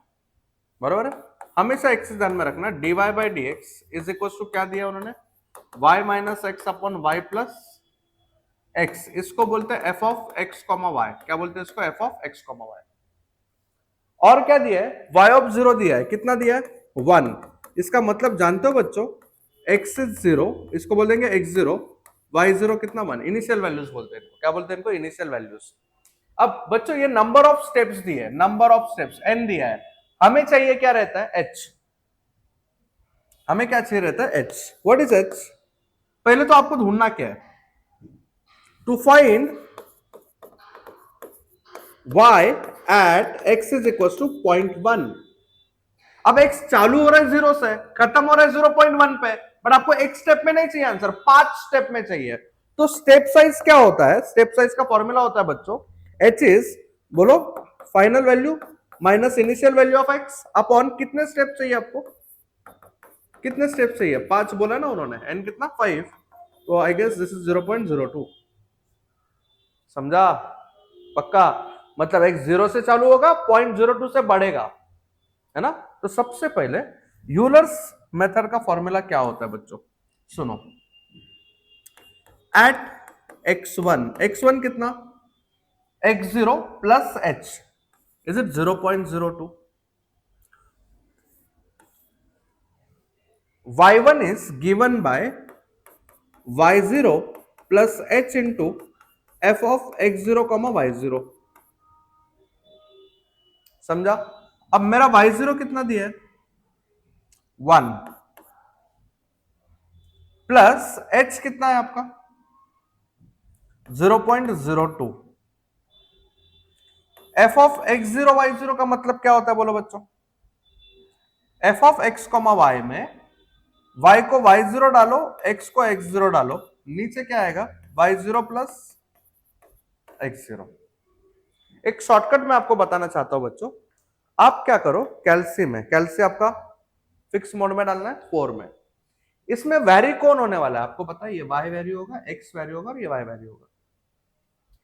बरोबर है. हमेशा x ध्यान में रखना, dy by d x is equal to क्या दिया उन्होंने, y minus x upon y plus x. इसको बोलते हैं f of x comma y. क्या बोलते हैं इसको, f of x comma y. और क्या दिया है, y ऑफ 0 दिया है. कितना दिया है, 1. इसका मतलब जानते हो बच्चों, x इज 0, इसको बोल देंगे x0, y0 कितना 1. इनिशियल वैल्यूज बोलते हैं इनको. क्या बोलते हैं इनको, इनिशियल वैल्यूज. अब बच्चों ये नंबर ऑफ स्टेप्स दिए है, नंबर ऑफ स्टेप्स n दिया है. हमें चाहिए क्या रहता है, h. हमें क्या चाहिए रहता है, h. What is h? पहले तो आपको ढूंढना क्या है, to find y at x is equal to 0.1. अब x चालू हो रहा है 0 से, खत्म हो रहा है 0.1 पे, बट आपको एक स्टेप में नहीं चाहिए आंसर, 5 स्टेप में चाहिए. तो स्टेप साइज क्या होता है, स्टेप साइज का फॉर्मूला होता है बच्चों, h इज, बोलो, final value minus initial value of x upon कितने स्टेप चाहिए आपको, कितने स्टेप चाहिए, 5 बोला ना उन्होंने, n कितना 5, तो आई गेस दिस इज 0.02. समझा, पक्का. मतलब x 0 से चालू होगा, 0.02 से बढ़ेगा, है ना. तो सबसे पहले यूलर्स मेथड का फॉर्मूला क्या होता है बच्चों, सुनो. एट x1 कितना, x0 plus h, is it 0.02. y1 is given by y0 plus h into f of x0 comma y0. समझा. अब मेरा y0 कितना दिया है, 1, प्लस h कितना है आपका 0.02. f ऑफ x0 y0 का मतलब क्या होता है बोलो बच्चों, f of x comma y में y को y0 डालो, x को x0 डालो, नीचे क्या आएगा y0 प्लस x0. एक शॉर्टकट मैं आपको बताना चाहता हूं बच्चों, आप क्या करो, कैल्सी में, कैल्सी आपका फिक्स मोड में डालना है 4 में. इसमें वैरी कौन होने वाला है आपको पता है, ये y वैरी होगा, x वैरी होगा और ये y वैरी होगा.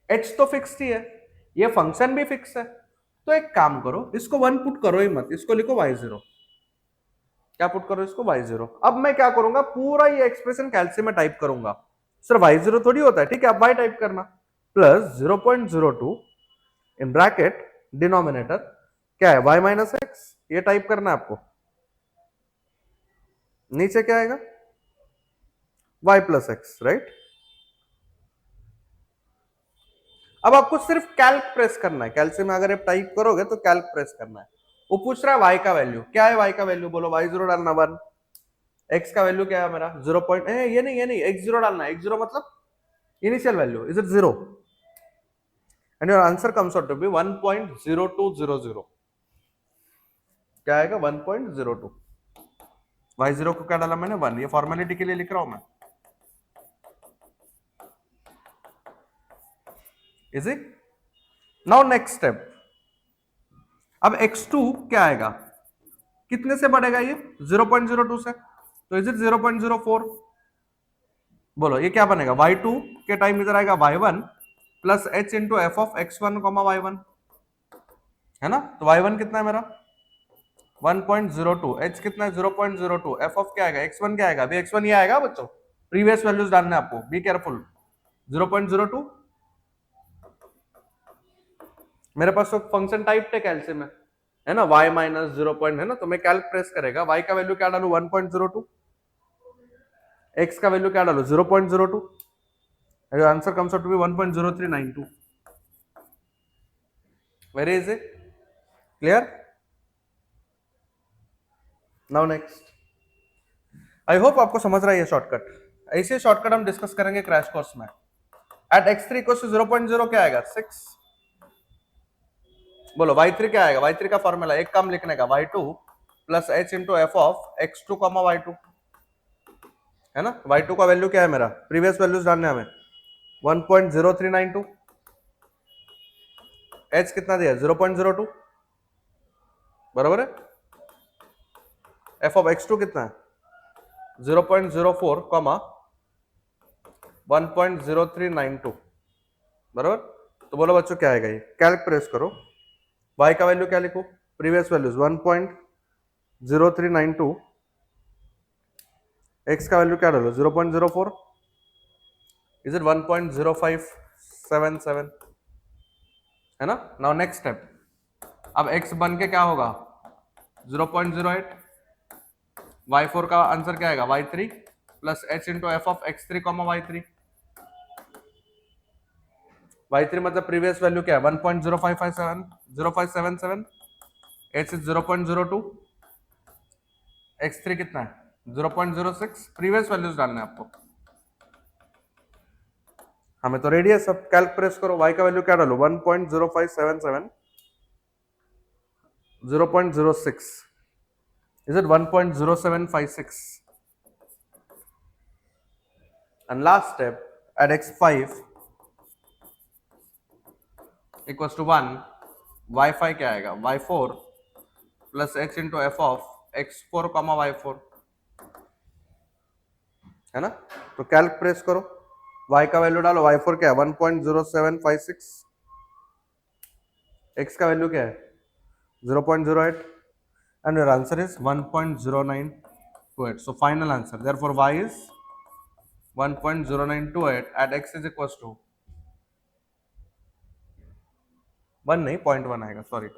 h तो फिक्स ही है, ये फंक्शन भी फिक्स है. तो एक काम करो, इसको 1 पुट करो ही मत, इसको लिखो y0. क्या पुट करो, इसको y0. अब मैं क्या करूंगा, पूरा ये एक्सप्रेशन कैल्सी में टाइप करूंगा. सिर्फ y0 थोड़ी होता है, ठीक है, अब y टाइप करना, प्लस 0.02 इन ब्रैकेट डिनोमिनेटर क्या है, y माइनस एक्स, ये टाइप करना है आपको. नीचे क्या आएगा, y प्लस एक्स, राइट. अब आपको सिर्फ कैल्क प्रेस करना है, कैल्सी में अगर आप टाइप करोगे तो कैल्क प्रेस करना है. वो पूछ रहा है y का वैल्यू, क्या है y का वैल्यू, बोलो y0 डालना 1, x का वैल्यू क्या है मेरा 0. ये नहीं x0 डालना है, x0 मतलब initial value, is it 0, and your answer comes out to be 1.0200. क्या आएगा 1.02. y0 को क्या डाला मैंने 1, ये फॉर्मेलिटी के लिए लिख रहा हूं मैं. Is it. Now next step, अब x2 क्या आएगा, कितने से बढ़ेगा ये 0.02 से, तो इज इट 0.04. बोलो ये क्या बनेगा, y2 के टाइम इधर आएगा y1 plus h into F of x1 comma y1, है ना. तो y1 कितना है मेरा 1.02, h कितना है 0.02, f ऑफ क्या आएगा x1 क्या आएगा, अभी x1 ये आएगा बच्चों, प्रीवियस वैल्यूज डालने आपको, बी केयरफुल। 0.02 मेरे पास तो फंक्शन टाइप थे कैल्सियम में, है ना, y माइनस 0 पॉइंट है ना, तो मैं कैल्क प्रेस करेगा, y का वैल्यू क्या डालू 1.02, x का वैल्यू क्या डालू 0.02, answer comes out to be 1.0392। Very easy, clear. Now next, I hope आपको समझ रहा है ये शॉर्टकट। ऐसे शॉर्टकट हम डिस्कस करेंगे क्रैश कोर्स में। एट x3 इक्वल्स टू 0.0 क्या आएगा 6, बोलो y3 क्या आएगा, y3 का फॉर्मूला एक कम लिखने का, y2 plus h into F of x2 comma y2, है ना। y2 का वैल्यू क्या है मेरा, प्रीवियस वैल्यूज डालने हमें 1.0392, h कितना दिया 0.02, बराबर है। f ऑफ x2 कितना है 0.04 कॉमा 1.0392, बराबर। तो बोलो बच्चों क्या आएगा, ये कैल्क प्रेस करो, y का वैल्यू क्या लिखो, प्रीवियस वैल्यूज 1.0392, x का वैल्यू क्या डालो 0.04, इज इट 1.0577, है ना। नाउ नेक्स्ट स्टेप, अब x बन के क्या होगा 0.08, y4 का आंसर क्या आएगा y3 plus h into F of x3 comma y3, y3 मतलब प्रीवियस वैल्यू क्या है 1.0577, h इज 0.02, x3 कितना है 0.06, प्रीवियस वैल्यूज डालना है आपको, हमें तो रेडी है सब। कैल्क प्रेस करो, y का वैल्यू क्या डालो 1.0577, 0.06, is it 1.0756, and last step at x5 equals to 1, y5 क्या आएगा y4 plus h into F of x4 comma y4, है ना। तो कैल्क प्रेस करो, y का वैल्यू डालो, y4 क्या है 1.0756, x का वैल्यू क्या है 0.08, and your answer is 1.0928. So final answer, therefore y is 1.0928 at x is equals to 1 नहीं 0.1 आएगा, sorry,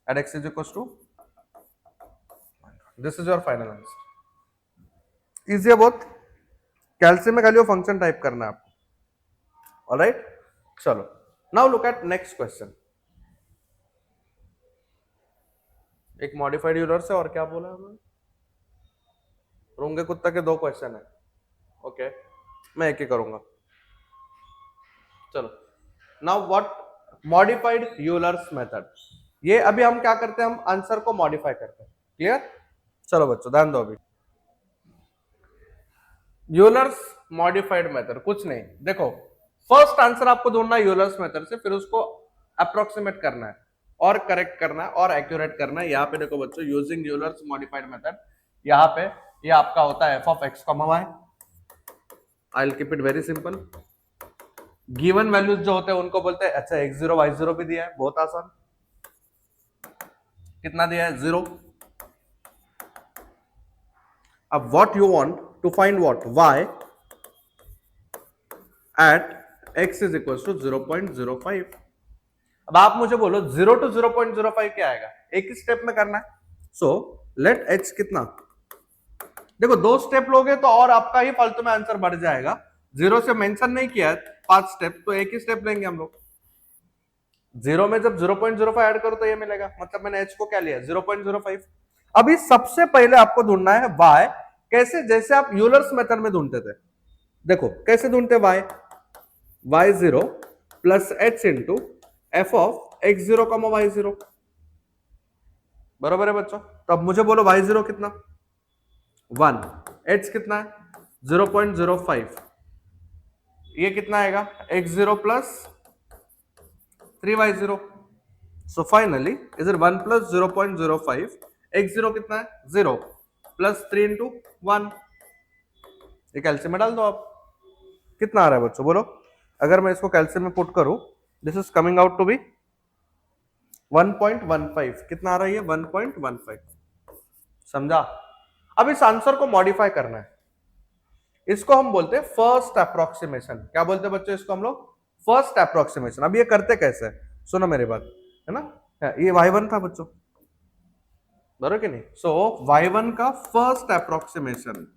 at x is equals to, this is your final answer. Easy है बहुत, कैल्शियम में खाली वो फंक्शन टाइप करना है आपको, ऑलराइट। चलो now look at next question, एक मॉडिफाइड यूलर से, और क्या बोला हमने, रूंगे कुत्ता के दो क्वेश्चन है, ओके मैं एक ही करूंगा। चलो now what modified Euler's method, ये अभी हम क्या करते हैं, हम आंसर को मॉडिफाई करते हैं, क्लियर। चलो बच्चों ध्यान दो, अभी यूलर्स मॉडिफाइड मेथड कुछ नहीं, देखो फर्स्ट आंसर आपको ढूंढना है यूलर्स मेथड से, फिर उसको अप्रोक्सीमेट करना है और करेक्ट करना है और एक्यूरेट करना है। यहाँ पे देखो बच्चों, यूजिंग यूलर्स मॉडिफाइड मेथड, यहाँ पे ये आपका होता है f of x comma y, I will keep it very simple. Given values जो होते हैं उनको बोलते हैं, अच्छा x0 y0 भी दिया है, बहुत आसान, कितना दिया है 0। अब what you want to find what y at x is equal to 0.05। अब आप मुझे बोलो 0 to 0.05 क्या आएगा, एक ही स्टेप में करना है, सो लेट h कितना, देखो दो स्टेप लोगे तो और आपका ही फालतू में आंसर बढ़ जाएगा, 0 से मेंशन नहीं किया है 5 स्टेप, तो एक ही स्टेप लेंगे हम लोग। 0 में जब 0.05 ऐड करो तो ये मिलेगा, मतलब मैंने h को क्या लिया 0.05। अभी सबसे पहले आपको ढूंढना है y, कैसे, जैसे आप यूलर्स मेथड में ढूंढते थे, देखो कैसे ढूंढते y, y0 plus h into F of x0 comma y0, बराबर है बच्चों। तो अब मुझे बोलो y0 कितना 1, h कितना है 0.05, ये कितना आएगा x0 plus 3y0, so finally is it 1 plus 0.05, x0 कितना है 0 प्लस 3 इंटू 1, ये कैल्शियम में डाल दो आप, कितना आ रहा है बच्चों बोलो, अगर मैं इसको कैल्शियम में पुट करूं, this is coming out to be 1.15, कितना आ रहा है ये 1.15, समझा? अब इस आंसर को मॉडिफाई करना है, इसको हम बोलते हैं फर्स्ट अप्रोक्सीमेशन। क्या बोलते हैं बच्चों इसको हम लोग? First approximation. अब ये करते कैसे, सुनो मेरी बात, है ना? ये y1 था बच्चों, बरोबर कि नहीं? सो y1 का फर्स्ट अप्रोक्सीमेशन,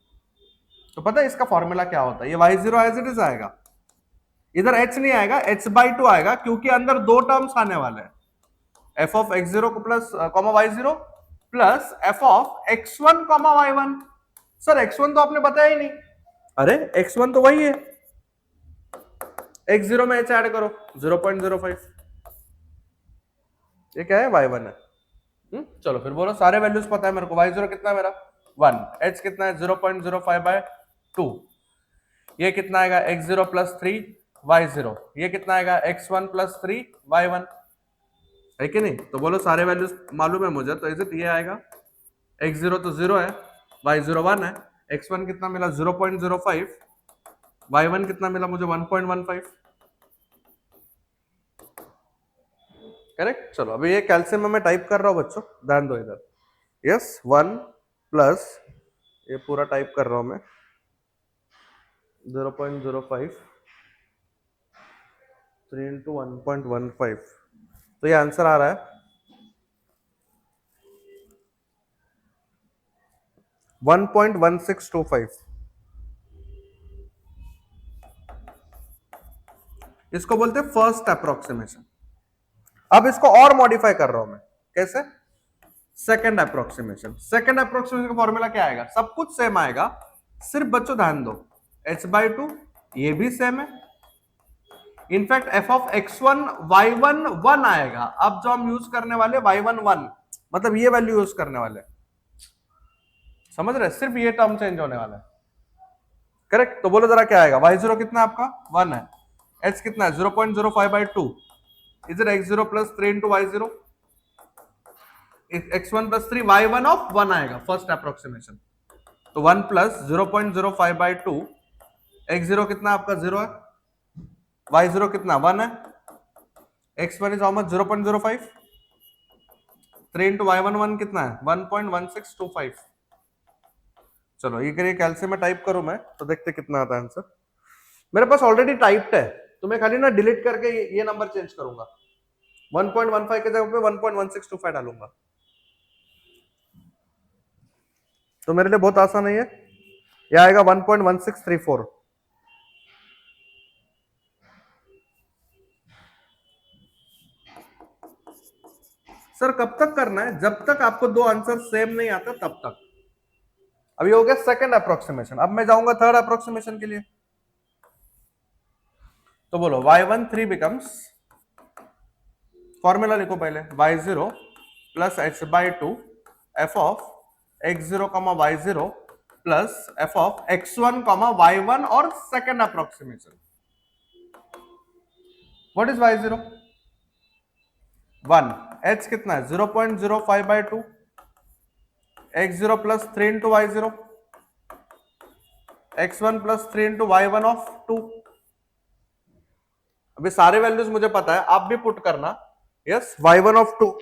तो पता है इसका फॉर्मूला क्या होता है? ये y0 एज इट इज आएगा, इधर h नहीं आएगा, h/2 आएगा, क्योंकि अंदर दो टर्म्स आने वाले हैं, f ऑफ x0 को plus comma y0 plus f of x1 comma y1। Sir x1 तो आपने बताया ही नहीं। अरे x1 तो वही है, x0 में h ऐड करो 0.05, ये क्या है? y1 है। चलो फिर बोलो, सारे वैल्यूज पता है मेरे को। y0 कितना है मेरा? 1, h कितना है? 0.05/2, ये कितना आएगा? x0 प्लस 3 y0, ये कितना आएगा? x1 प्लस 3 y1, है कि नहीं? तो बोलो सारे वैल्यूज मालूम है मुझे, तो इज इट ये आएगा। x0 तो 0 है, y0 1 है, x1 कितना मिला? 0.05, y1 कितना मिला मुझे? 1.15, करेक्ट। चलो अभी ये कैल्शियम में टाइप कर रहा हूं बच्चों, ध्यान दो इधर। यस 1 प्लस, ये पूरा टाइप कर रहा हूं मैं, 0.05 3 इंटू 1.15, तो ये आंसर आ रहा है 1.1625। इसको बोलते हैं फर्स्ट अप्रोक्सीमेशन। अब इसको और मॉडिफाई कर रहा हूं मैं, कैसे? Second approximation. सेकंड अप्रोक्सीमेशन का फॉर्मूला क्या आएगा? सब कुछ सेम आएगा, सिर्फ बच्चों ध्यान दो, h/2 ये भी सेम है, in fact f of x1 y1 1 आएगा। अब जो हम यूज करने वाले y1 1, मतलब ये वैल्यू यूज करने वाले, समझ रहे? सिर्फ ये टर्म चेंज होने वाला है, करेक्ट। तो बोलो जरा क्या आएगा? y0 कितना आपका? 1 है, h कितना है? 0.05/2, is it x0 plus 3 into y0, x1 plus 3 y1 of 1 आएगा, फर्स्ट अप्रोक्सीमेशन। तो 1 प्लस 0.05/2, x0 कितना आपका? 0 है, y0 कितना? 1 है, x1 is how much? 0.05, 3 into y1 1 कितना है? 1.1625। चलो ये करिए, कैल्शियम में टाइप करूं मैं, तो देखते कितना आता है आंसर। मेरे पास ऑलरेडी टाइप्ड है, तो मैं खाली ना डिलीट करके ये नंबर चेंज करूंगा, 1.15 के जगह पे 1.1625 डालूंगा, तो मेरे लिए बहुत आसान है ये। ये आएगा 1.1634। सर कब तक करना है? जब तक आपको दो आंसर सेम नहीं आता तब तक। अभी हो गया सेकंड अप्रोक्सीमेशन, अब मैं जाऊंगा थर्ड अप्रोक्सीमेशन के लिए। तो बोलो y13 बिकम्स, फॉर्मूला लिखो पहले, y0 plus h/2 f of x0 y0 plus f of x1 y1 और second approximation. What is y0? 1, h कितना है? 0.05/2, x0 plus 3 into y0, x1 plus 3 into y1 of 2। अभी सारे वैल्यूज मुझे पता है, आप भी पुट करना। यस y1 ऑफ 2,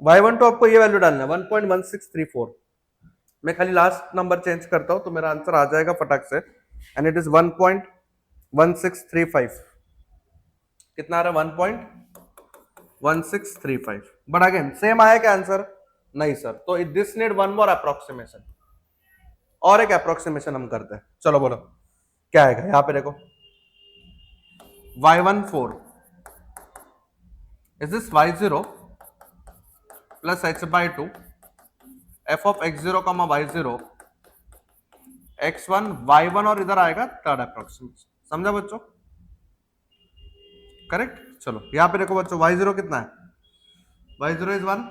y1 तो आपको ये वैल्यू डालना है 1.1634। मैं खाली लास्ट नंबर चेंज करता हूं तो मेरा आंसर आ जाएगा फटाक से, एंड इट इज 1.1635। कितना आ रहा है? 1.1635। बट अगेन सेम आया क्या आंसर? नहीं सर, तो this need one more approximation, और एक अप्रोक्सीमेशन हम करते हैं। चलो बोलो क्या आएगा? यहां पे देखो, y14 is this y0 plus h/2 f of x0 y0 x1 y1, और इधर आएगा थर्ड अप्रोक्सीमेशन। समझा बच्चों? करेक्ट। चलो यहां पे देखो बच्चों, y0 कितना है? y0 इज 1,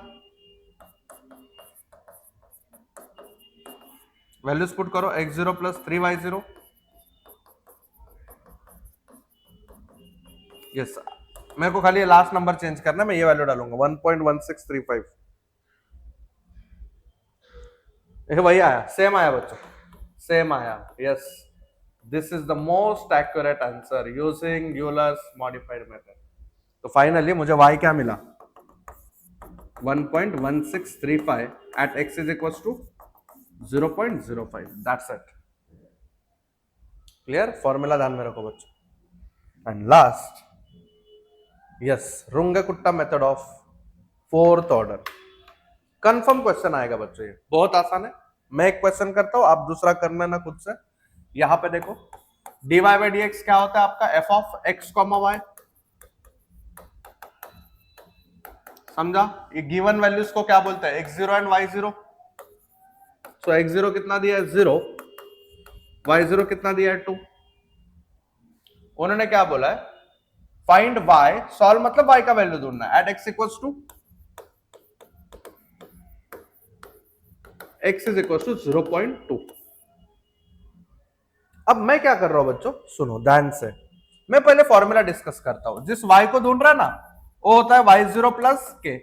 वैल्यूज पुट करो, x0 प्लस 3y0, यस मेरे को खाली लास्ट नंबर चेंज करना है, मैं ये वैल्यू डालूंगा 1.1635। ये वही आया, सेम आया बच्चों, सेम आया। Yes, this is the most accurate answer using Euler's modified method. तो फाइनली मुझे y क्या मिला? 1.1635 at x is equals to 0.05. That's it. Clear? Formula ध्यान में रखो बच्चों. And last, yes, Runge Kutta method of fourth order. Confirm question आएगा बच्चों. ये बहुत आसान है. मैं एक क्वेश्चन करता हूं, आप दूसरा करना ना खुद से. यहां पे देखो, dy by dx क्या होता है आपका? f of x, y. समझा? ये गिवन वैल्यूज को क्या बोलते हैं? x0 and y0. So x0 कितना दिया है? 0. y0 कितना दिया है? 2. उन्होंने क्या बोला है? फाइंड y, सॉल्व मतलब y का वैल्यू ढूंढना है, at x equals to x is equals to 0.2. अब मैं क्या कर रहा हूं बच्चों, सुनो ध्यान से. मैं पहले फॉर्मूला डिस्कस करता हूं. जिस y को ढूंढ रहा है ना, वो होता है y0 plus k.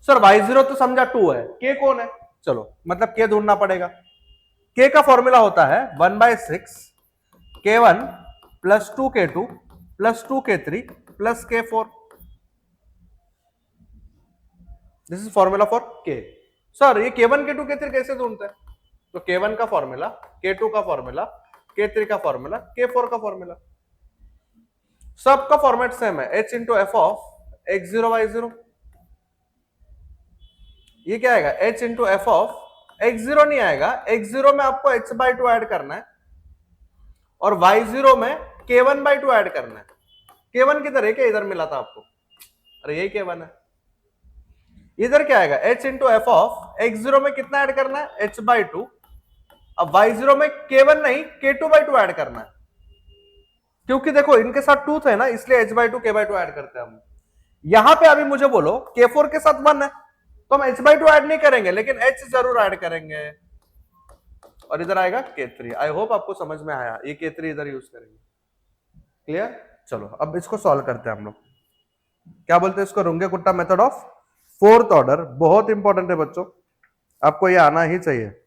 Sir y0 तो समझा 2 है, k कौन है? चलो, मतलब k ढूंढना पड़ेगा. k का फॉर्मूला होता है 1/6 k1 plus 2k2 plus 2k3 plus k4. This is formula for k. Sir ये k1 k2 k3 कैसे ढूंढते हैं? तो k1 का फॉर्मूला, k2 का फॉर्मूला, k3 का फॉर्मूला, k4 का फॉर्मूला, सबका फॉर्मेट सेम है. h into F of x0 y0. ये क्या आएगा? h into F of x0 नहीं आएगा. x0 में आपको h/2 ऐड करना है और y0 में k1/2 ऐड करना है. k1 किधर है? क्या इधर मिला था आपको? अरे यही k1 है. इधर क्या आएगा? h into F of x0 में कितना ऐड करना है? h/2. अब y0 में k1 नहीं k2/2 ऐड करना है. क्योंकि देखो इनके साथ 2 थे ना, इसलिए h/2 k/2 ऐड करते हैं हम. यहां पे अभी मुझे बोलो k4 के साथ 1 है, तो हम h/2 ऐड नहीं करेंगे, लेकिन h जरूर ऐड करेंगे. और इधर आएगा k3. आई होप आपको समझ में आया. ये k3 इधर यूज करेंगे. क्लियर? चलो अब इसको सॉल्व करते हैं हम लोग. क्या बोलते हैं इसको? रुंगे-कुट्टा मेथड ऑफ फोर्थ ऑर्डर. बहुत इंपॉर्टेंट है बच्चों, आपको ये आना ही चाहिए.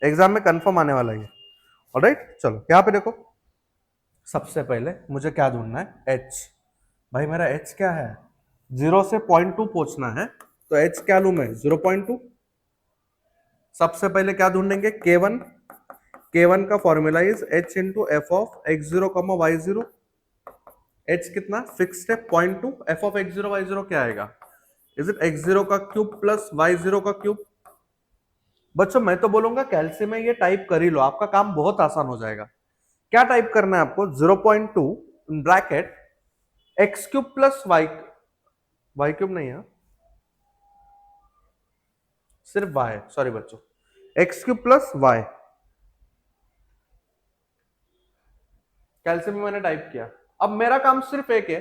एग्जाम में कंफर्म आने वाला है. ऑलराइट, चलो यहां पे देखो. सबसे पहले मुझे क्या ढूंढना है? h. भाई मेरा h क्या है? 0 से 0.2 पहुंचना है, तो h क्या लूं मैं? 0.2. सबसे पहले क्या ढूंढेंगे? k1. k1 का formula is h into F of x0 y0. h कितना फिक्स्ड है? 0.2. एफ ऑफ x0 y0 क्या आएगा? इज इट x0 का क्यूब प्लस y0 का क्यूब? बच्चों मैं तो बोलूंगा कैलसी में ये टाइप कर ही लो, आपका काम बहुत आसान हो जाएगा. क्या टाइप करना है आपको? 0.2 bracket x cube plus y cube नहीं है, सिर्फ y. सॉरी बच्चों, x क्यूब प्लस y. कैलसी में मैंने टाइप किया. अब मेरा काम सिर्फ एक है,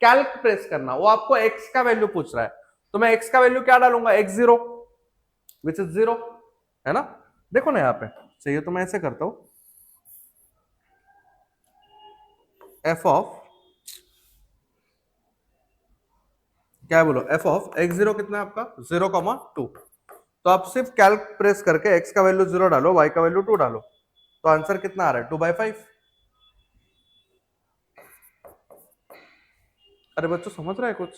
कैल्क प्रेस करना. वो आपको x का वैल्यू पूछ रहा है, तो मैं x का वैल्यू क्या डालूंगा? x0 विच इज 0 है ना. देखो ना यहाँ पे चाहिए तो मैं ऐसे करता हूं. एफ ऑफ क्या बोलो? एफ ऑफ x0 कितना है आपका? 0,2. तो आप सिर्फ कैल्क प्रेस करके x का वैल्यू 0 डालो, y का वैल्यू 2 डालो, तो आंसर कितना आ रहा है? 2/5. अरे बच्चों समझ रहा है कुछ?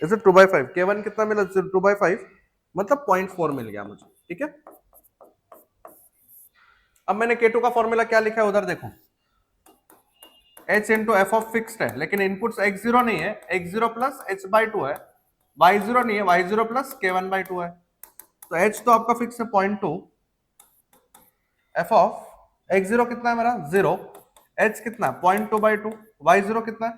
इसे 2/5. k1 कितना मिला? 2/5, मतलब 0.4 मिल गया मुझे. ठीक है. अब मैंने k2 का फॉर्मूला क्या लिखा है उधर देखो. h into F of fixed है, लेकिन इनपुट्स x0 नहीं है, x0 प्लस h/2 है. y0 नहीं है, y0 प्लस k1/2 है. तो h तो आपका फिक्स है 0.2. एफ ऑफ x0 कितना है मेरा? 0. h कितना? 0.2/2. y0 कितना है?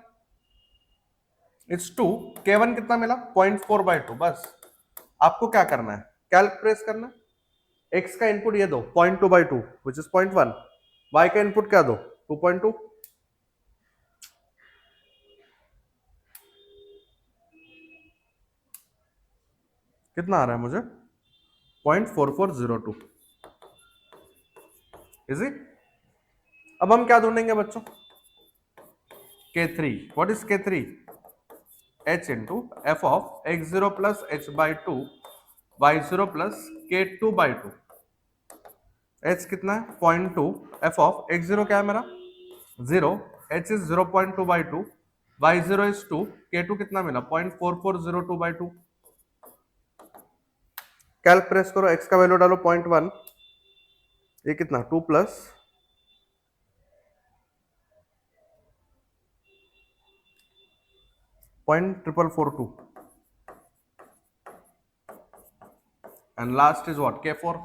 इट्स 2. k1 कितना मिला? 0.4/2. बस आपको क्या करना है? कैल्क प्रेस करना है. x का इनपुट ये दो 0.2/2 विच इज 0.1. y का इनपुट क्या दो? 2.2. कितना आ रहा है मुझे? 0.4402. इजी. अब हम क्या ढूंढेंगे बच्चों? k3. What is k3? h into F of x0 plus h/2 y0 plus k2/2. h कितना है? 0.2. एफ ऑफ x0 क्या है मेरा? 0. h is 0.2/2. y0 is 2, k2 कितना मिला 0.4402/2। कैल्क प्रेस करो, x का वैल्यू डालो 0.1, ये कितना 2 plus 0.4442 and last is what, k4.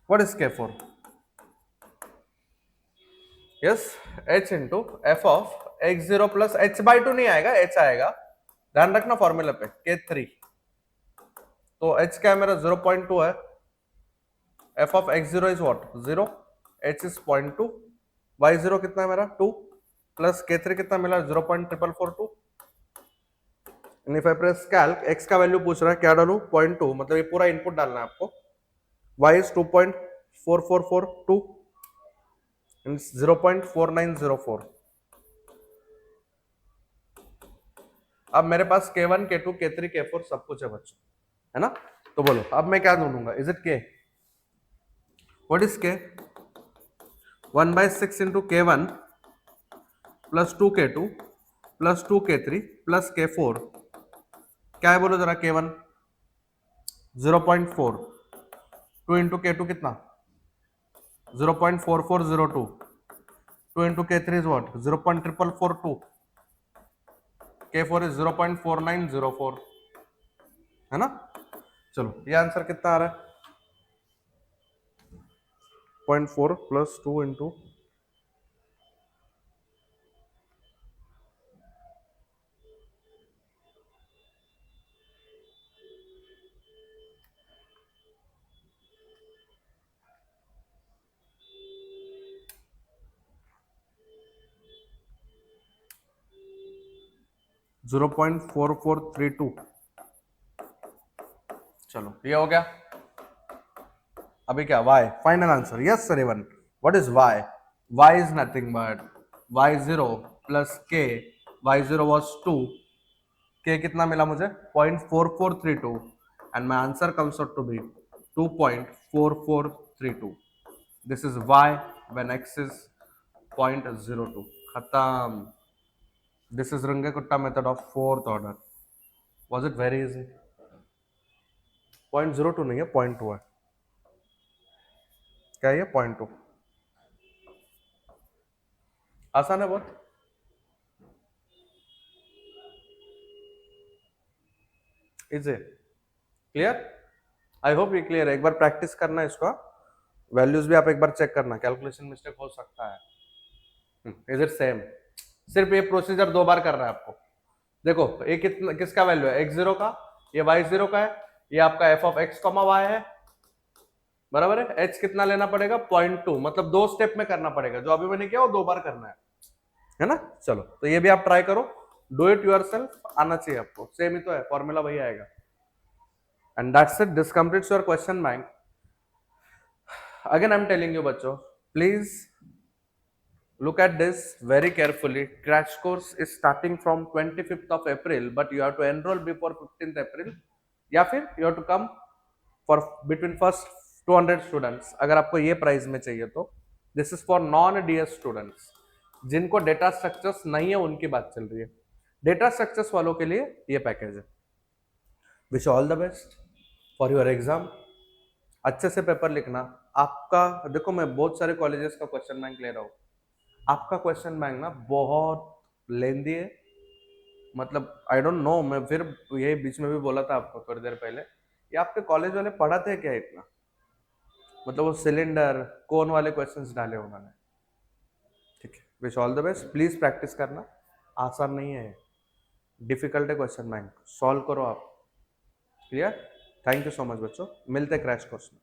What is k4? Yes, h into f of x0 plus h/2 नहीं आएगा, h आएगा, ध्यान रखना फॉर्मूला पे, k3। तो h क्या है मेरा 0.2 है, f of x0 is what 0, h is 0.2, y0 कितना है मेरा 2 प्लस k3 कितना मिला 0.4442। And if I press calc, x का वैल्यू पूछ रहा है, क्या डालू 0.2, मतलब ये पूरा इनपुट डालना है आपको, y is 2.4442 and 0.4904। अब मेरे पास k1 k2 k3 k4 सब कुछ है बच्चों, है ना। तो बोलो अब मैं क्या ढूंढूंगा, is it k? What is k? 1/6 into k1 plus 2k2 plus 2k3 plus k4, क्या है बोलो जरा। k1 0.4, 2 इंटू k2 कितना 0.4402, 2 into k3 is what 0.4442, k4 is 0.4904, है ना। चलो ये आंसर कितना आ रहा है 0.4 प्लस 2 इंटू 0.4432। चलो ये हो गया। अभी क्या y, final answer. Yes sir A one, what is y? y is nothing but y0 plus k, y0 was 2, k कितना मिला मुझे 0.4432 and my answer comes out to be 2.4432। This is y when x is 0.02। खत्म। This is Runge Kutta method of fourth order. Was it very easy? 0.02 नहीं है, 0.2 है। क्या है 0.2? आसान है बहुत। Is it clear? I hope ये क्लियर है। एक बार प्रैक्टिस करना इसका, वैल्यूज भी आप एक बार चेक करना, कैलकुलेशन मिस्टेक हो सकता है। Is it same? सिर्फ ये प्रोसीजर 2 बार करना है आपको। देखो ये कितना, किसका वैल्यू है x0 का, ये y0 का है, ये आपका f of x, y है, बराबर है। h कितना लेना पड़ेगा 0.2, मतलब 2 स्टेप में करना पड़ेगा, जो अभी मैंने किया वो 2 बार करना है ना। चलो तो ये भी आप ट्राई करो, डू इट योरसेल्फ, आना चाहिए आपको, सेम ही तो है, फॉर्मूला वही आएगा। And that's it, this completes your question bank. Again I am telling you बच्चों, please look at this very carefully. Crash course is starting from 25th of April, but you have to enroll before 15th April, या फिर you have to come for between first 200 students अगर आपको ये price में चाहिए तो। This is for non DS students, जिनको data structures नहीं है उनकी बात चल रही है। डेटा स्ट्रक्चर्स वालों के लिए ये पैकेज है। Wish all the best for your exam. अच्छे से पेपर लिखना आपका। देखो मैं बहुत सारे कॉलेजेस का क्वेश्चन बैंक ले रहा हूँ, आपका क्वेश्चन बैंक ना बहुत लेंदी है, मतलब आई डोंट नो, मैं फिर यही बीच में भी बोला था आपको थोड़ी देर पहले, ये आपके कॉलेज वाले पढ़ाते हैं क्या इतना, मतलब वो सिलेंडर कोन वाले क्वेश्चंस डाले उन्होंने। ठीक है, wish all the best, please practice करना, आसान नहीं है, डिफिकल्ट है क्वेश्चन बैंक, सॉल्व करो आप। Clear? Thank you so much बच्चों, मिलते क्रैश कोर्स में।